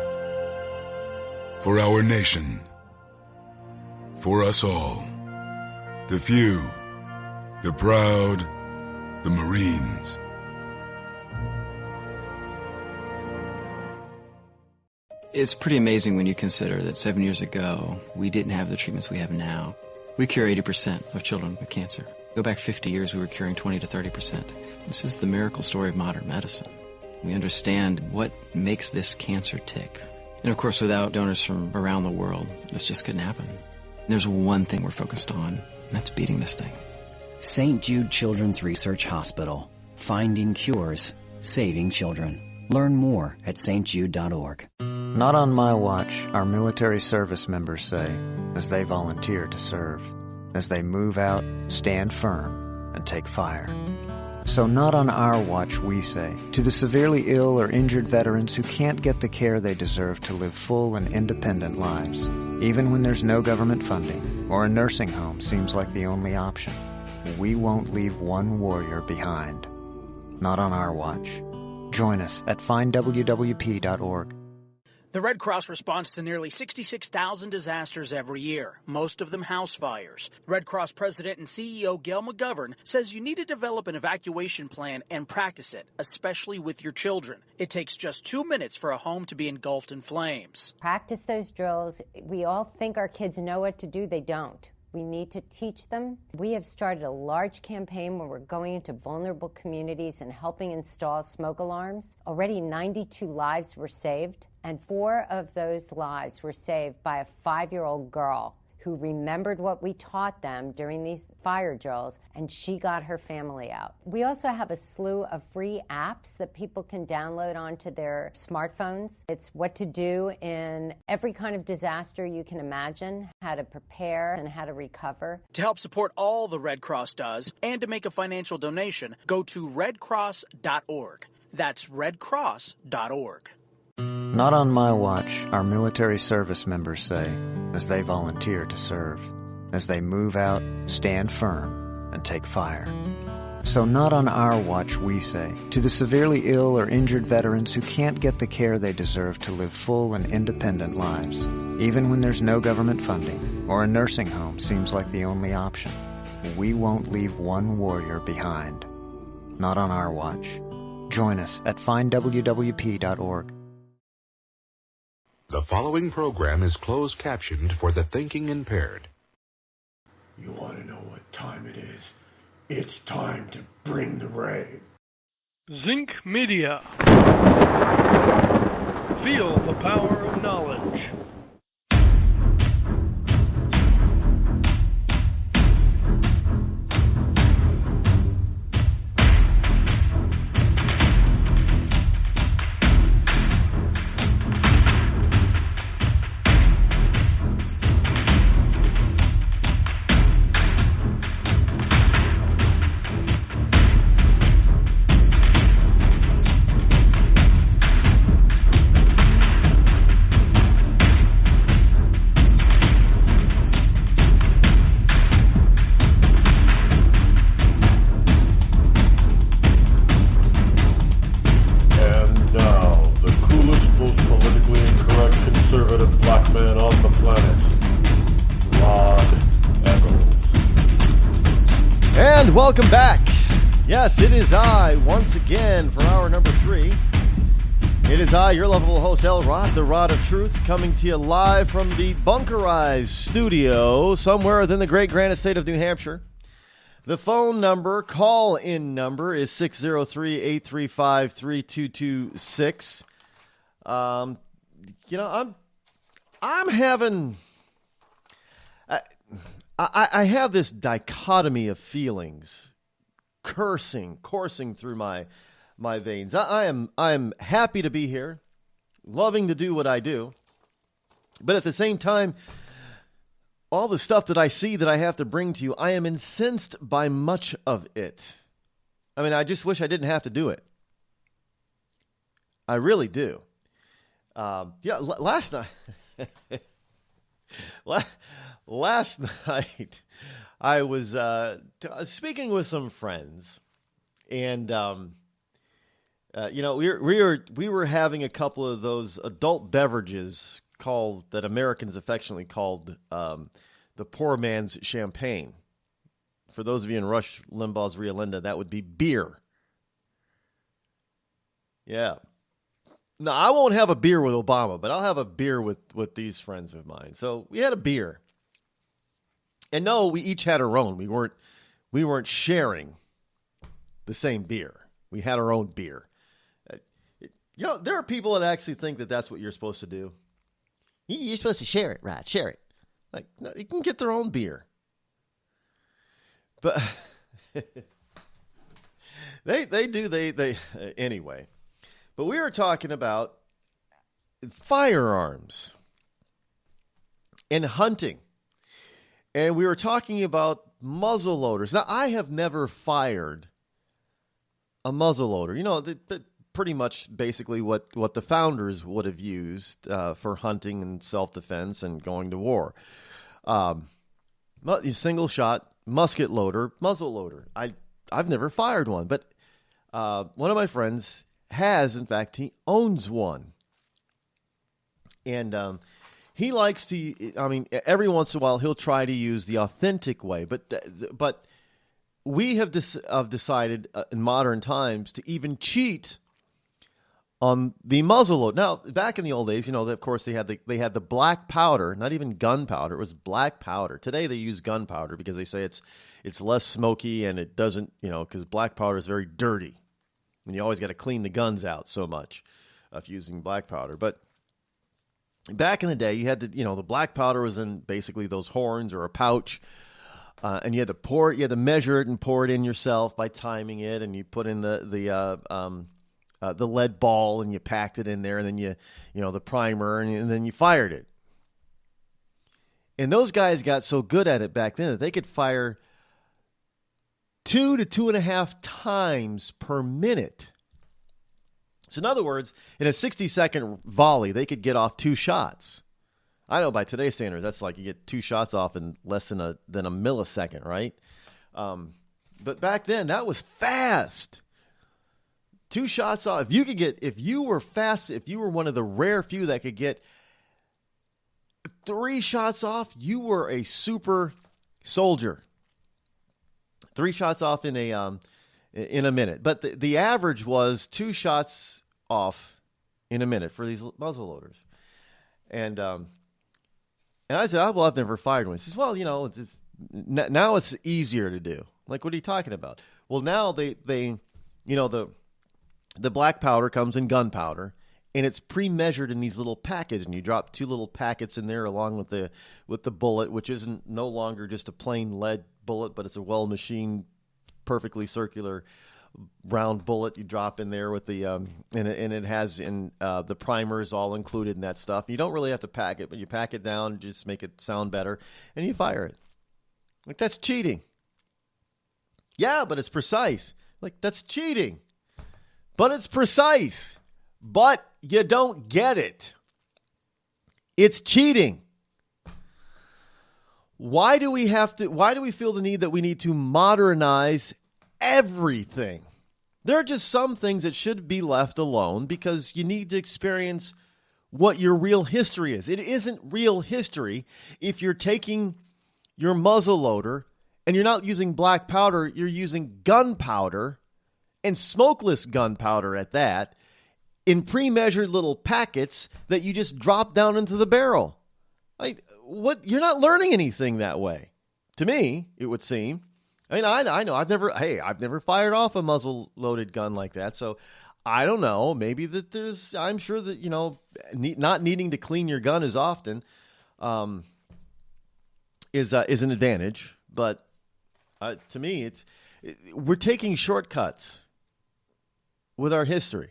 for our nation, for us all. The few, the proud, the Marines. It's pretty amazing when you consider that 7 years ago, we didn't have the treatments we have now. We cure 80% of children with cancer. Go back 50 years, we were curing 20 to 30%. This is the miracle story of modern medicine. We understand what makes this cancer tick. And of course, without donors from around the world, this just couldn't happen. There's one thing we're focused on, and that's beating this thing. St. Jude Children's Research Hospital. Finding cures, saving children. Learn more at stjude.org. Not on my watch, our military service members say, as they volunteer to serve. As they move out, stand firm, and take fire. So not on our watch, we say, to the severely ill or injured veterans who can't get the care they deserve to live full and independent lives, even when there's no government funding or a nursing home seems like the only option. We won't leave one warrior behind. Not on our watch. Join us at findwwp.org. The Red Cross responds to nearly 66,000 disasters every year, most of them house fires. Red Cross President and CEO Gail McGovern says you need to develop an evacuation plan and practice it, especially with your children. It takes just 2 minutes for a home to be engulfed in flames. Practice those drills. We all think our kids know what to do. They don't. We need to teach them. We have started a large campaign where we're going into vulnerable communities and helping install smoke alarms. Already 92 lives were saved, and 4 of those lives were saved by a 5-year-old girl who remembered what we taught them during these fire drills, and she got her family out. We also have a slew of free apps that people can download onto their smartphones. It's what to do in every kind of disaster you can imagine, how to prepare and how to recover. To help support all the Red Cross does and to make a financial donation, go to redcross.org. That's redcross.org. Not on my watch, our military service members say, as they volunteer to serve. As they move out, stand firm, and take fire. So not on our watch, we say, to the severely ill or injured veterans who can't get the care they deserve to live full and independent lives, even when there's no government funding or a nursing home seems like the only option. We won't leave one warrior behind. Not on our watch. Join us at findwwp.org. The following program is closed captioned for the thinking impaired. You want to know what time it is? It's time to bring the rain. Zinc Media. Feel the power of knowledge. Welcome back. Yes, it is I, once again, for hour number 3. It is I, your lovable host, L. Rod, the Rod of Truth, coming to you live from the bunkerized studio somewhere within the great Granite State of New Hampshire. The phone number, call-in number, is 603-835-3226. I'm having... I have this dichotomy of feelings coursing through my veins. I am happy to be here, loving to do what I do, but at the same time, all the stuff that I see that I have to bring to you, I am incensed by much of it. I mean, I just wish I didn't have to do it. I really do. Last night... Last night, I was speaking with some friends, and we were having a couple of those adult beverages that Americans affectionately called the poor man's champagne. For those of you in Rush Limbaugh's Rio Linda, that would be beer. Yeah. No, I won't have a beer with Obama, but I'll have a beer with these friends of mine. So we had a beer. And no, we each had our own. We weren't sharing the same beer. We had our own beer. There are people that actually think that that's what you're supposed to do. You're supposed to share it, Rod. Share it. Like, no, you can get their own beer. But they do. Anyway. But we are talking about firearms and hunting. And we were talking about muzzle loaders. Now, I have never fired a muzzle loader. You know, pretty much basically what the founders would have used for hunting and self-defense and going to war. Single shot, musket loader, muzzle loader. I've never fired one, but one of my friends has, in fact, he owns one. And he likes to, I mean, every once in a while he'll try to use the authentic way, but we have decided in modern times to even cheat on the muzzle load. Now, back in the old days, you know, of course they had the black powder, not even gunpowder. It was black powder. Today they use gunpowder because they say it's less smoky and it doesn't, you know, because black powder is very dirty, and you always got to clean the guns out so much if using black powder. But back in the day, you had the black powder was in basically those horns or a pouch, and you had to measure it and pour it in yourself by timing it, and you put in the lead ball and you packed it in there, and then the primer, and then you fired it. And those guys got so good at it back then that they could fire 2 to 2.5 times per minute. So in other words, in a 60-second volley, they could get off 2 shots. I know by today's standards, that's like you get 2 shots off in less than a millisecond, right? But back then, that was fast. 2 shots off. If you were fast, if you were one of the rare few that could get 3 shots off, you were a super soldier. 3 shots off in a minute. But the average was 2 shots off in a minute for these muzzle loaders. And I said, well, I've never fired one. He says, well, now it's easier to do. Like, what are you talking about? Well, now they the black powder comes in gunpowder, and it's pre-measured in these little packets, and you drop 2 little packets in there along with the bullet, which isn't no longer just a plain lead bullet, but it's a well-machined, perfectly circular round bullet you drop in there with the and it has the primers all included in that stuff. You don't really have to pack it, but you pack it down, just make it sound better, and you fire it. Like, that's cheating. Yeah, but it's precise. Like, that's cheating. But it's precise. But you don't get it. It's cheating. Why do we feel the need that we need to modernize everything? There are just some things that should be left alone because you need to experience what your real history is. It isn't real history if you're taking your muzzle loader and you're not using black powder, you're using gunpowder, and smokeless gunpowder at that, in pre-measured little packets that you just drop down into the barrel. Like, what? You're not learning anything that way. To me, it would seem. I mean, I know I've never fired off a muzzle-loaded gun like that, so I don't know. Maybe I'm sure that, not needing to clean your gun as often is an advantage. But to me, we're taking shortcuts with our history.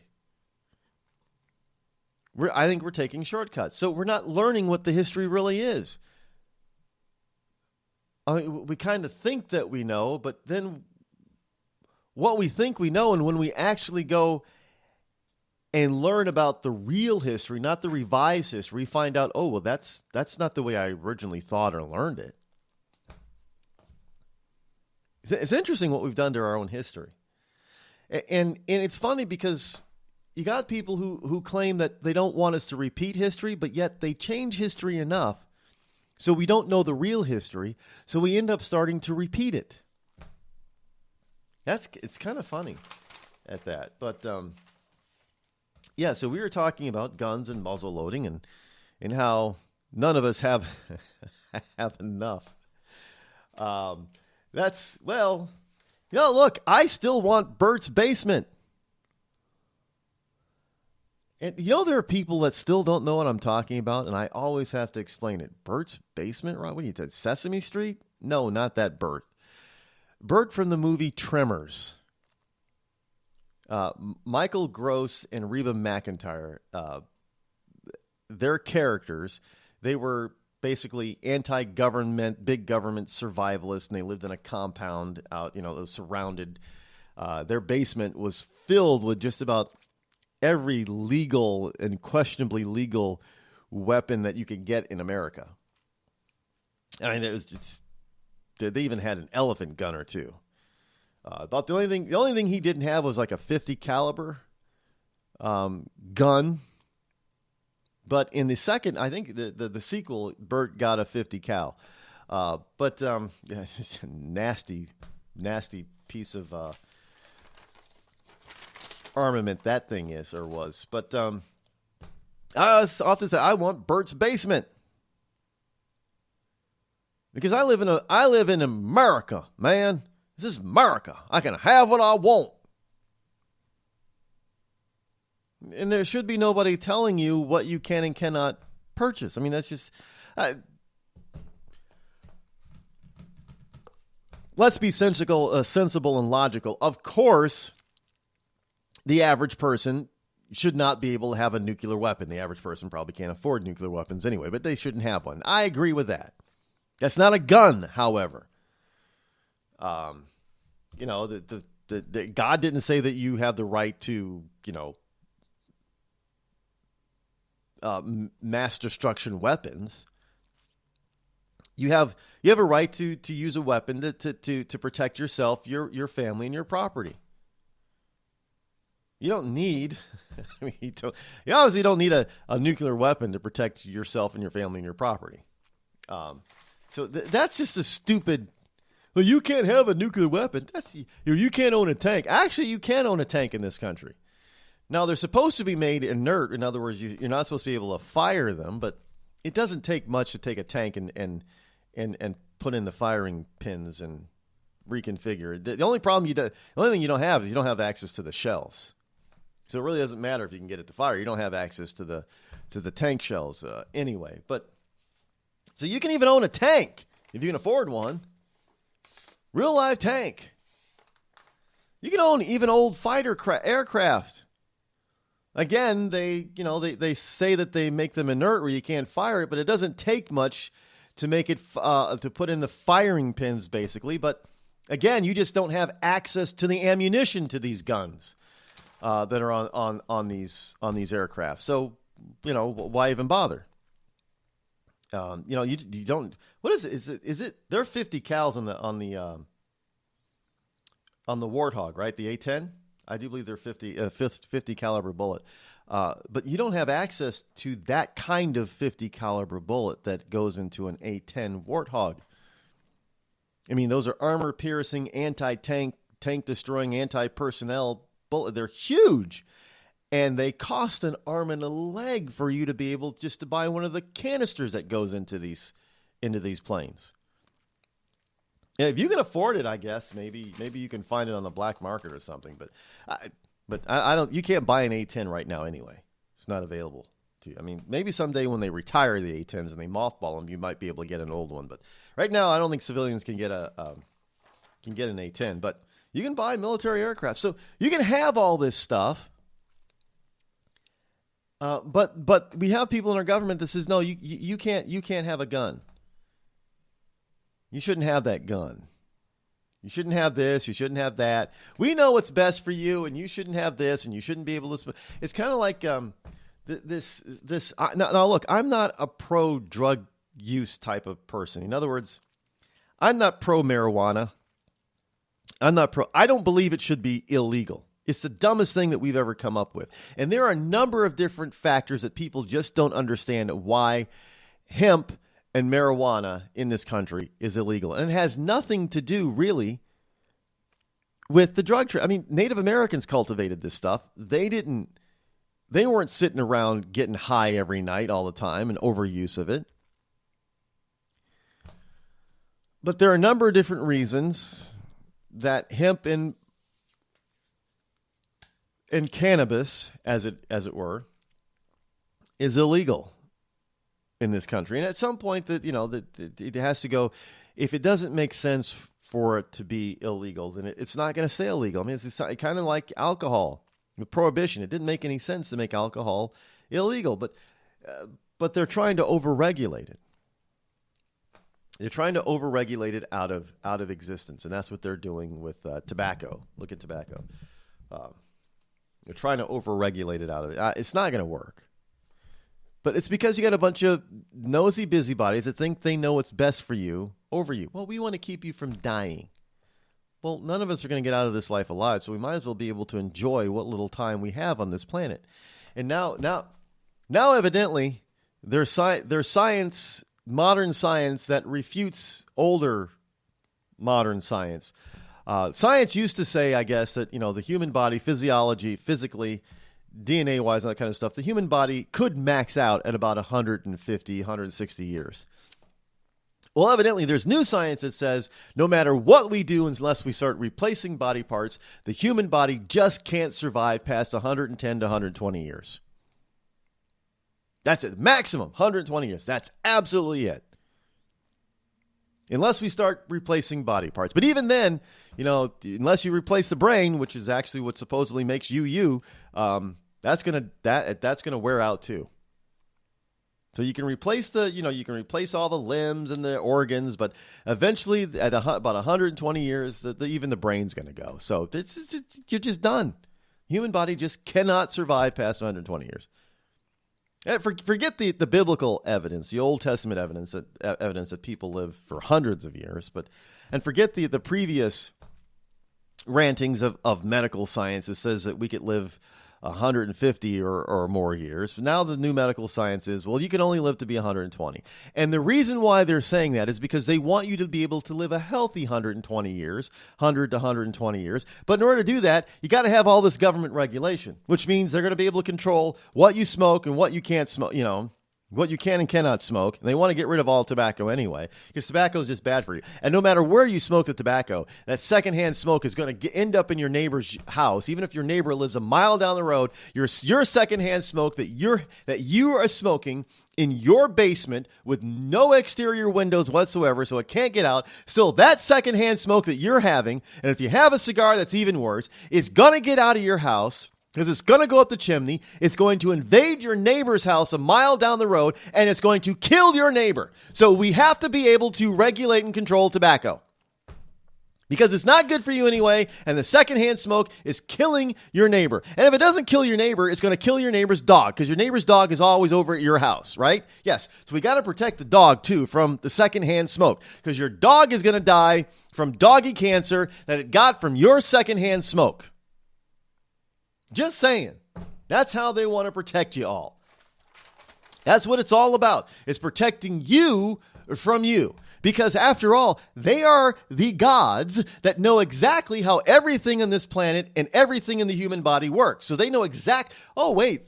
I think we're taking shortcuts. So we're not learning what the history really is. I mean, we kind of think that we know, but then what we think we know, and when we actually go and learn about the real history, not the revised history, we find out, oh, well, that's not the way I originally thought or learned it. It's interesting what we've done to our own history. And it's funny because you got people who claim that they don't want us to repeat history, but yet they change history enough so we don't know the real history, so we end up starting to repeat it. It's kind of funny at that. But, yeah, so we were talking about guns and muzzle loading and how none of us have enough. Look, I still want Bert's basement. And there are people that still don't know what I'm talking about, and I always have to explain it. Bert's basement, Rod? What are you talking, Sesame Street? No, not that Bert. Bert from the movie Tremors. Michael Gross and Reba McEntire, their characters, they were basically anti-government, big government survivalists, and they lived in a compound out, that was surrounded. Their basement was filled with just about every legal and questionably legal weapon that you could get in America. I mean, they even had an elephant gun or two. About the only thing he didn't have was like a 50 caliber gun. But in the second, I think the sequel, Bert got a 50 cal. But it's a nasty piece of armament that thing is or was. But I often say I want Bert's basement because I live in America, man. This is America. I can have what I want. And there should be nobody telling you what you can and cannot purchase. I mean, that's just... let's be sensible and logical. Of course, the average person should not be able to have a nuclear weapon. The average person probably can't afford nuclear weapons anyway, but they shouldn't have one. I agree with that. That's not a gun, however. The God didn't say that you have the right to, mass destruction weapons. You have a right to use a weapon to protect yourself, your family, and your property. You don't need, you obviously don't need a nuclear weapon to protect yourself and your family and your property. So that's just a stupid. Well, you can't have a nuclear weapon. You can't own a tank. Actually, you can own a tank in this country. Now, they're supposed to be made inert. In other words, you're not supposed to be able to fire them, but it doesn't take much to take a tank and put in the firing pins and reconfigure it. The only thing you don't have is you don't have access to the shells. So it really doesn't matter if you can get it to fire. You don't have access to the tank shells anyway. But so you can even own a tank if you can afford one. Real live tank. You can own even old fighter aircraft. Again, they say that they make them inert where you can't fire it, but it doesn't take much to make it to put in the firing pins, basically. But again, you just don't have access to the ammunition to these guns that are on these aircraft. So why even bother? You don't. What is it? Is it? There are 50 cals on the Warthog, right? The A-10. I do believe they're 50 caliber bullet. But you don't have access to that kind of 50 caliber bullet that goes into an A-10 Warthog. I mean, those are armor-piercing, anti-tank, tank-destroying, anti-personnel bullet. They're huge. And they cost an arm and a leg for you to be able just to buy one of the canisters that goes into these planes. Yeah, if you can afford it, I guess maybe you can find it on the black market or something. But I don't. You can't buy an A-10 right now anyway. It's not available to you. I mean, maybe someday when they retire the A-10s and they mothball them, you might be able to get an old one. But right now, I don't think civilians can get an A-10. But you can buy military aircraft, so you can have all this stuff. But we have people in our government that says no, you can't have a gun. You shouldn't have that gun. You shouldn't have this. You shouldn't have that. We know what's best for you, and you shouldn't have this, and you shouldn't be able to. It's kind of like this. Now, look, I'm not a pro drug use type of person. In other words, I'm not pro marijuana. I don't believe it should be illegal. It's the dumbest thing that we've ever come up with. And there are a number of different factors that people just don't understand why hemp and marijuana in this country is illegal. And it has nothing to do, really, with the drug trade. I mean, Native Americans cultivated this stuff. They weren't sitting around getting high every night all the time and overuse of it. But there are a number of different reasons that hemp and cannabis, as it were, is illegal in this country. And at some point that it has to go, if it doesn't make sense for it to be illegal, then it's not going to stay illegal. I mean, it's kind of like alcohol with prohibition. It didn't make any sense to make alcohol illegal, but they're trying to overregulate it. They're trying to overregulate it out of existence, and that's what they're doing with tobacco. Look at tobacco. They're trying to overregulate it out of it. It's not going to work. But it's because you got a bunch of nosy busybodies that think they know what's best for you over you. Well, we want to keep you from dying. Well, none of us are going to get out of this life alive, so we might as well be able to enjoy what little time we have on this planet. And now evidently, there's science, modern science, that refutes older modern science. Science used to say, I guess, that the human body, physiology, physically, DNA-wise, and that kind of stuff, the human body could max out at about 150, 160 years. Well, evidently, there's new science that says no matter what we do, unless we start replacing body parts, the human body just can't survive past 110 to 120 years. That's it. Maximum, 120 years. That's absolutely it. Unless we start replacing body parts. But even then, unless you replace the brain, which is actually what supposedly makes you, that's gonna wear out too. So you can replace you can replace all the limbs and the organs, but eventually at about 120 years, even the brain's gonna go. So you're just done. Human body just cannot survive past 120 years. Forget the biblical evidence, the Old Testament evidence that people live for hundreds of years, and forget the previous rantings of medical science that says that we could live 150 or more years. Now the new medical science is, well, you can only live to be 120. And the reason why they're saying that is because they want you to be able to live a healthy 120 years, 100 to 120 years. But in order to do that, you got to have all this government regulation, which means they're going to be able to control what you smoke and what you can't smoke, what you can and cannot smoke. And they want to get rid of all tobacco anyway, because tobacco is just bad for you. And no matter where you smoke the tobacco, that secondhand smoke is going to end up in your neighbor's house. Even if your neighbor lives a mile down the road, your secondhand smoke that you are smoking in your basement with no exterior windows whatsoever, so it can't get out. Still, that secondhand smoke that you're having, and if you have a cigar, that's even worse, is going to get out of your house. Because it's going to go up the chimney, it's going to invade your neighbor's house a mile down the road, and it's going to kill your neighbor. So we have to be able to regulate and control tobacco. Because it's not good for you anyway, and the secondhand smoke is killing your neighbor. And if it doesn't kill your neighbor, it's going to kill your neighbor's dog, because your neighbor's dog is always over at your house, right? Yes, so we got to protect the dog, too, from the secondhand smoke, because your dog is going to die from doggy cancer that it got from your secondhand smoke. Just saying. That's how they want to protect you all. That's what it's all about. It's protecting you from you. Because after all, they are the gods that know exactly how everything on this planet and everything in the human body works. So they know they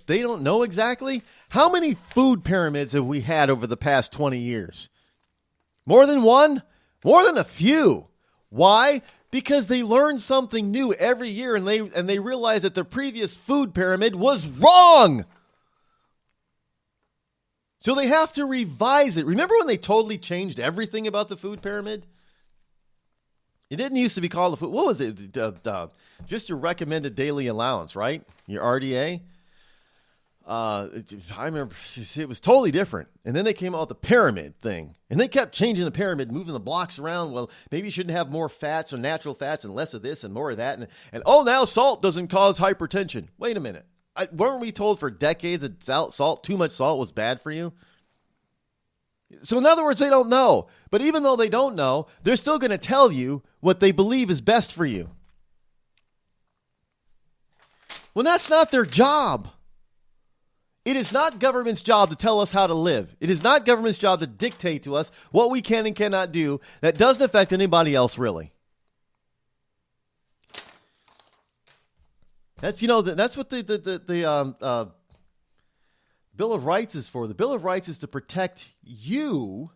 don't know exactly? How many food pyramids have we had over the past 20 years? More than one? More than a few. Why? Because they learn something new every year, and they realize that the previous food pyramid was wrong. So they have to revise it. Remember when they totally changed everything about the food pyramid? It didn't used to be called the food. What was it? Just your recommended daily allowance, right? Your RDA. I remember it was totally different. And then they came out with the pyramid thing. And they kept changing the pyramid, moving the blocks around. Well, maybe you shouldn't have more fats or natural fats and less of this and more of that. And now salt doesn't cause hypertension. Wait a minute. Weren't we told for decades that too much salt was bad for you? So in other words, they don't know. But even though they don't know, they're still going to tell you what they believe is best for you. Well, that's not their job. It is not government's job to tell us how to live. It is not government's job to dictate to us what we can and cannot do. That doesn't affect anybody else, really. That's what the Bill of Rights is for. The Bill of Rights is to protect you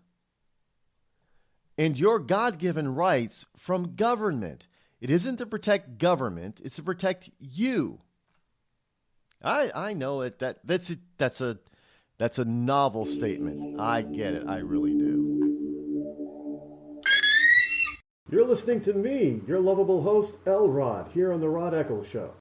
and your God-given rights from government. It isn't to protect government. It's to protect you. I know it. That's a novel statement. I get it. I really do. You're listening to me, your lovable host, Rod, here on the Rod Eccles Show.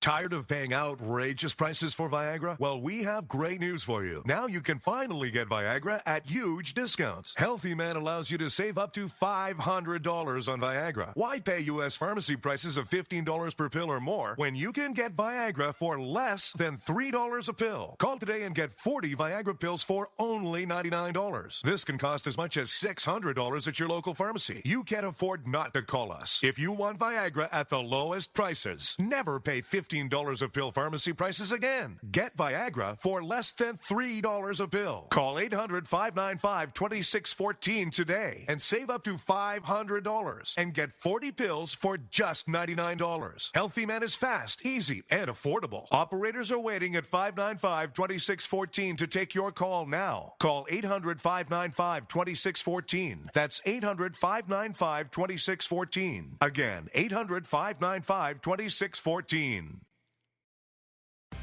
Tired of paying outrageous prices for Viagra? Well, we have great news for you. Now you can finally get Viagra at huge discounts. Healthy Man allows you to save up to $500 on Viagra. Why pay U.S. pharmacy prices of $15 per pill or more when you can get Viagra for less than $3 a pill? Call today and get 40 Viagra pills for only $99. This can cost as much as $600 at your local pharmacy. You can't afford not to call us. If you want Viagra at the lowest prices, never pay $15 a pill pharmacy prices again. Get Viagra for less than $3 a pill. Call 800-595-2614 today and save up to $500 and get 40 pills for just $99. Healthy Man is fast, easy, and affordable. Operators are waiting at 595-2614 to take your call now. Call 800-595-2614. That's 800-595-2614. Again, 800-595-2614.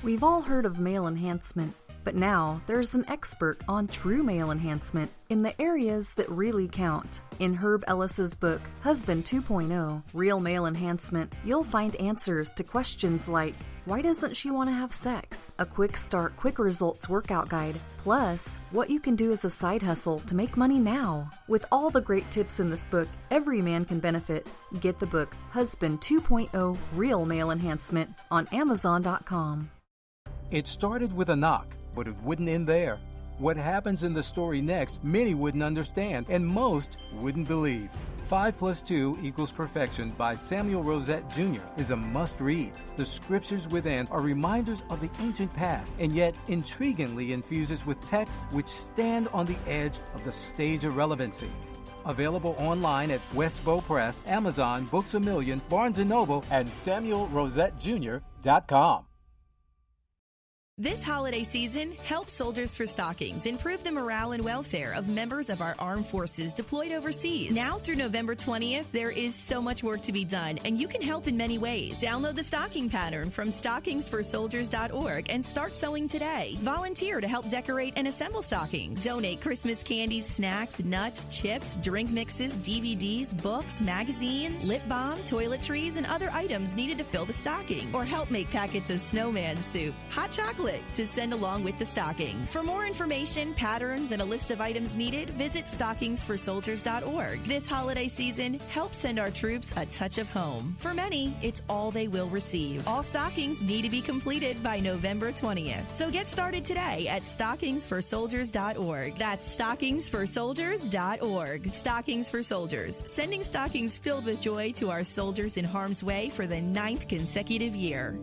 We've all heard of male enhancement, but now there's an expert on true male enhancement in the areas that really count. In Herb Ellis's book, Husband 2.0, Real Male Enhancement, you'll find answers to questions like, why doesn't she want to have sex? A quick start, quick results workout guide, plus what you can do as a side hustle to make money now. With all the great tips in this book, every man can benefit. Get the book, Husband 2.0, Real Male Enhancement, on Amazon.com. It started with a knock, but it wouldn't end there. What happens in the story next, many wouldn't understand, and most wouldn't believe. 5 + 2 = Perfection by Samuel Rosette Jr. is a must-read. The scriptures within are reminders of the ancient past, and yet intriguingly infuses with texts which stand on the edge of the stage of relevancy. Available online at Westbow Press, Amazon, Books A Million, Barnes & Noble, and SamuelRosetteJr.com. This holiday season, help Soldiers for Stockings improve the morale and welfare of members of our armed forces deployed overseas. Now through November 20th, there is so much work to be done, and you can help in many ways. Download the stocking pattern from stockingsforsoldiers.org and start sewing today. Volunteer to help decorate and assemble stockings. Donate Christmas candies, snacks, nuts, chips, drink mixes, DVDs, books, magazines, lip balm, toiletries, and other items needed to fill the stockings. Or help make packets of snowman soup, hot chocolate, to send along with the stockings. For more information, patterns, and a list of items needed, visit stockingsforsoldiers.org. This holiday season, help send our troops a touch of home. For many, it's all they will receive. All stockings need to be completed by November 20th. So get started today at stockingsforsoldiers.org. That's stockingsforsoldiers.org. Stockings for Soldiers, sending stockings filled with joy to our soldiers in harm's way for the 9th consecutive year.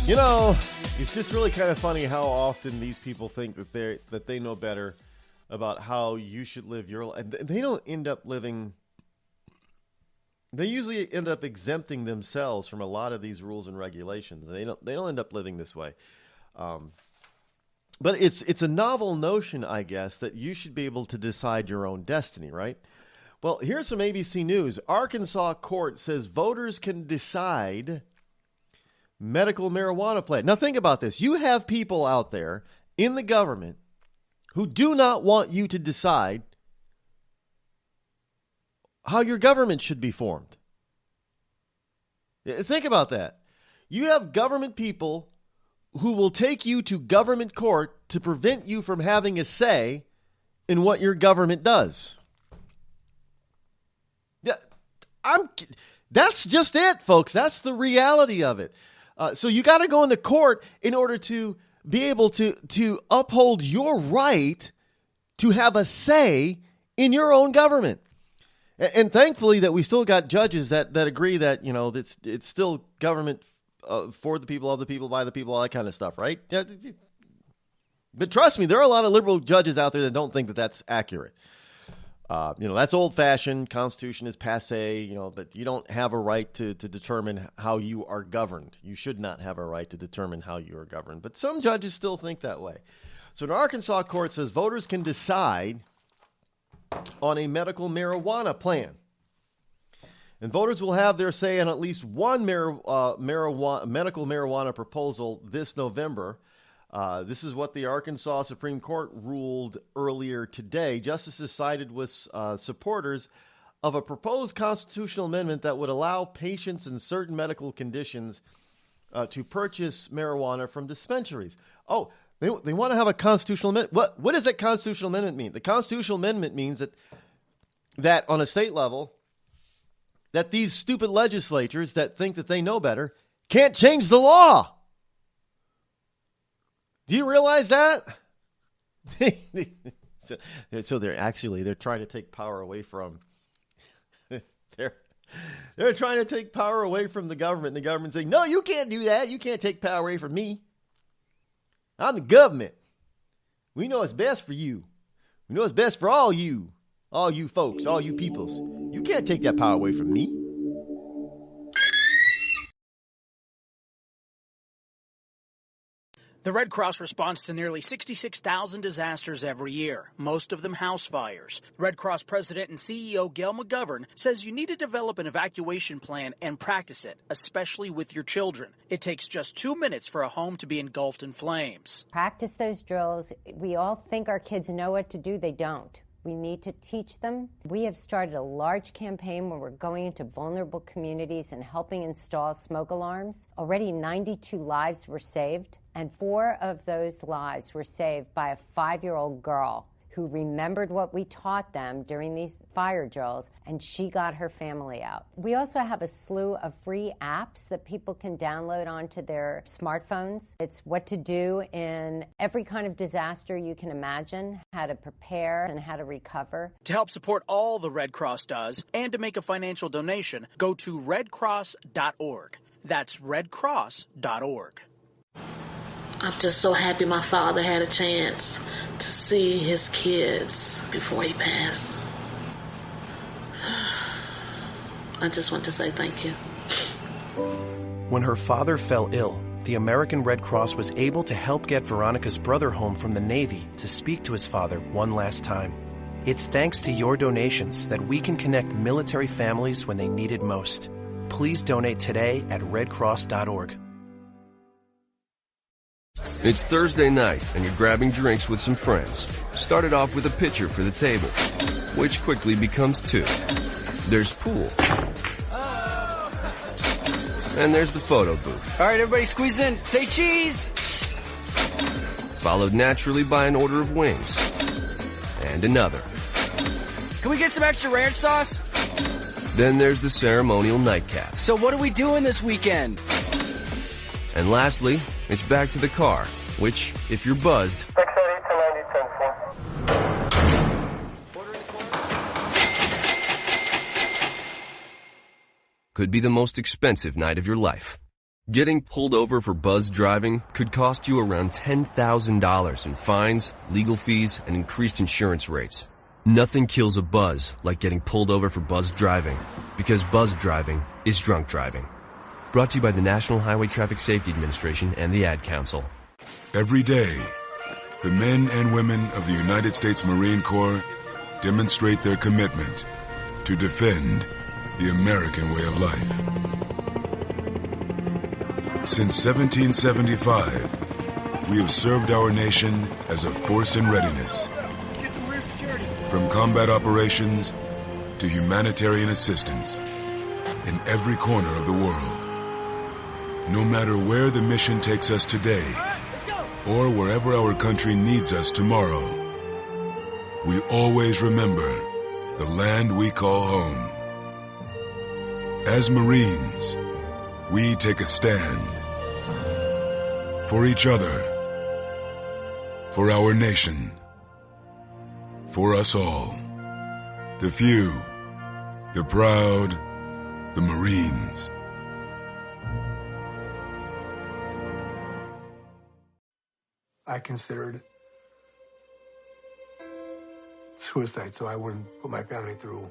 You know, it's just really kind of funny how often these people think that they know better about how you should live your life. They don't end up living. They usually end up exempting themselves from a lot of these rules and regulations. They don't end up living this way. But it's a novel notion, I guess, that you should be able to decide your own destiny, right? Well, here's some ABC News. Arkansas court says voters can decide medical marijuana plan. Now think about this. You have people out there in the government who do not want you to decide how your government should be formed. Think about that. You have government people who will take you to government court to prevent you from having a say in what your government does. Yeah, that's just it, folks. That's the reality of it. So you got to go into court in order to be able to uphold your right to have a say in your own government. And thankfully that we still got judges that agree that, you know, it's still government for the people, of the people, by the people, all that kind of stuff, right? But trust me, there are a lot of liberal judges out there that don't think that that's accurate. That's old-fashioned. Constitution is passé, but you don't have a right to determine how you are governed. You should not have a right to determine how you are governed. But some judges still think that way. So an Arkansas court says voters can decide on a medical marijuana plan. And voters will have their say on at least one medical marijuana proposal this November. This is what the Arkansas Supreme Court ruled earlier today. Justices sided with supporters of a proposed constitutional amendment that would allow patients in certain medical conditions to purchase marijuana from dispensaries. Oh, they want to have a constitutional amendment. What does that constitutional amendment mean? The constitutional amendment means that on a state level, that these stupid legislatures that think that they know better can't change the law. Do you realize that? So they're trying to take power away from they're trying to take power away from the government. And the government saying, no, you can't do that. You can't take power away from me. I'm the government. We know what's best for you. We know what's best for all you folks, all you peoples. You can't take that power away from me. The Red Cross responds to nearly 66,000 disasters every year, most of them house fires. Red Cross President and CEO Gail McGovern says you need to develop an evacuation plan and practice it, especially with your children. It takes just 2 minutes for a home to be engulfed in flames. Practice those drills. We all think our kids know what to do. They don't. We need to teach them. We have started a large campaign where we're going into vulnerable communities and helping install smoke alarms. Already 92 lives were saved, and 4 of those lives were saved by a 5-year-old girl who remembered what we taught them during these fire drills, and she got her family out. We also have a slew of free apps that people can download onto their smartphones. It's what to do in every kind of disaster you can imagine, how to prepare and how to recover. To help support all the Red Cross does and to make a financial donation, go to redcross.org. That's redcross.org. I'm just so happy my father had a chance to see his kids before he passed. I just want to say thank you. When her father fell ill, the American Red Cross was able to help get Veronica's brother home from the Navy to speak to his father one last time. It's thanks to your donations that we can connect military families when they need it most. Please donate today at redcross.org. It's Thursday night, and you're grabbing drinks with some friends. Started off with a pitcher for the table, which quickly becomes 2. There's pool. And there's the photo booth. All right, everybody squeeze in. Say cheese! Followed naturally by an order of wings. And another. Can we get some extra ranch sauce? Then there's the ceremonial nightcap. So what are we doing this weekend? And lastly, it's back to the car, which, if you're buzzed, could be the most expensive night of your life. Getting pulled over for buzz driving could cost you around $10,000 in fines, legal fees, and increased insurance rates. Nothing kills a buzz like getting pulled over for buzz driving, because buzz driving is drunk driving. Brought to you by the National Highway Traffic Safety Administration and the Ad Council. Every day, the men and women of the United States Marine Corps demonstrate their commitment to defend the American way of life. Since 1775, we have served our nation as a force in readiness. From combat operations to humanitarian assistance in every corner of the world. No matter where the mission takes us today, or wherever our country needs us tomorrow, we always remember the land we call home. As Marines, we take a stand for each other, for our nation, for us all, the few, the proud, the Marines. I considered suicide so I wouldn't put my family through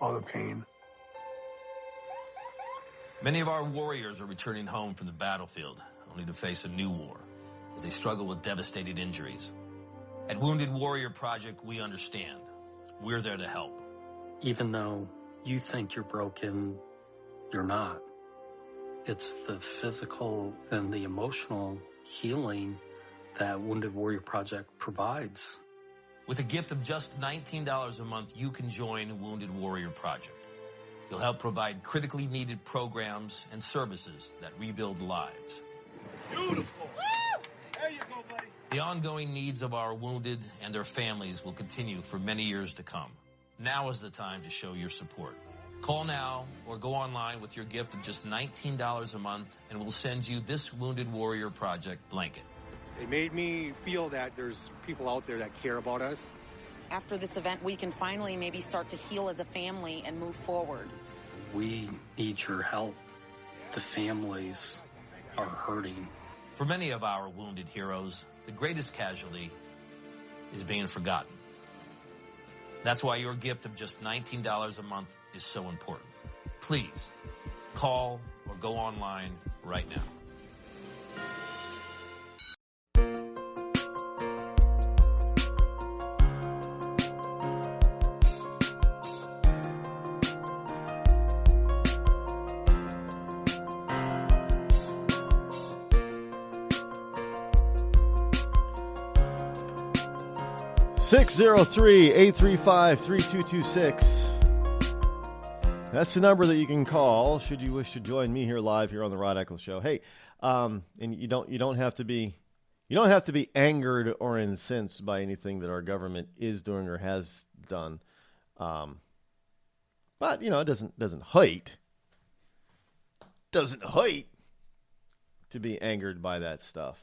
all the pain. Many of our warriors are returning home from the battlefield, only to face a new war as they struggle with devastating injuries. At Wounded Warrior Project, we understand. We're there to help. Even though you think you're broken, you're not. It's the physical and the emotional healing that Wounded Warrior Project provides. With a gift of just $19 a month, you can join Wounded Warrior Project. You'll help provide critically needed programs and services that rebuild lives. Beautiful. There you go, buddy. The ongoing needs of our wounded and their families will continue for many years to come. Now is the time to show your support. Call now or go online with your gift of just $19 a month, and we'll send you this Wounded Warrior Project blanket. It made me feel that there's people out there that care about us. After this event, we can finally maybe start to heal as a family and move forward. We need your help. The families are hurting. For many of our wounded heroes, the greatest casualty is being forgotten. That's why your gift of just $19 a month is so important. Please, call or go online right now. (603-835-3226). That's the number that you can call should you wish to join me here live here on the Rod Eccles Show. Hey, and you don't have to be angered or incensed by anything that our government is doing or has done. But it doesn't hurt to be angered by that stuff.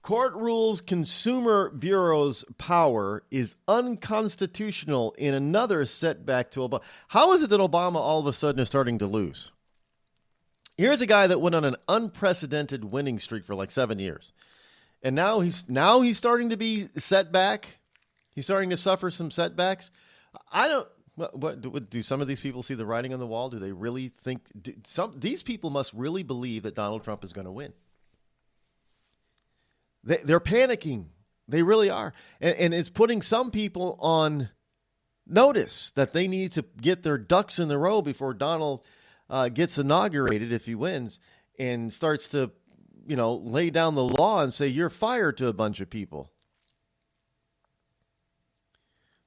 Court rules Consumer Bureau's power is unconstitutional in another setback to Obama. How is it that Obama all of a sudden is starting to lose? Here's a guy that went on an unprecedented winning streak for like 7 years. And now he's starting to be set back. He's starting to suffer some setbacks. What do some of these people see the writing on the wall? Do they really think these people must really believe that Donald Trump is going to win? They're panicking. They really are. And it's putting some people on notice that they need to get their ducks in the row before Donald gets inaugurated if he wins and starts to, lay down the law and say, you're fired to a bunch of people.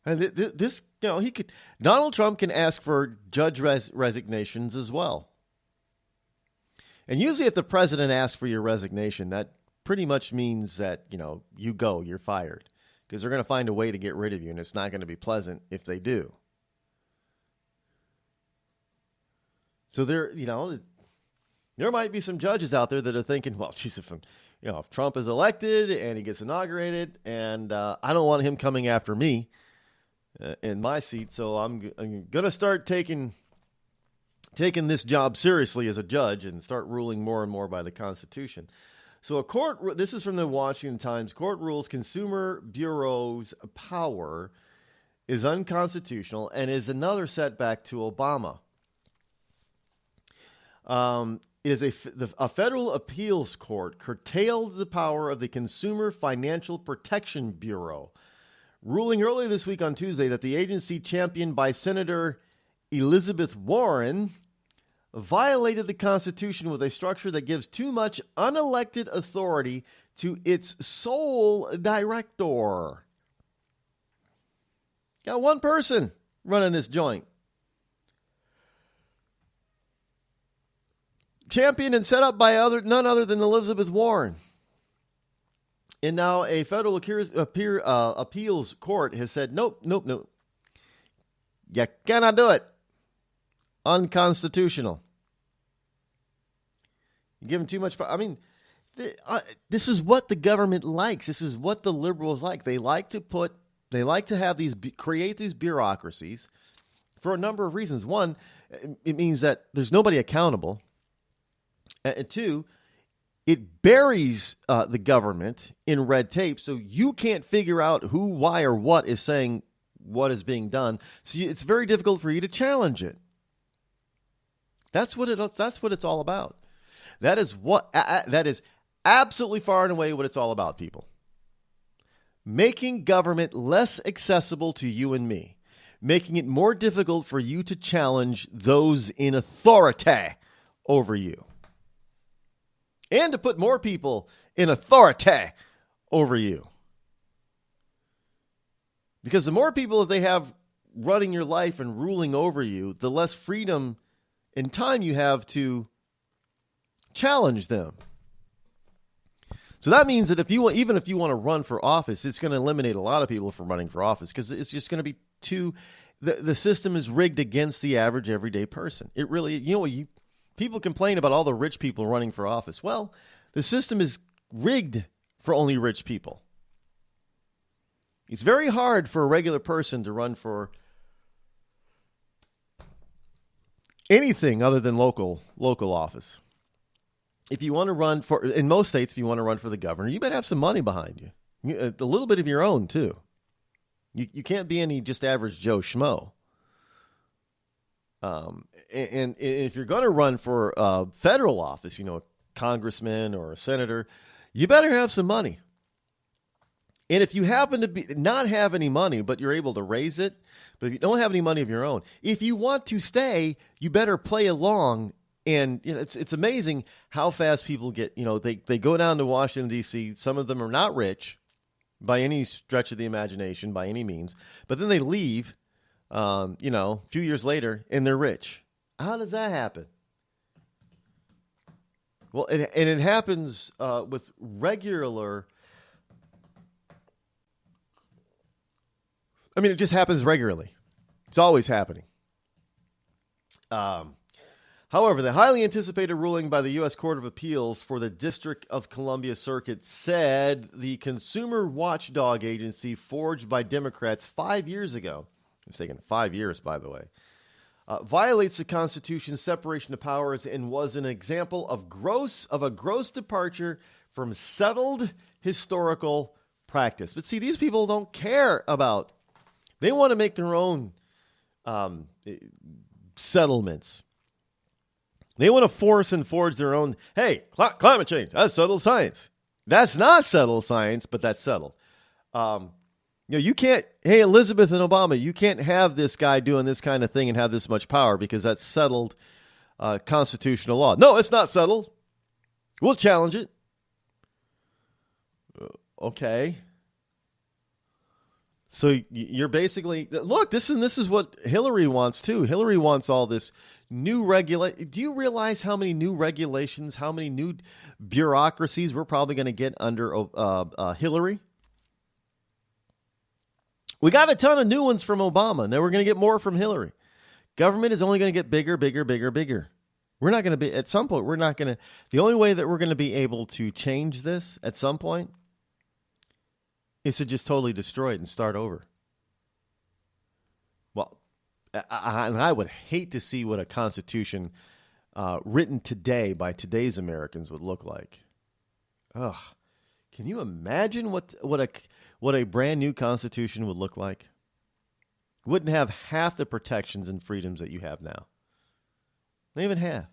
And Donald Trump can ask for judge resignations as well. And usually if the president asks for your resignation, that pretty much means that, you're fired, because they're going to find a way to get rid of you, and it's not going to be pleasant if they do. So there might be some judges out there that are thinking, well, geez, if Trump is elected and he gets inaugurated, and I don't want him coming after me in my seat, so I'm going to start taking this job seriously as a judge and start ruling more and more by the Constitution. So this is from the Washington Times. Court rules Consumer Bureau's power is unconstitutional and is another setback to Obama. A federal appeals court curtailed the power of the Consumer Financial Protection Bureau, ruling early this week on Tuesday that the agency championed by Senator Elizabeth Warren violated the Constitution with a structure that gives too much unelected authority to its sole director. Got one person running this joint. Championed and set up by none other than Elizabeth Warren. And now a federal appeals court has said, nope. You cannot do it. Unconstitutional. You give them too much power. I mean, this is what the government likes. This is what the liberals like. They like to create these bureaucracies for a number of reasons. One, it means that there's nobody accountable. And two, it buries the government in red tape, so you can't figure out who, why, or what is saying what is being done. So it's very difficult for you to challenge it. That's what it's all about. That is absolutely far and away what it's all about, people. Making government less accessible to you and me. Making it more difficult for you to challenge those in authority over you. And to put more people in authority over you. Because the more people that they have running your life and ruling over you, the less freedom and time you have to challenge them. So that means that even if you want to run for office, it's going to eliminate a lot of people from running for office because it's just going to be the system is rigged against the average everyday person. It really, people complain about all the rich people running for office. Well, the system is rigged for only rich people. It's very hard for a regular person to run for anything other than local office. If you want to run in most states, if you want to run for the governor, you better have some money behind you. A little bit of your own, too. You can't be any just average Joe Schmo. And if you're going to run for federal office, a congressman or a senator, you better have some money. And if you happen to not have any money, but you're able to raise it, but if you don't have any money of your own, if you want to stay, you better play along. And it's amazing how fast people get, they go down to Washington, D.C. Some of them are not rich by any stretch of the imagination, by any means. But then they leave, a few years later, and they're rich. How does that happen? Well, it happens with regular... it just happens regularly. It's always happening. However, the highly anticipated ruling by the U.S. Court of Appeals for the District of Columbia Circuit said the consumer watchdog agency forged by Democrats 5 years ago, it's taken 5 years, by the way, violates the Constitution's separation of powers and was an example of a gross departure from settled historical practice. But see, these people don't care about. They want to make their own settlements. They want to force and forge their own, hey, climate change, that's settled science. That's not settled science, but that's settled. You can't, hey, Elizabeth and Obama, you can't have this guy doing this kind of thing and have this much power because that's settled constitutional law. No, it's not settled. We'll challenge it. Okay. So you're basically, look, this is what Hillary wants too. Hillary wants all this new regulation. Do you realize how many new regulations, how many new bureaucracies we're probably going to get under Hillary? We got a ton of new ones from Obama, and then we're going to get more from Hillary. Government is only going to get bigger, bigger, bigger, bigger. We're not going to be, at some point, we're not going to, the only way that we're going to be able to change this at some point is to just totally destroy it and start over. Well, I would hate to see what a constitution written today by today's Americans would look like. Ugh. Can you imagine what a brand new constitution would look like? Wouldn't have half the protections and freedoms that you have now. Not even half.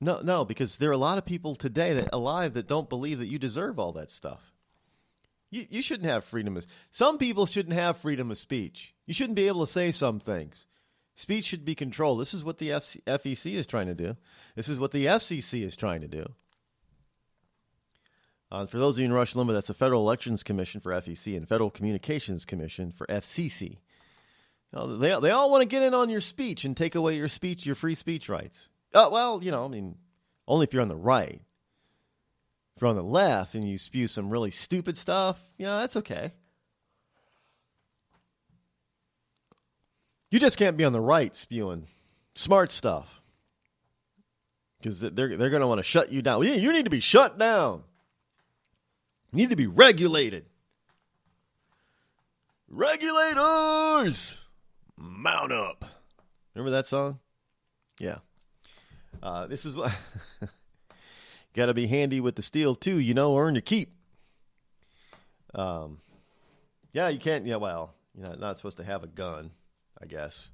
No, because there are a lot of people today alive that don't believe that you deserve all that stuff. You shouldn't have freedom of... Some people shouldn't have freedom of speech. You shouldn't be able to say some things. Speech should be controlled. This is what the FEC is trying to do. This is what the FCC is trying to do. For those of you in Rush Limbaugh, that's the Federal Elections Commission for FEC and Federal Communications Commission for FCC. They all want to get in on your speech and take away your speech, your free speech rights. Well, only if you're on the right. If you're on the left and you spew some really stupid stuff, that's okay. You just can't be on the right spewing smart stuff. Because they're going to want to shut you down. You need to be shut down. You need to be regulated. Regulators! Mount up. Remember that song? Yeah. This is what... Got to be handy with the steel, too, earn your keep. Yeah, you can't. Yeah, well, you're not supposed to have a gun, I guess.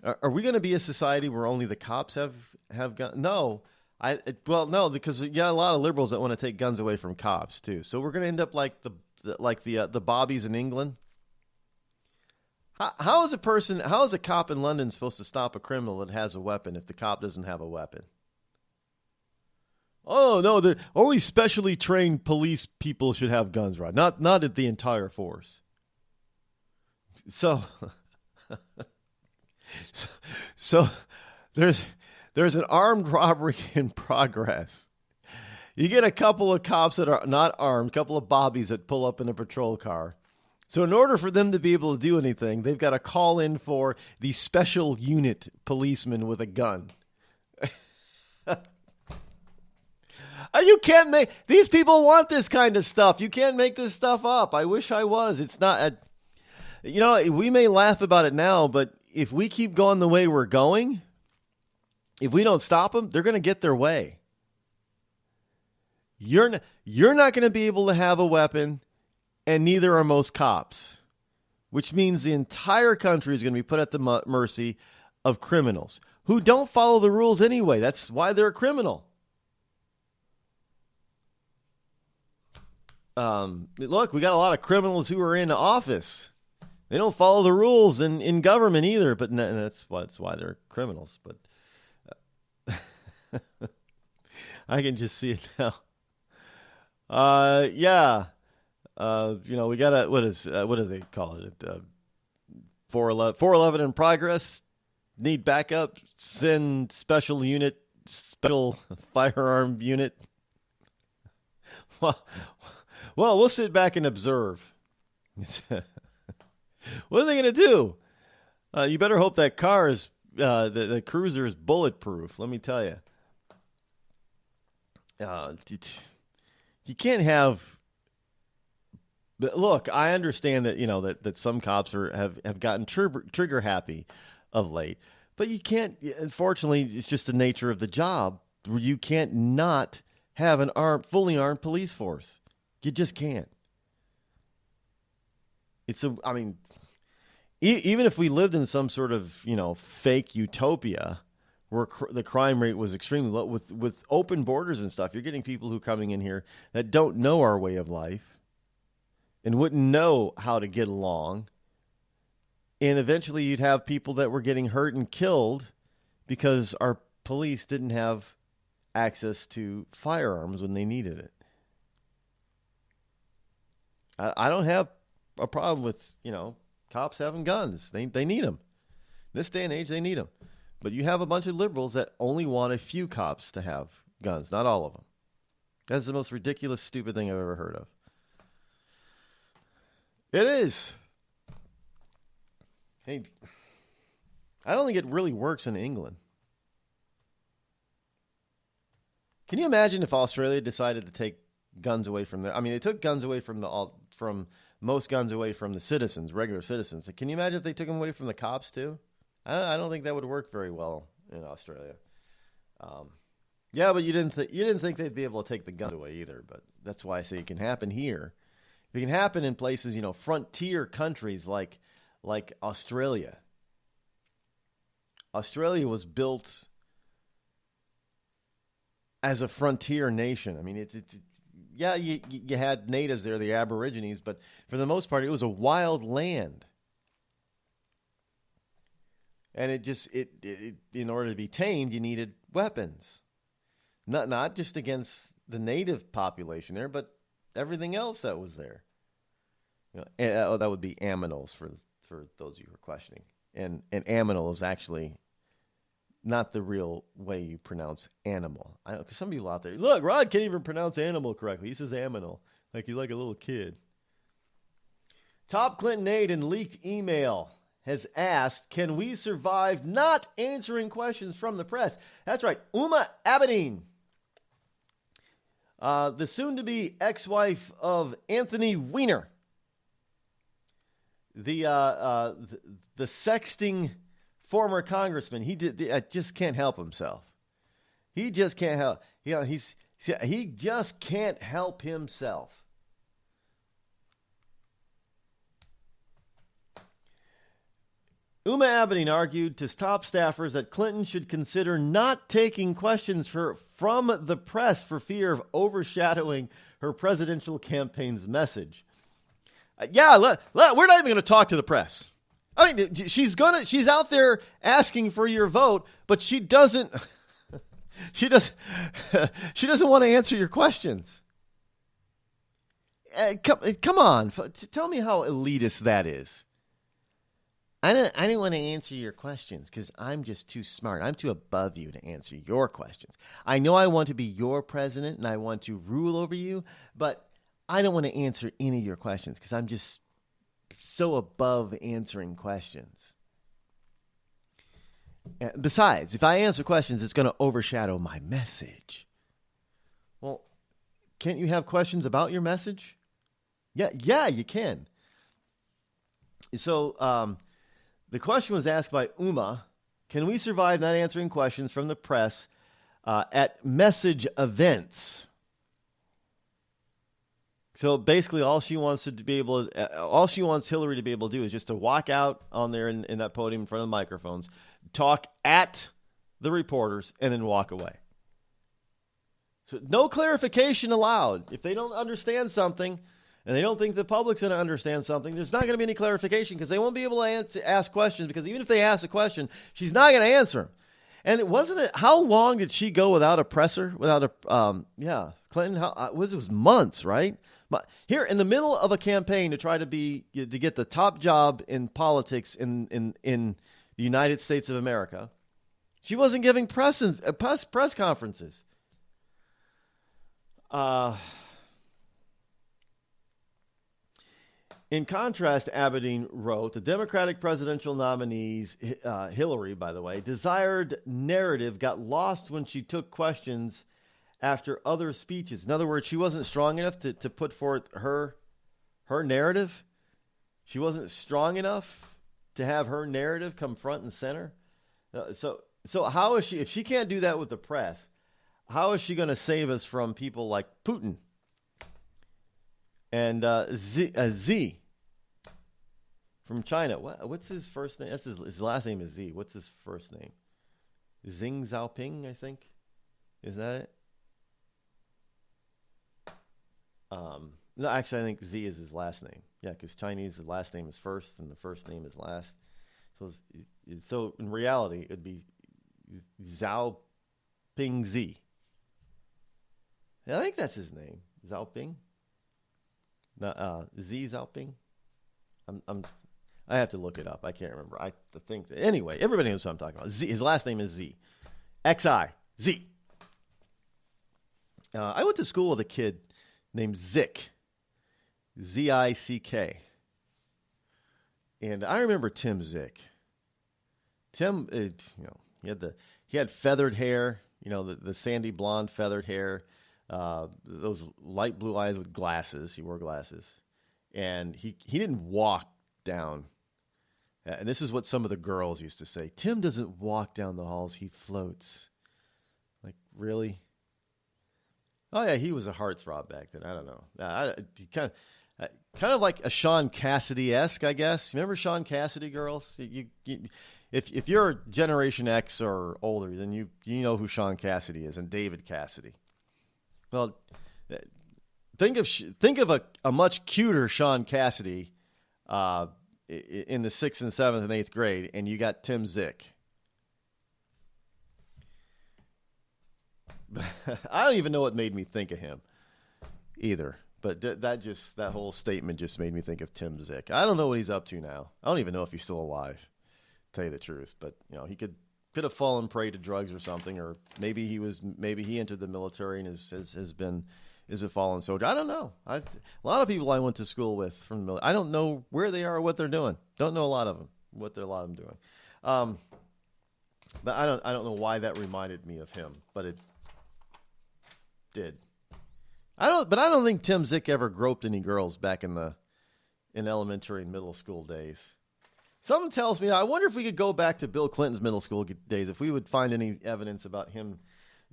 Are we going to be a society where only the cops have guns? No. No, because a lot of liberals that want to take guns away from cops too. So we're going to end up like the bobbies in England. How is a cop in London supposed to stop a criminal that has a weapon if the cop doesn't have a weapon? Oh no, only specially trained police people should have guns, Rod. Not at the entire force. So there's an armed robbery in progress. You get a couple of cops that are not armed, a couple of bobbies that pull up in a patrol car. So in order for them to be able to do anything, they've got to call in for the special unit policeman with a gun. You can't make... These people want this kind of stuff. You can't make this stuff up. I wish I was. It's not... we may laugh about it now, but if we keep going the way we're going, if we don't stop them, they're going to get their way. You're not going to be able to have a weapon, and neither are most cops, which means the entire country is going to be put at the mercy of criminals who don't follow the rules anyway. That's why they're a criminal. Look, we got a lot of criminals who are in office. They don't follow the rules in government either, but that's why they're criminals. But I can just see it now. We got what do they call it? 411 in progress. Need backup. Send special firearm unit. Well, we'll sit back and observe. What are they going to do? You better hope that car is the cruiser is bulletproof. Let me tell you. You can't have. Look, I understand that that some cops have gotten trigger happy of late, but you can't. Unfortunately, it's just the nature of the job where you can't not have an fully armed police force. You just can't. Even if we lived in some sort of fake utopia where the crime rate was extremely low, with open borders and stuff, you're getting people who are coming in here that don't know our way of life and wouldn't know how to get along. And eventually you'd have people that were getting hurt and killed because our police didn't have access to firearms when they needed it. I don't have a problem with, cops having guns. They need them. In this day and age, they need them. But you have a bunch of liberals that only want a few cops to have guns, not all of them. That's the most ridiculous, stupid thing I've ever heard of. It is. Hey, I don't think it really works in England. Can you imagine if Australia decided to take guns away from they took guns away from most guns away from the citizens, regular citizens. Can you imagine if they took them away from the cops too? I don't think that would work very well in Australia. But you didn't think they'd be able to take the guns away either. But that's why I say it can happen here. It can happen in places, frontier countries like Australia. Australia was built as a frontier nation. You had natives there, the Aborigines, but for the most part, it was a wild land. And it in order to be tamed, you needed weapons. Not just against the native population there, but everything else that was there. That would be aminals for those of you who are questioning. And aminal is actually not the real way you pronounce animal. I know, because some people out there, look, Rod can't even pronounce animal correctly. He says aminal, like he's like a little kid. Top Clinton aide in leaked email has asked, can we survive not answering questions from the press? That's right, Uma Abedin, the soon-to-be ex-wife of Anthony Weiner, the sexting former congressman. He just can't help himself. He just can't help. He just can't help himself. Uma Abedin argued to top staffers that Clinton should consider not taking questions from the press for fear of overshadowing her presidential campaign's message. We're not even going to talk to the press. I mean, she's out there asking for your vote, but she doesn't want to answer your questions. Come on, tell me how elitist that is. I don't want to answer your questions because I'm just too smart. I'm too above you to answer your questions. I know I want to be your president and I want to rule over you, but I don't want to answer any of your questions because I'm just so above answering questions. Besides, if I answer questions, it's going to overshadow my message. Well, can't you have questions about your message? Yeah, you can. So, the question was asked by Uma, can we survive not answering questions from the press at message events? So basically all she wants Hillary to be able to do is just to walk out on there in that podium in front of the microphones, talk at the reporters, and then walk away. So no clarification allowed. If they don't understand something, and they don't think the public's going to understand something, there's not going to be any clarification because they won't be able to ask questions because even if they ask a question, she's not going to answer them. And how long did she go without a presser? Without a, Clinton, it was months, right? Here in the middle of a campaign to try to get the top job in politics in the United States of America, she wasn't giving press conferences. In contrast, Abedin wrote, the Democratic presidential nominee's, Hillary, by the way, desired narrative got lost when she took questions after other speeches. In other words, she wasn't strong enough to put forth her narrative. She wasn't strong enough to have her narrative come front and center. So how is she, if she can't do that with the press, how is she going to save us from people like Putin and Z from China? What's his first name? That's his last name is Z. What's his first name? Xing Xiaoping, I think. Is that it? No, actually, I think Z is his last name. Yeah, because Chinese, the last name is first, and the first name is last. So in reality, it would be Xiaoping Z. I think that's his name, Xiaoping. Z Xiaoping. I have to look it up. I can't remember. I think that, anyway, everybody knows what I'm talking about. Z. His last name is Z. Xi Z. I went to school with a kid named Zick, Zick, and I remember Tim Zick. Tim, he had feathered hair, the sandy blonde feathered hair, those light blue eyes with glasses. He wore glasses, and he didn't walk down. And this is what some of the girls used to say: Tim doesn't walk down the halls; he floats. Like, really? Oh yeah, he was a heartthrob back then. I don't know. Kind of like a Sean Cassidy-esque, I guess. Remember Sean Cassidy, girls? If you're Generation X or older, then you know who Sean Cassidy is and David Cassidy. Well, think of a much cuter Sean Cassidy in the 6th and 7th and 8th grade, and you got Tim Zick. I don't even know what made me think of him either. But that whole statement just made me think of Tim Zick. I don't know what he's up to now. I don't even know if he's still alive, to tell you the truth. But he could have fallen prey to drugs or something, or maybe he entered the military and is a fallen soldier. I don't know. A lot of people I went to school with from the military, I don't know where they are or what they're doing. Don't know a lot of them, what a lot of them doing. But I don't know why that reminded me of him, but it did. I don't think Tim Zick ever groped any girls back in elementary and middle school days. Something tells me, I wonder if we could go back to Bill Clinton's middle school days, if we would find any evidence about him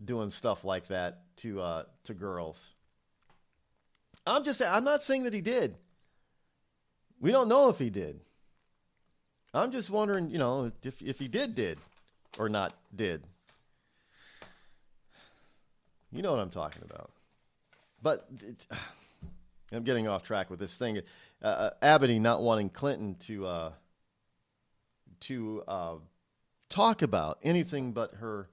doing stuff like that to girls. I'm not saying that he did. We don't know if he did. I'm just wondering, if he did or not did. You know what I'm talking about. But I'm getting off track with this thing. Abity not wanting Clinton to talk about anything but her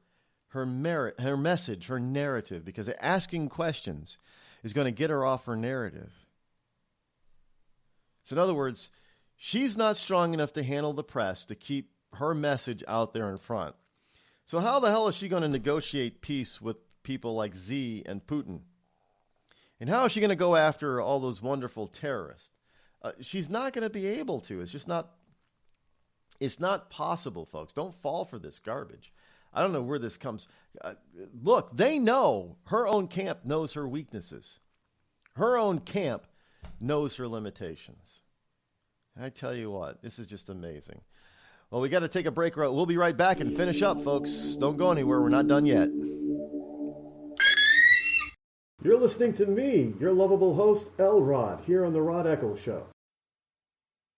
message, her narrative, because asking questions is going to get her off her narrative. So in other words, she's not strong enough to handle the press to keep her message out there in front. So how the hell is she going to negotiate peace with people like Z and Putin? And how is she going to go after all those wonderful terrorists? She's not going to be able to. It's just not. It's not possible, folks. Don't fall for this garbage. I don't know where this comes. Look, they know. Her own camp knows her weaknesses. Her own camp knows her limitations. I tell you what, this is just amazing. Well, we got to take a break. We'll be right back and finish up, folks. Don't go anywhere. We're not done yet. You're listening to me, your lovable host, Rod, here on the Rod Eccles Show.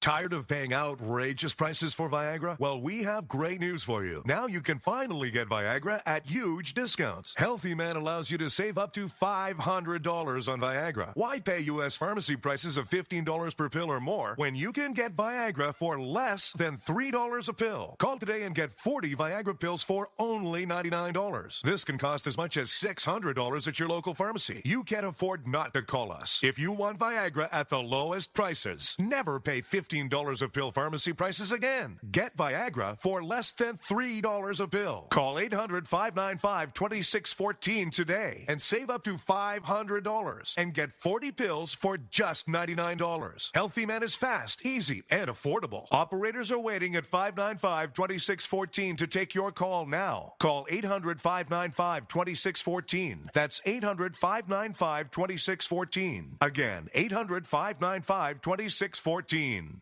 Tired of paying outrageous prices for Viagra? Well, we have great news for you. Now you can finally get Viagra at huge discounts. Healthy Man allows you to save up to $500 on Viagra. Why pay U.S. pharmacy prices of $15 per pill or more when you can get Viagra for less than $3 a pill? Call today and get 40 Viagra pills for only $99. This can cost as much as $600 at your local pharmacy. You can't afford not to call us. If you want Viagra at the lowest prices, never pay $15 a pill pharmacy prices again. Get Viagra for less than $3 a pill. Call 800-595-2614 today and save up to $500 and get 40 pills for just $99. Healthy Man is fast, easy, and affordable. Operators are waiting at 595-2614 to take your call now. Call 800-595-2614. That's 800-595-2614. Again, 800-595-2614.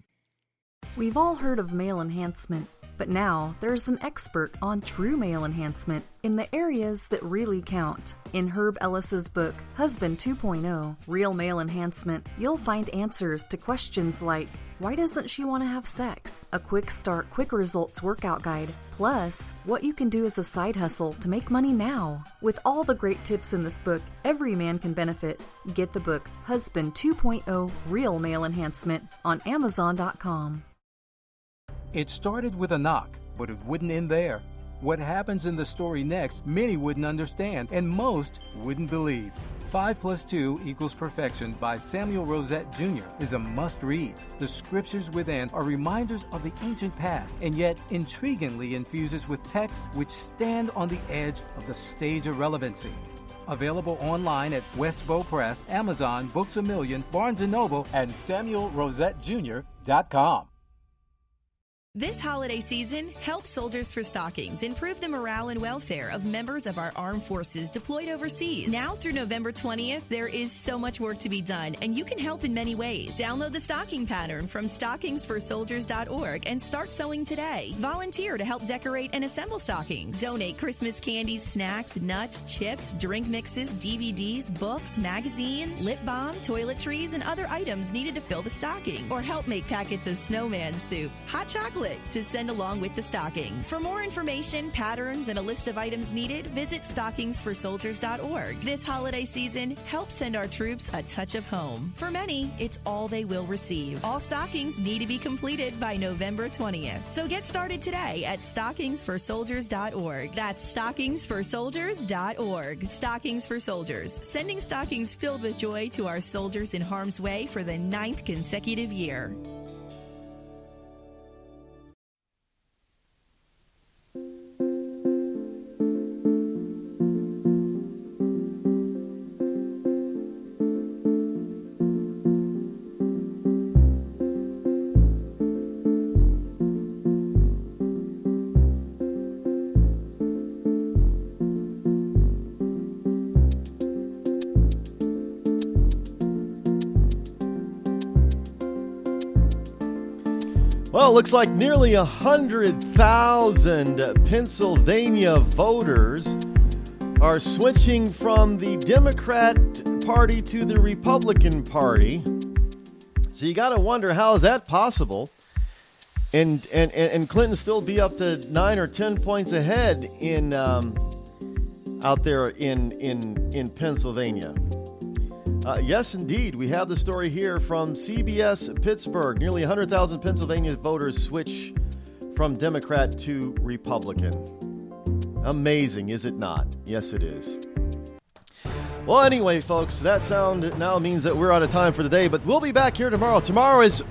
We've all heard of male enhancement, but now there's an expert on true male enhancement in the areas that really count. In Herb Ellis's book, Husband 2.0, Real Male Enhancement, you'll find answers to questions like, why doesn't she want to have sex? A quick start, quick results workout guide, plus what you can do as a side hustle to make money now. With all the great tips in this book, every man can benefit. Get the book, Husband 2.0, Real Male Enhancement, on Amazon.com. It started with a knock, but it wouldn't end there. What happens in the story next, many wouldn't understand, and most wouldn't believe. 5 + 2 = Perfection by Samuel Rosette Jr. is a must-read. The scriptures within are reminders of the ancient past, and yet intriguingly infuses with texts which stand on the edge of the stage of relevancy. Available online at Westbow Press, Amazon, Books A Million, Barnes & Noble, and SamuelRosetteJr.com. This holiday season, help Soldiers for Stockings improve the morale and welfare of members of our armed forces deployed overseas. Now through November 20th, there is so much work to be done, and you can help in many ways. Download the stocking pattern from stockingsforsoldiers.org and start sewing today. Volunteer to help decorate and assemble stockings. Donate Christmas candies, snacks, nuts, chips, drink mixes, DVDs, books, magazines, lip balm, toiletries, and other items needed to fill the stockings. Or help make packets of snowman soup, hot chocolate, to send along with the stockings. For more information, patterns, and a list of items needed, visit stockingsforsoldiers.org. This holiday season, help send our troops a touch of home. For many, it's all they will receive. All stockings need to be completed by November 20th. So get started today at stockingsforsoldiers.org. That's stockingsforsoldiers.org. Stockings for Soldiers, sending stockings filled with joy to our soldiers in harm's way for the 9th consecutive year. Well, it looks like nearly 100,000 Pennsylvania voters are switching from the Democrat Party to the Republican Party. So you got to wonder, how is that possible? And Clinton still be up to 9 or 10 points ahead in out there in Pennsylvania. Yes, indeed. We have the story here from CBS Pittsburgh. Nearly 100,000 Pennsylvania voters switch from Democrat to Republican. Amazing, is it not? Yes, it is. Well, anyway, folks, that sound now means that we're out of time for today, but we'll be back here tomorrow. Tomorrow is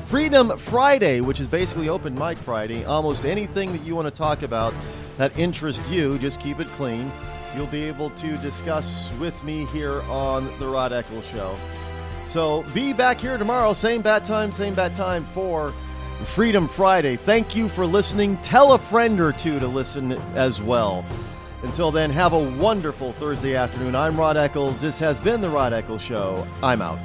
Freedom Friday, which is basically Open Mic Friday. Almost anything that you want to talk about that interests you, just keep it clean. You'll be able to discuss with me here on The Rod Eccles Show. So be back here tomorrow, same bat time for Freedom Friday. Thank you for listening. Tell a friend or two to listen as well. Until then, have a wonderful Thursday afternoon. I'm Rod Eccles. This has been The Rod Eccles Show. I'm out.